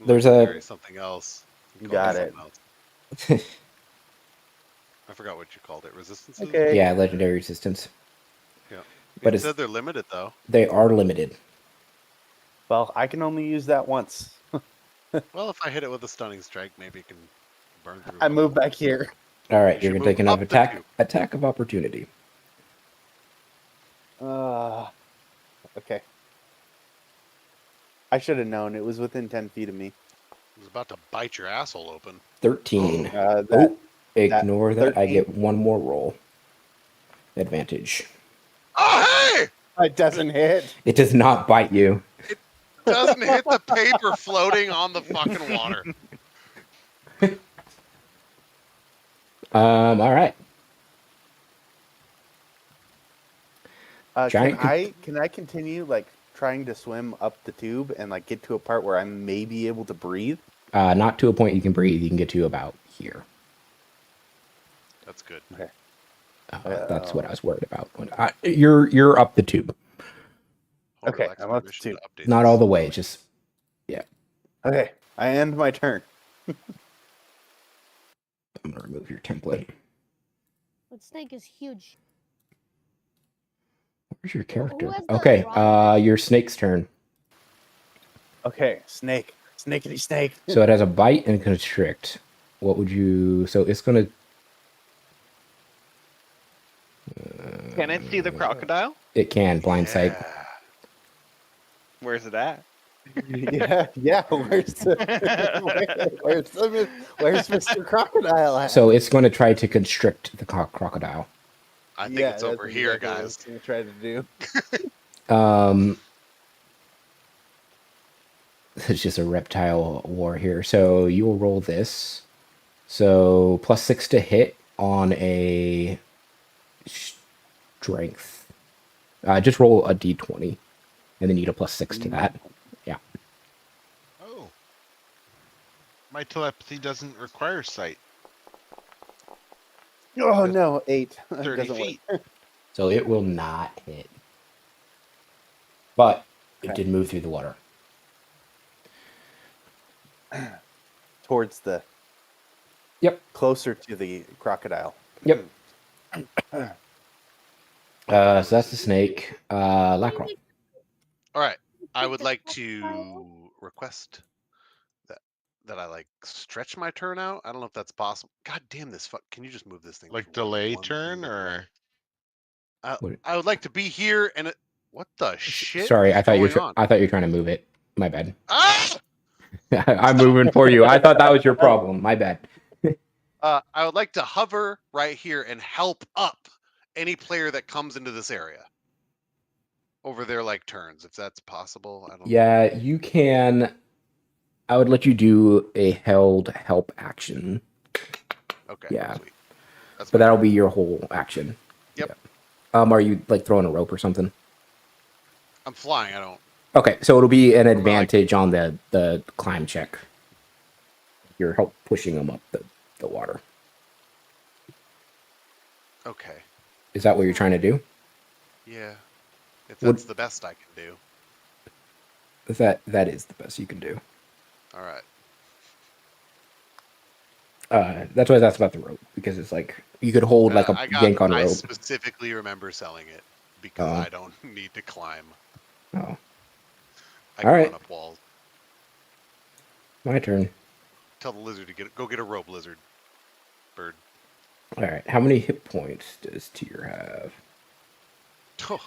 There's Legendary something else. You call got it it. something else. I forgot what you called it. Resistances? Okay. Yeah, legendary resistance. Yeah. But It it's, said they're limited though. they are limited. Well, I can only use that once. Well, if I hit it with a stunning strike, maybe it can burn through. I move back here. All right, You you're should gonna take move another up the cube. attack of opportunity. Okay. I should have known. It was within 10 feet of me. I was about to bite your asshole open. 13. That Ignore that. I 13? get one more roll. Advantage. Oh, hey! it doesn't hit. It does not bite you. Doesn't hit the paper floating on the fucking water. All right. Giant Can I continue like trying to swim up the tube and like get to a part where I may be able to breathe? Not to a point you can breathe. You can get to about here. That's good. Okay. That's what I was worried about. You're up the tube. Hold Okay, relax, I'm my up to mission two. update Not this. all the way. Just Okay, I end my turn. I'm gonna remove your template. That snake is huge. Where's your Who character? has the Okay, rock? your snake's turn. Okay, snake, snakeity snake. So it has a bite and constrict. What would you? So it's gonna. Can it see the crocodile? It can blind sight. Yeah. Where's it at? yeah. Where's Mr. Crocodile at? So it's going to try to constrict the crocodile. I think Yeah, it's over that's here, exactly what I guys. was gonna try to do. It's just a reptile war here. So you will roll this. So +6 to hit on a strength. Just roll a d20, and then you get a +6 to that. Yeah. Oh. My telepathy doesn't require sight. Oh no, 8. 30 Doesn't feet. work. So it will not hit. But it Okay. did move through the water. Towards the. Yep. Closer to the crocodile. Yep. So that's the snake. Lrakrof. All right. I would like to request that I like stretch my turn out. I don't know if that's possible. God damn this fuck! Can you just move this thing? Like for delay 1 turn minute? or I would like to be here and what the shit? Sorry, is I thought you going on? I thought you were trying to move it. My bad. Ah! I'm moving for you. I thought that was your problem. My bad. I would like to hover right here and help up any player that comes into this area over their like turns, if that's possible. I don't. Yeah, you can. I would let you do a held help action, Okay. Yeah. Sweet. That's but my that'll turn. be your whole action. Yep. Yeah. Are you like throwing a rope or something? I'm flying. I don't. Okay, so it'll be an like- advantage on the climb check. You're help pushing them up the water. Okay. Is that what you're trying to do? Yeah. If Would- that's the best I can do. That is the best you can do. All right. That's why I was asked about the rope, because it's like you could hold like a yank on a I rope. specifically remember selling it because Oh. I don't need to climb. Oh, I can All right. run up walls. my turn. Tell the lizard to go get a rope, lizard. Bird. All right, how many hit points does Tyr have? Oh,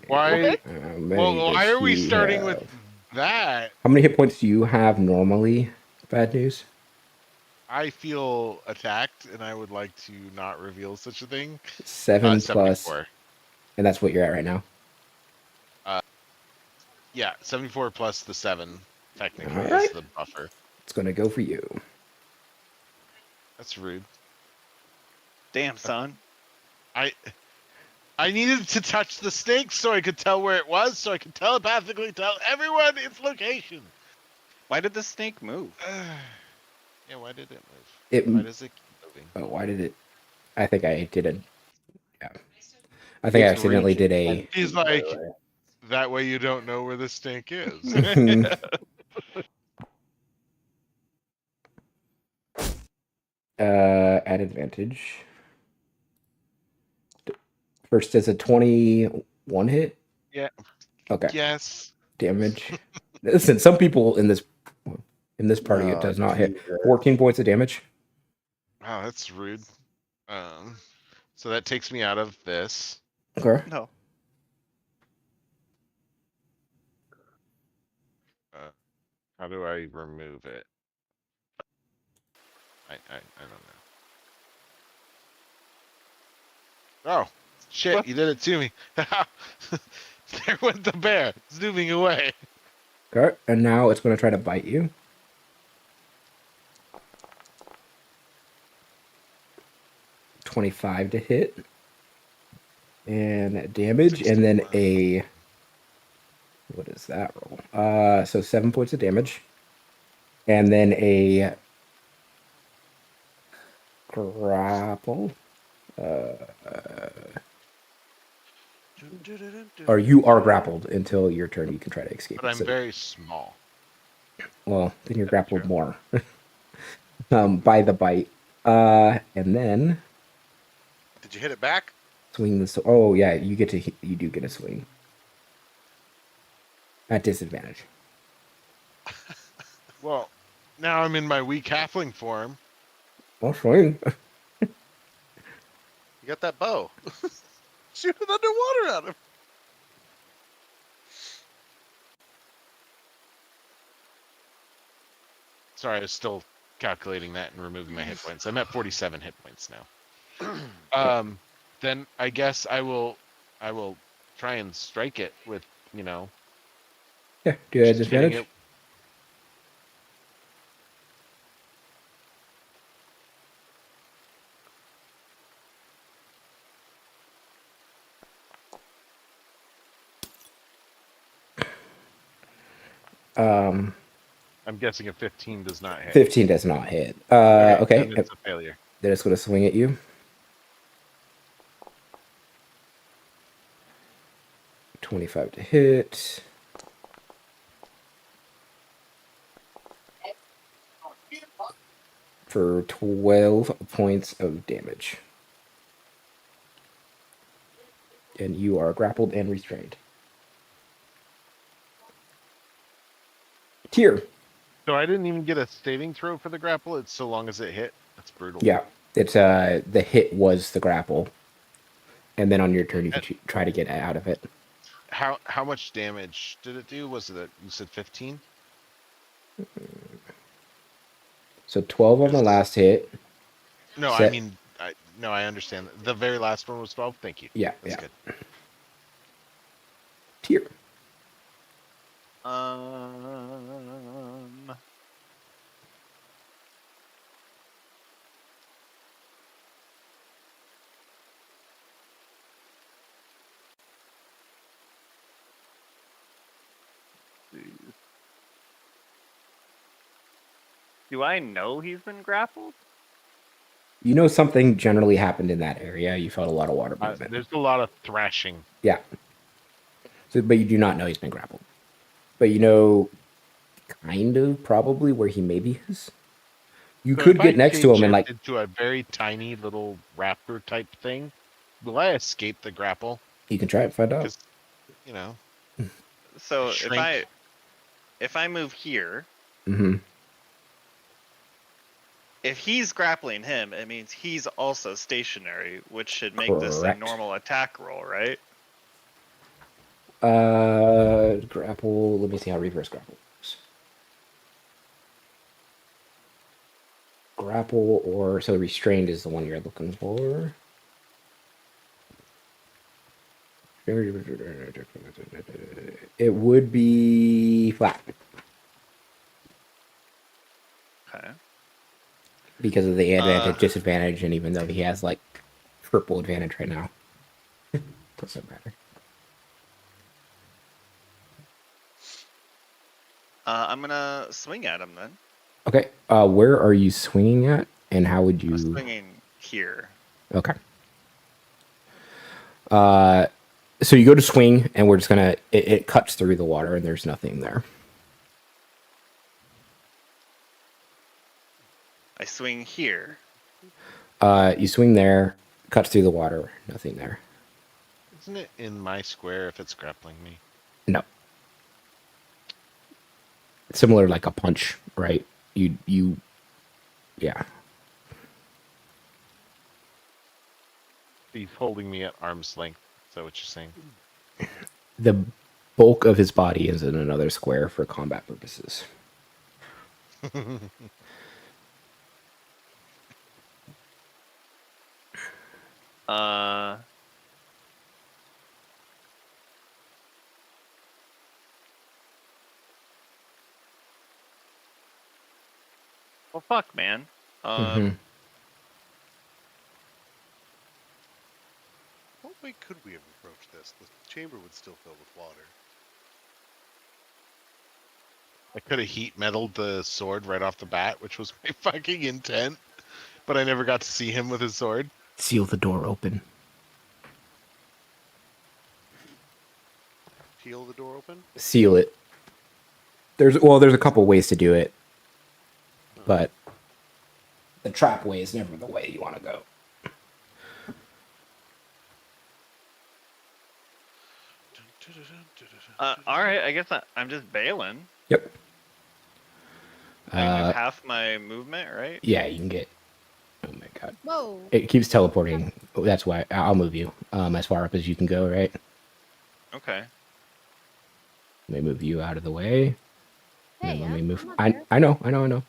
why? How many Well, why does are we he starting have? with that? How many hit points do you have normally? Bad news. I feel attacked, and I would like to not reveal such a thing. 7 plus, 74. and that's what you're at right now. Yeah, 74 plus the 7 technically Alright. is the buffer. It's gonna go for you. That's rude. Damn, son. I needed to touch the snake so I could tell where it was, so I could telepathically tell everyone its location. Why did the snake move? Yeah, why did it move? It. Why does it keep moving? Oh, why did it? I think I did a. Yeah. I think I It's accidentally reaching did a. He's by the like, way. that way you don't know where the snake is. At advantage. First is a 21 hit. Yeah. Okay. Yes. Damage. Listen, some people in this party it Oh, does not hit. Jesus. 14 points of damage. Wow, that's rude. So that takes me out of this. Okay. No. How do I remove it? I don't know. Oh, shit, What? you did it to me. There went the bear, zooming away. Okay. And now it's going to try to bite you. $25 to hit. and damage, and then 61. a what is that roll? So 7 points of damage, and then a grapple. Or you are grappled until your turn. You can try to escape. But I'm So, very small. well, then you're That's grappled true. more by the bite. And then Did you hit it back? swing the. Oh yeah, you do get a swing at disadvantage. Well, now I'm in my weak halfling form. Well, swing. You got that bow. Shoot it underwater at him. Sorry, I was still calculating that and removing my hit points. I'm at 47 hit points now. Then I guess I will try and strike it with, Yeah, do you have just hitting disadvantage? it. I'm guessing a 15 does not hit. 15 does not hit. Okay. Then it's a failure. They're just going to swing at you. 25 to hit. For 12 points of damage. And you are grappled and restrained. Tier. So I didn't even get a saving throw for the grapple. It's so long as it hit. That's brutal. Yeah. It's the hit was the grapple. And then on your turn you can try to get out of it. How much damage did it do? Was it you said 15? So 12 on the last hit. No, Set- I mean, I understand. The very last one was 12. Thank you. Yeah, That's yeah. good. Tier. Do I know he's been grappled? You know something generally happened in that area. You felt a lot of water movement. There's a lot of thrashing. Yeah. So, but you do not know he's been grappled. But you know, kind of, probably where he maybe is. You So could if get I next to him and like into a very tiny little raptor type thing. Will I escape the grapple? you can try it and find out. Because, you know, So Shrink. if I move here, Mm-hmm. if he's grappling him, it means he's also stationary, which should make this a Correct. normal attack roll, right? Grapple. Let me see how reverse grapple works. Grapple or so restrained is the one you're looking for. It would be flat Okay. because of the advantage, disadvantage, and even though he has like triple advantage right now, doesn't matter. I'm gonna swing at him then. Okay. Where are you swinging at, and how would you? I'm swinging here. Okay. So you go to swing, and we're just gonna. It cuts through the water, and there's nothing there. I swing here. You swing there, cuts through the water, nothing there. isn't it in my square if it's grappling me? No. Similar like a punch, right? Yeah. He's holding me at arm's length. Is that what you're saying? The bulk of his body is in another square for combat purposes. Well, fuck, man. way could we have approached this? The chamber would still fill with water. I could have heat metaled the sword right off the bat, which was my fucking intent, but I never got to see him with his sword. Seal the door open. Peel the door open? Seal it. There's a couple ways to do it, but the trap way is never the way you want to go. All right, I guess I'm just bailing. Yep. I have half my movement, right? Yeah, you can get. Oh my god. Whoa. It keeps teleporting. That's why I'll move you as far up as you can go. Right. Okay. Let me move you out of the way. Hey, Let me I'm move. not I there. know.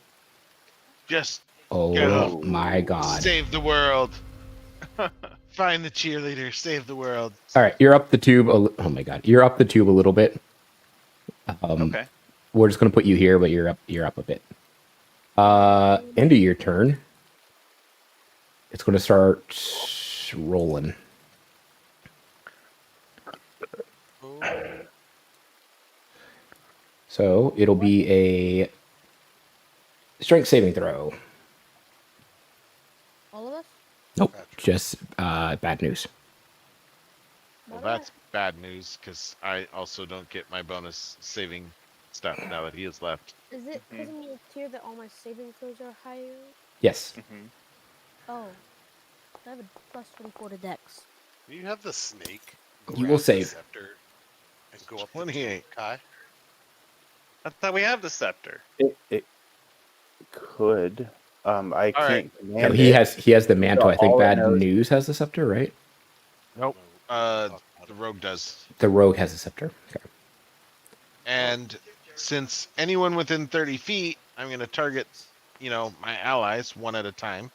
Just Oh Go. my god. save the world. Find the cheerleader. Save the world. All right, you're up the tube. Oh my god, you're up the tube a little bit. Okay. We're just gonna put you here, but you're up a bit. End of your turn. It's gonna start rolling. Oh. So it'll be a strength saving throw. All of us? Nope, Gotcha. just bad news. Well, that's bad news because I also don't get my bonus saving stuff now that he has left. Is it because in your tier that all my saving throws are higher? Yes. Mm-hmm. Oh. I have a plus 24 to dex. You have the snake. You will grab the save. scepter and go up 28. the Kai. I thought we have the scepter. It could. I can't right. No, command he it. has the mantle. I think all I bad know is- news has the scepter, right? Nope. No, The rogue does. The rogue has a scepter. Okay. And since anyone within 30 feet, I'm going to target, my allies one at a time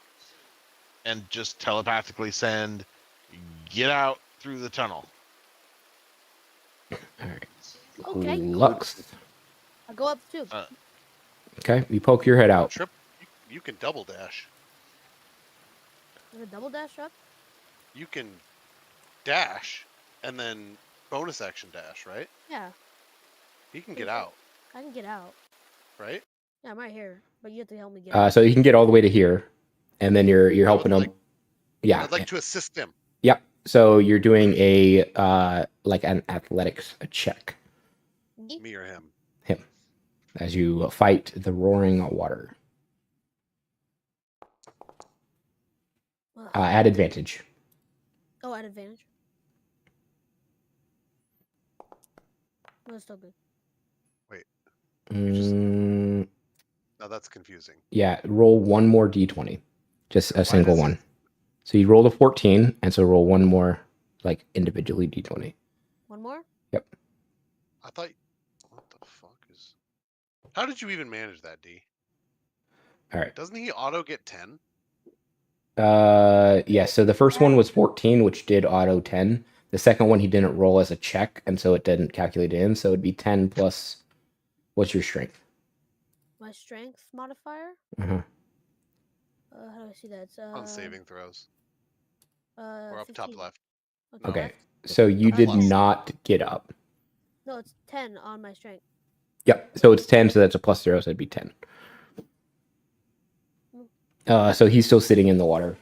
and just telepathically send, get out through the tunnel. All right. Okay. Lux. I'll go up too. Okay, you poke your head out. Trip. You can double dash. With a double dash up? You can dash and then bonus action dash, right? Yeah. He can get out, I can get out. right? Yeah, I'm right here. But you have to help me get out. So you can get all the way to here, and then you're helping him. like- Yeah. I'd like to assist him. Yep. So you're doing a like an athletics check. Me? Me or him. Him, as you fight the roaring water. Ugh. At advantage. Oh, at advantage. No, it's still good. Mm, Now that's confusing. yeah. Roll one more d20, just a single does it- one. So you rolled a 14, and so roll one more, like individually d20. One more? I thought. What the fuck is? How did you even manage that, D? All right. Doesn't he auto get 10? Yeah. So the first one was 14, which did auto 10. The second one he didn't roll as a check, and so it didn't calculate in. So it'd be 10 plus. What's your strength? My strength modifier? Uh-huh. How do I see that? It's, On saving throws. Or up 15. top left. Okay. Okay. left? So you did Plus. not get up. No, it's 10 on my strength. Yep. So it's 10, so that's a plus 0, so it'd be 10. So he's still sitting in the water.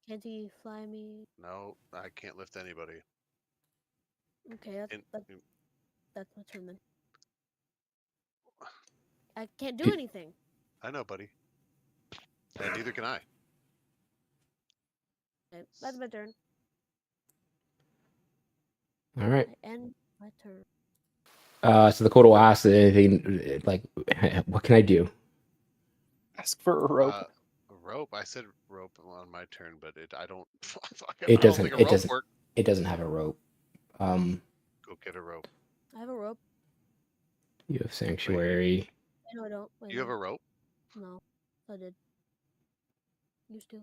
Can't he fly me? No, I can't lift anybody. Okay, In- that's my turn then. I can't do anything. I know, buddy. And neither can I. Okay, that's my turn. All right. I end my turn. So the code will ask anything like, what can I do? Ask for a rope. A rope. I said rope on my turn, but I don't. It doesn't. Think a It rope doesn't. work. It doesn't have a rope. Go get a rope. I have a rope. You have sanctuary. No, I don't. Wait, You have no. a rope? No, I did. Used to.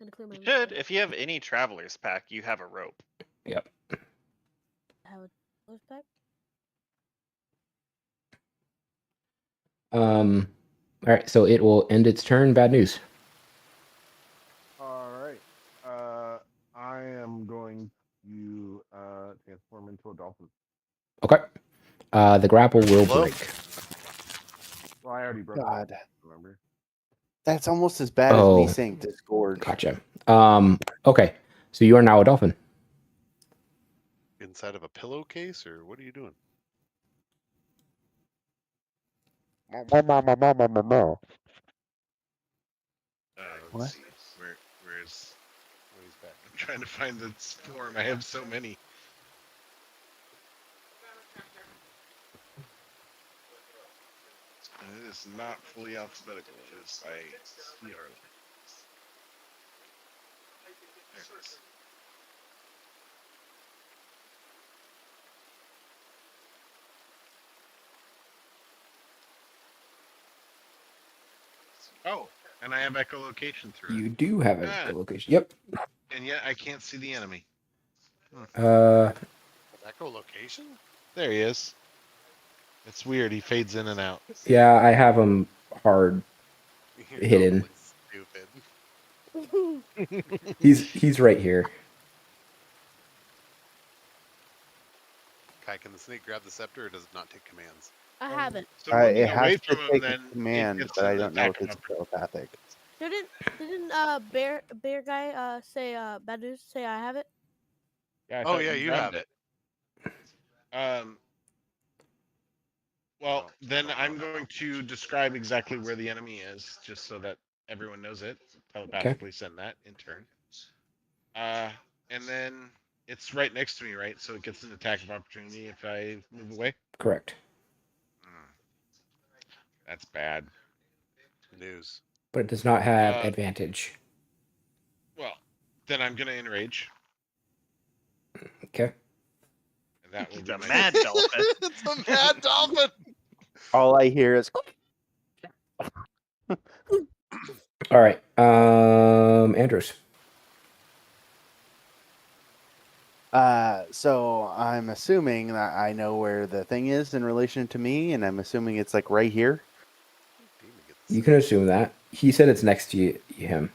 Gonna clear my. You should. If you have any traveler's pack, you have a rope. Yep. I have a close pack. All right. So it will end its turn. Bad news. All grapple a dolphin. Okay. The grapple will Hello? break. Well, I already broke God, it, remember? that's almost as bad as Oh. me saying disgorge. Gotcha. Okay. So you are now a dolphin. Inside of a pillowcase, or what are you doing? What? Let's see. Where's back? I'm trying to find the form. I have so many. And it is not fully alphabetical. It is by CR. There it is. Oh, and I have echolocation through You it. do have a Ah. location. Yep. And yet I can't see the enemy. Echolocation? There he is. It's weird. He fades in and out. Yeah, I have him hard. You're Hidden. totally stupid. He's right here. Kai, can the snake grab the scepter, or does it not take commands? I haven't. So moving It away has to from him, take then a command, it gets but I an don't know if attack it's of opportunity. telepathic. Didn't bear guy say bad news say I have it? Yeah, I Oh thought yeah, you grabbed have it. Well, Oh, then I don't I'm know. going to describe exactly where the enemy is, just so that everyone knows it. Telepathically send that in turn. And then it's right next to me, right? So it gets an attack of opportunity if I move away. Correct. That's bad. News. But it does not have Uh, advantage. Well, then I'm gonna enrage, Okay. and that will It's be a my mad dolphin. It's a mad dolphin. All I hear is All right. Andros. so I'm assuming that I know where the thing is in relation to me, and I'm assuming it's like right here. Demon gets You can assume that. He said it's next to him.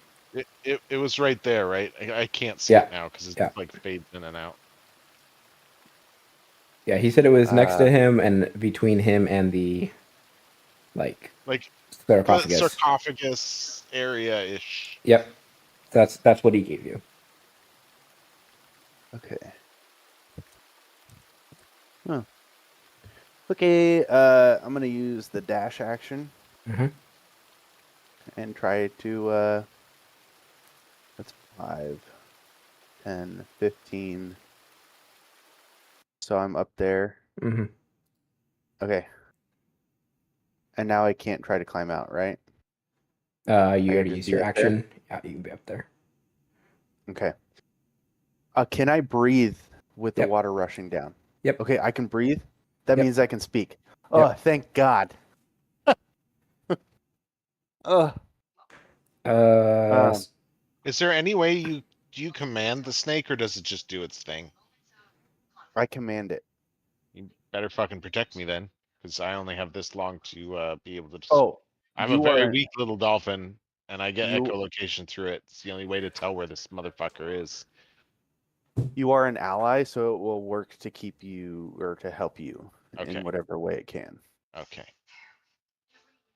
It was right there, right? I can't see Yeah. it now because it's Yeah. like fades in and out. Yeah, he said it was next to Uh, him and between him and the Like sarcophagus. sarcophagus area ish. Yep. That's what he gave you. Okay. Huh. Okay, I'm gonna use the dash action Mhm. and try to that's 5, 10, 15. So I'm up there. Mhm. Okay. And now I can't try to climb out, right? You I already just used be your up there? action. Yeah, you can be up there. Okay. Can I breathe with the Yep. water rushing down? Yep. Okay, I can breathe. That Yep. means I can speak. Oh, thank God. Ugh. Um, Is there any way do you command the snake or does it just do its thing? I command it. You better fucking protect me then, because I only have this long to be able to. Oh, I'm a you very are weak little dolphin, and I get you echolocation through it. It's the only way to tell where this motherfucker is. you are an ally, so it will work to keep you or to help you Okay. in whatever way it can. Okay.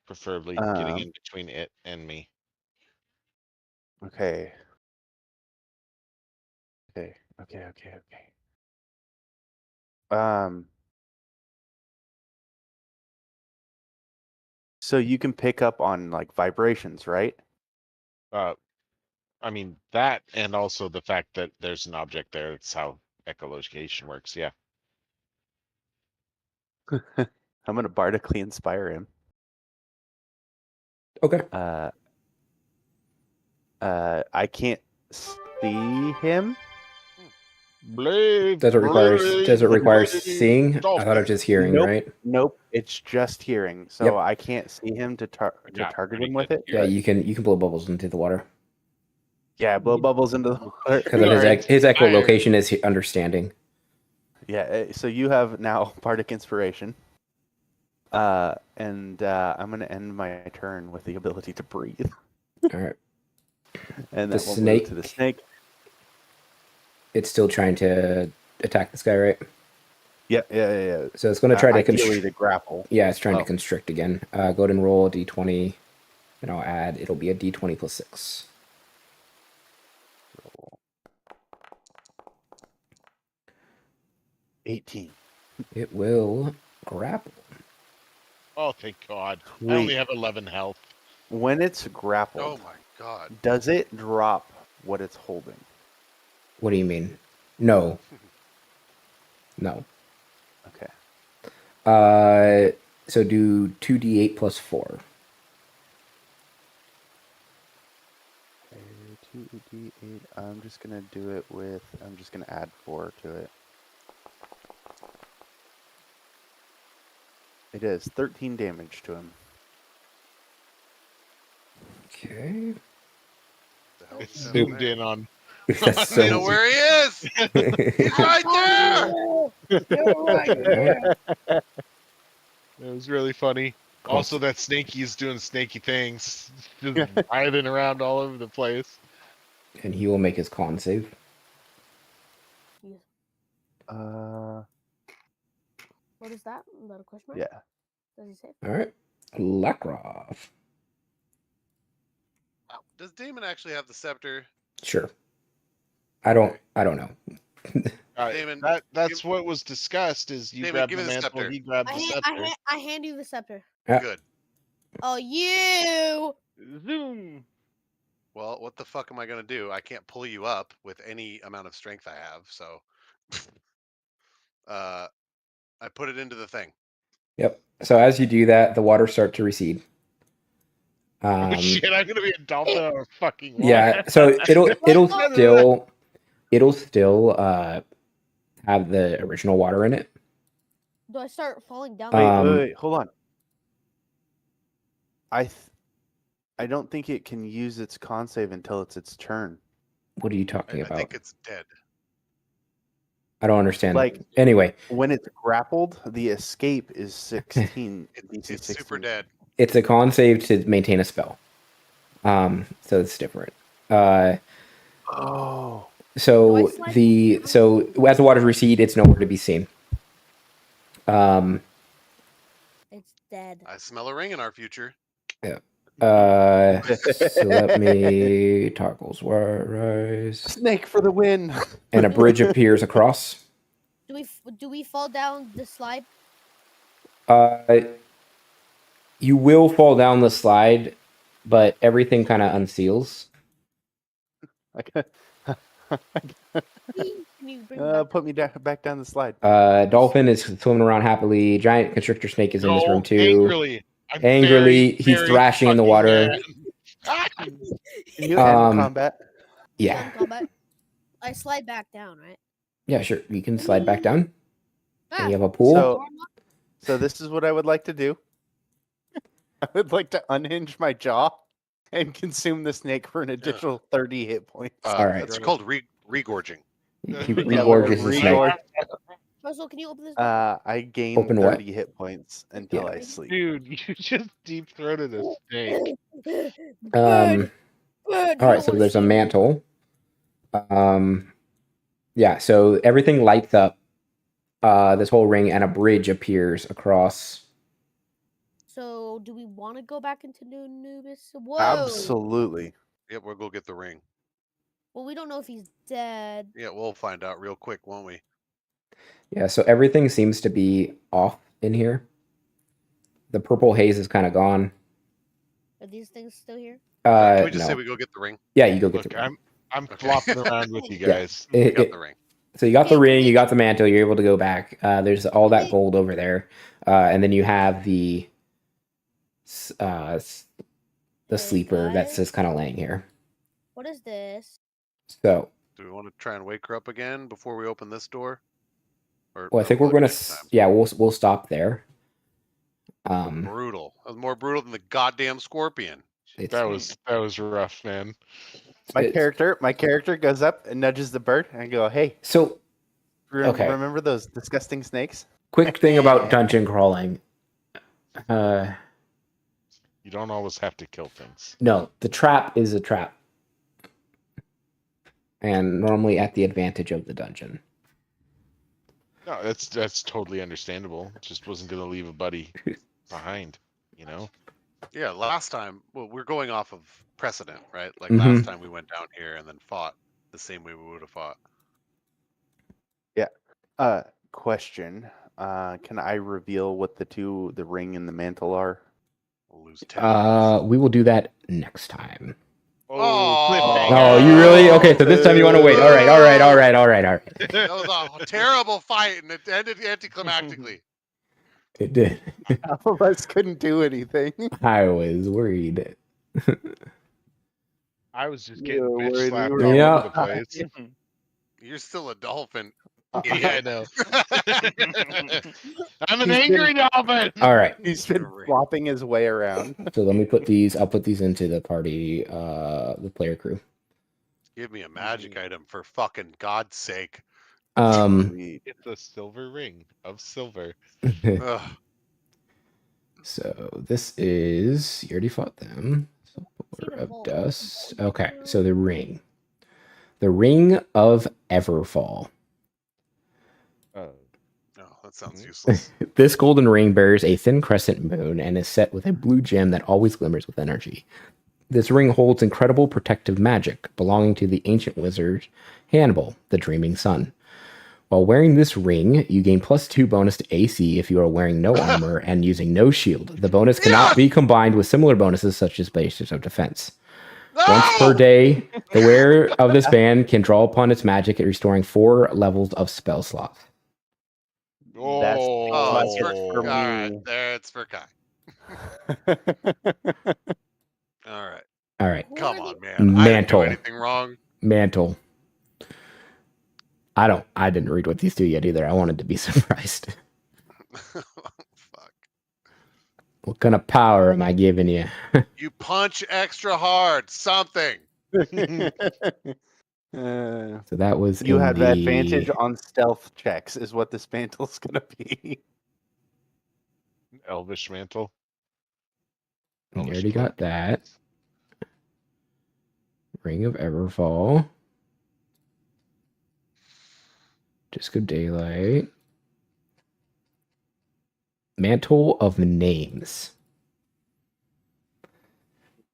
Preferably getting in between it and me. Okay. Okay. So you can pick up on like vibrations, right? I mean that, and also the fact that there's an object there. That's how echolocation works. Yeah. I'm gonna bardically inspire him. Okay. I can't see him. Blade. Does it require seeing? I thought it was just hearing, Nope. right? Nope, it's just hearing. So Yep. I can't see him to Yeah, target pretty him with good. it. Yeah, but- you can blow bubbles into the water Yeah, blow bubbles into the water. because of his echolocation is understanding. Yeah, so you have now bardic inspiration. And I'm gonna end my turn with the ability to breathe. All right. And The that will snake. move to the snake. It's still trying to attack this guy, right? Yeah. So it's going to try to Ideally to grapple. Yeah, it's trying to Oh. constrict again. Go ahead and roll a d20, and I'll add. It'll be a d20 plus 6. 18. It will grapple. Oh, thank God. I Wait. only have 11 health. When it's grappled, Oh my god. does it drop what it's holding? What do you mean? No. No. Okay. So do 2d8 plus 4. 2d8. I'm just gonna do it with. I'm just gonna add 4 to it. It is 13 damage to him. Okay. The hell is It's down zoomed there? in on. That's I know where he is. He's right there. It was really funny. Cool. Also, that Snakey is doing snaky things, just writhing around all over the place. And he will make his con save. What is that? Is that a question mark? Yeah. Does he say? All right. Lrakrof. Does Damon actually have the scepter? Sure. I don't know. Damon, That's what was discussed. Is you Damon, grab give the me the mantle, scepter. he grabbed the scepter. I hand you the scepter. Yeah. Good. Oh, you! Zoom. Well, what the fuck am I gonna do? I can't pull you up with any amount of strength I have, so I put it into the thing. Yep. So as you do that, the waters start to recede. Oh shit! I'm gonna be a dolphin or a fucking water. Yeah. So it'll still have the original water in it. Do I start falling down? Wait, hold on. I don't think it can use its con save until it's its turn. What are you talking I about? think it's dead. I don't understand. Like, anyway, when it's grappled, the escape is 16. It's 16. super dead. it's a con save to maintain a spell. So it's different. Oh. So as the waters recede, it's nowhere to be seen. It's dead. I smell a ring in our future. So let me toggles rise, Snake for the win. and a bridge appears across. Do we fall down the slide? You will fall down the slide, but everything kind of unseals. Can you bring me back? Put me back down the slide. Dolphin is swimming around happily. Giant constrictor snake is in this room too. Angrily, he's thrashing in the water. Can you end combat? Yeah. Combat? I slide back down, right? Yeah, sure. You can slide back down. Ah, And you have a pool. So this is what I would like to do. I would like to unhinge my jaw and consume the snake for an additional 30 hit points. All right. It's called regorging. He Yeah, regorges the snake. regorge. Russell, can you open this? I gain Open what? 30 hit points until I sleep. Dude, you just deep throated a snake. All right, so there's a mantle. Yeah, so everything lights up. This whole ring, and a bridge appears across. So, do we want to go back into New Nubis? Whoa! Absolutely. Yep, we'll go get the ring. Well, we don't know if he's dead. Yeah, we'll find out real quick, won't we? Yeah, so everything seems to be off in here. The purple haze is kind of gone. Are these things still here? Can we just no. say we go get the ring? Yeah, you go get Look, the ring. I'm Okay. flopping around with you guys. We got the ring. So you got the Okay, ring, can you we- got the mantle, you're able to go back. There's all that gold over there, and then you have the sleeper that's guys? just kind of laying here. What is this? So, Do we want to try and wake her up again before we open this door? Or well, I think we're plug gonna. it next time? Yeah, we'll stop there. Brutal. That was more brutal than the goddamn scorpion. It's, That was rough, man. My it's- character goes up and nudges the bird and I go, "Hey, So, okay. remember those disgusting snakes?" quick thing about dungeon crawling. You don't always have to kill things. No, the trap is a trap, and normally at the advantage of the dungeon. No, That's totally understandable. Just wasn't gonna leave a buddy behind, you know. Yeah, last time, well, we're going off of precedent, right? Like Mhm. last time we went down here and then fought the same way we would have fought. Question. Can I reveal what the ring and the mantle are? We'll lose 10 points. We will do that next time. cliffhanger. Oh, you really? Okay, so this time you want to wait. All right. That was a terrible fight, and it ended anticlimactically. It did. Half of us couldn't do anything. I was worried. I was just Yeah, getting bitch worried we slapped were all Yeah. over the place. You're still a dolphin. Yeah, I know. I'm an He's angry dolphin. All right. He's been Great. flopping his way around. So let me put these. I'll put these into the party, the player crew. Give me a magic item for fucking God's sake. Sweet. It's a silver ring of silver. Ugh. So this is you already fought them. So Pillar of Vault. Dust. Okay, so the ring of Everfall. Oh, that sounds useless. This golden ring bears a thin crescent moon and is set with a blue gem that always glimmers with energy. This ring holds incredible protective magic belonging to the ancient wizard Hannibal, the Dreaming Sun. While wearing this ring, you gain +2 bonus to AC if you are wearing no armor and using no shield. The bonus cannot be combined with similar bonuses such as basis of defense. Once per day, the wearer of this band can draw upon its magic at restoring 4 levels of spell slots. That's Oh, like it's it for, for all right, me. there, it's for Kai. All right, All right, come on, man. I didn't do Mantle. anything wrong. Mantle. I didn't read what these do yet either. I wanted to be surprised. Fuck. What kind of power am I giving you? You punch extra hard. Something. Uh, So that was you in have the advantage on stealth checks, is what this mantle's gonna be. Elvish mantle. You Elvish already got cloak. that. Ring of Everfall. Disco Daylight. Mantle of Names.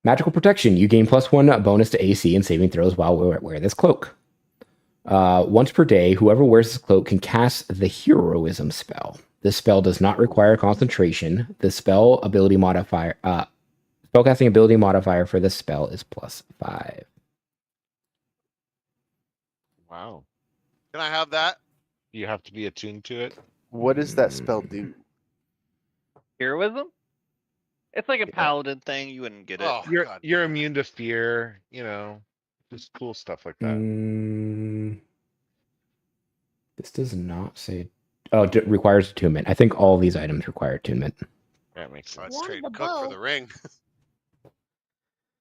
Magical protection. You gain +1 bonus to AC and saving throws while wear this cloak. Once per day, whoever wears this cloak can cast the Heroism spell. This spell does not require concentration. The spellcasting ability modifier for this spell is +5. Wow. Can I have that? You have to be attuned to it. What does that spell do? Heroism? It's like a paladin thing. You wouldn't get it. Oh, You're God. you're immune to fear, you know, just cool stuff like that. This does not say. Oh, it requires attunement. I think all these items require attunement. That makes So sense. I'd One trade the Cook for bow. the ring.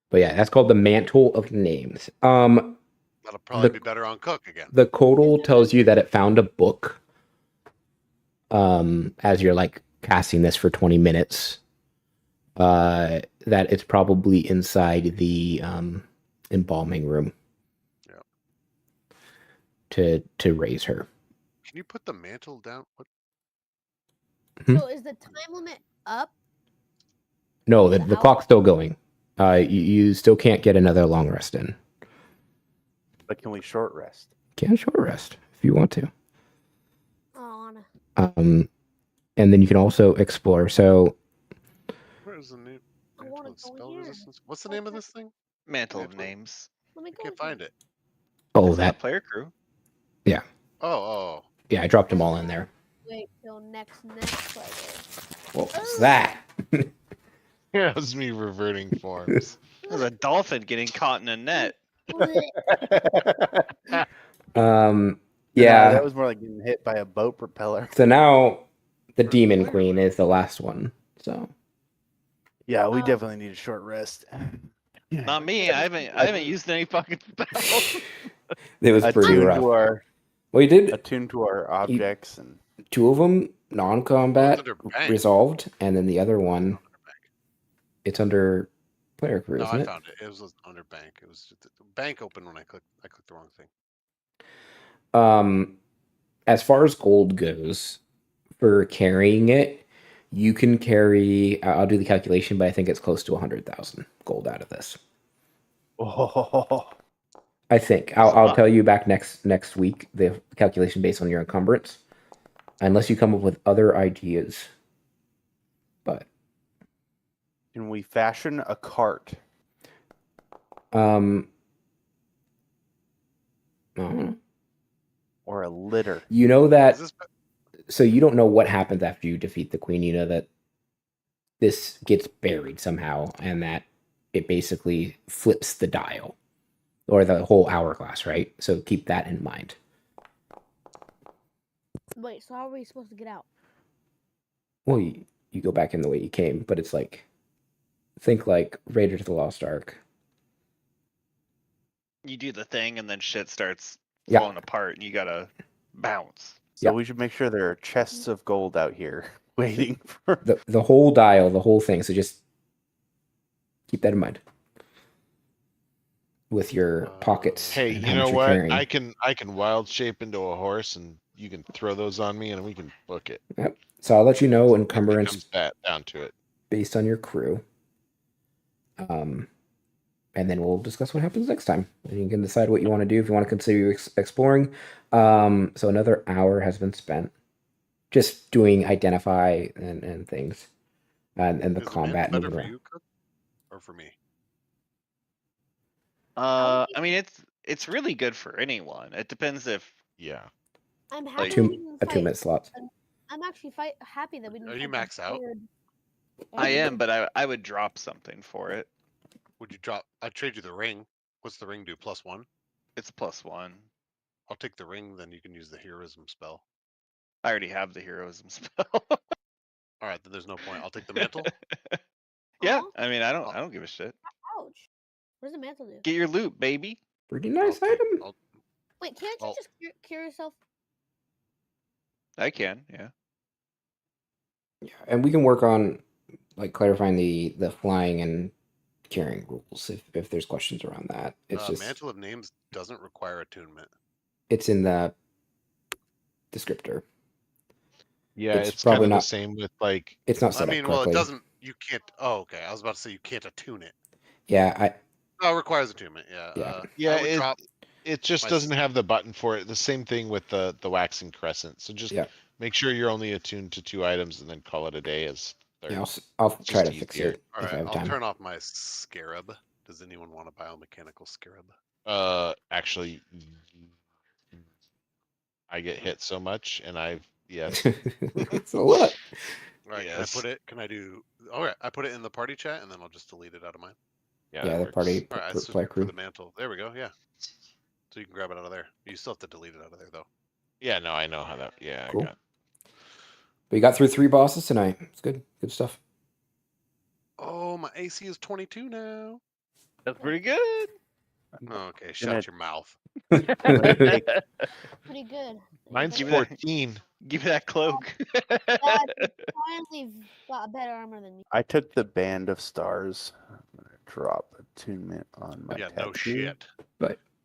But yeah, that's called the Mantle of Names. That'll probably The- be better on Cook again. The codal tells you that it found a book. As you're like casting this for 20 minutes. That it's probably inside the embalming room. Yeah. To raise her. Can you put the mantle down? What? So is the time limit up? No, the clock's still going. You still can't get another long rest in. But can we short rest? Can short rest if you want to. Oh, And then you can also explore. So Where is the name? I Mantle wanna of go spell here. resistance? What's the name of this thing? Mantle of Mantle? names. let me I go. can't find it. oh It's not that player crew. Oh. yeah, I dropped them all in there. Wait till next player. What was that? Yeah, it was me reverting forms. There's a dolphin getting caught in a net. No, Yeah. that was more like getting hit by a boat propeller. So now the Demon Queen is the last one. So Yeah, we Oh. definitely need a short rest. Not me. I haven't used any fucking spells. it was pretty Attuned rough. to our Well, you did attuned to our objects and 2 of them non-combat Under bank. resolved, and then the other one it's under player crew, No, isn't I it? found it. It was under bank. It was just, bank open when I clicked the wrong thing. as far as gold goes, for carrying it, you can carry. I'll do the calculation, but I think it's close to 100,000 gold out of this. Oh, I think I'll tell you back next week the calculation based on your encumbrance, unless you come up with other ideas. But can we fashion a cart? no. Or a litter? You know that. Is this, So you don't know what happens after you defeat the queen. You know that this gets buried somehow, and that it basically flips the dial or the whole hourglass, right? So keep that in mind. Wait, so how are we supposed to get out? Well, you go back in the way you came, but it's like, think like Raiders of the Lost Ark. You do the thing, and then shit starts Yeah. falling apart, and you gotta bounce. So Yeah. we should make sure there are chests of gold out here waiting for. The whole dial, the whole thing. So just keep that in mind with your pockets. Hey, and you how know much you're what? carrying. I can wild shape into a horse, and you can throw those on me, and we can book it. Yep. So I'll let you know If it encumbrance comes that down to it. based on your crew. And then we'll discuss what happens next time. And you can decide what you want to do if you want to continue exploring. So another hour has been spent just doing identify and things, and the is combat better moving for around. you, Cook, or for me? I mean, it's really good for anyone. It depends if Yeah. I'm Like, happy. Two- we didn't a fight. 2-minute slot. I'm actually happy that we didn't. Are you fight the maxed out? third I enemy. am, but I would drop something for it. Would you drop? I'd trade you the ring. What's the ring do? +1? It's +1. I'll take the ring, then you can use the heroism spell. I already have the heroism spell. All right, then there's no point. I'll take the mantle. Yeah, Aw, I mean, I don't give a shit. ouch. What does the mantle do? Get your loot, baby. Pretty I'll nice take- item. I'll- Wait, can't you Oh. just cure yourself? I can, yeah. Yeah, and we can work on like clarifying the flying and carrying rules if there's questions around that. It's just Mantle of Names doesn't require attunement. it's in the descriptor. Yeah, It's it's, probably kind of not- the same with like. It's not I set mean, up well, correctly. it doesn't. You can't. Oh, okay. I was about to say you can't attune it. Yeah, Oh, it requires attunement. Yeah. Yeah. Yeah, I would drop. it just my doesn't have the button for it. The same thing with the waxing crescent. So just Yeah. make sure you're only attuned to 2 items, and then call it a day. As yeah, I'll try to just fix easier. it All if I right, have I'll time. turn off my scarab. Does anyone want a biomechanical scarab? Actually, I get hit so much, and yes. It's a lot. All right, Yes. can I put it? Can I do? All right, I put it in the party chat, and then I'll just delete it out of mine. Yeah, Yeah, that the works. party All right, so play for crew. the mantle. There we go. Yeah. So you can grab it out of there. You still have to delete it out of there, though. Yeah, no, I know how that. Yeah, Cool. I got. We got through 3 bosses tonight. It's good. Good stuff. Oh, my AC is 22 now. That's pretty good. Okay, shut your mouth. Pretty good. Mine's Give me that- 14. Give me that cloak. Finally got a better armor than me. I took the Band of Stars. I'm gonna drop attunement on my Yeah, tattoo. no shit.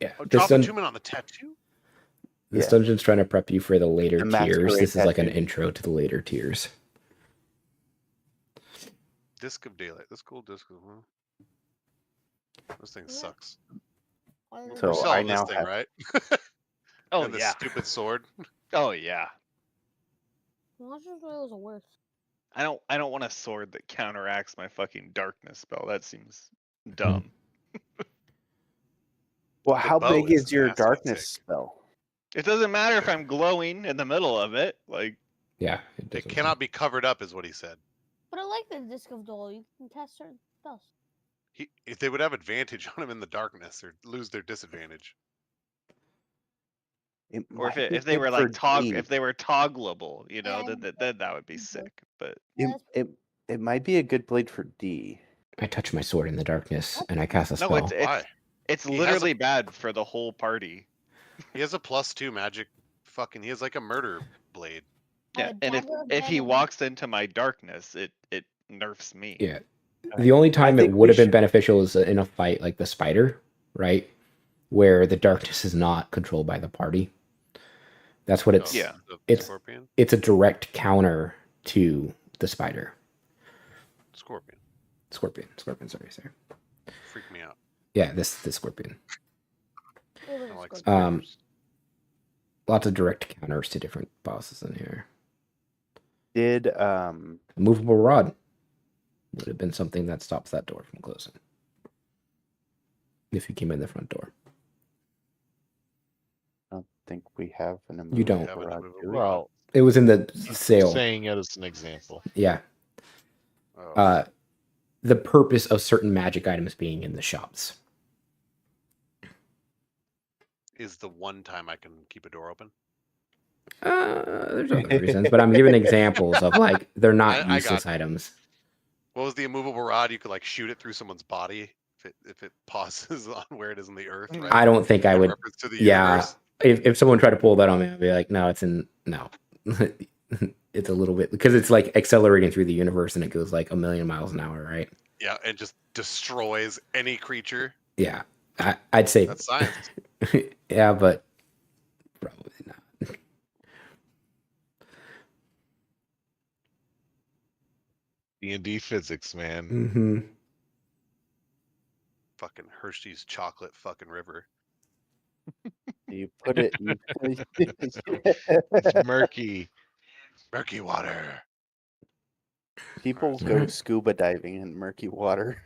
Yeah, Oh, this, drop dun- attunement on the tattoo? this Yeah. dungeon's trying to prep you for the later The tiers. Masquerade This is like an tattoo. intro to the later tiers. Disc of Daylight. That's cool. Disc of. This thing Yeah. sucks. Why did So We're I- selling this now thing, have- right? Oh And this yeah. stupid sword. Oh yeah. Well, that's just what it was worth. I don't want a sword that counteracts my fucking darkness spell. That seems dumb. Well, The how bow big is is your nasty darkness thick. spell? It doesn't matter if I'm glowing in the middle of it. Like Yeah, It doesn't- cannot be covered up, is what he said. But I like the Disc of Duel. You can test certain spells. If they would have advantage on him in the darkness or lose their disadvantage. It or might be if they good were for like D. if they were toggleable, you know, Yeah. then that would be sick. But It might be a good blade for D. I touch my sword in the darkness and I cast a No, spell. Why? it's He has a- literally bad for the whole party. He has a +2 magic. He has like a murder blade. I Yeah, have and dagger of if he venom. walks into my darkness, it nerfs me. Yeah. The only time it think would we have been should- beneficial is in a fight like the spider, right? Where the darkness is not controlled by the party. That's what it's. Yeah. The It's scorpion. it's a direct counter to the spider. Scorpion. Scorpion. Sorry. Freak me out. Yeah, this scorpion. What was I it like called? spiders. Lots of direct counters to different bosses in here. Did A movable rod would have been something that stops that door from closing. If you came in the front door. I don't think we have an You don't. Have an rod, immovable do we? Well, It was in the sale. saying it as an example. Yeah. Oh. The purpose of certain magic items being in the shops. Is the one time I can keep a door open? There's other reasons, but I'm giving examples of like they're not I useless got- items. What was the immovable rod? You could like shoot it through someone's body if it pauses on where it is in the earth. Right? I don't think I In would. reference to the Yeah, universe. if someone tried to pull that on me, I'd be like, no, it's in no. It's a little bit because it's like accelerating through the universe and it goes like 1,000,000 miles an hour, right? Yeah, it just destroys any creature. Yeah, I'd say That's science. yeah, but probably not. D&D physics, man. Mm-hmm. Fucking Hershey's chocolate fucking river. You put it. It's murky. Murky water. People Alright, go Alright. scuba diving in murky water.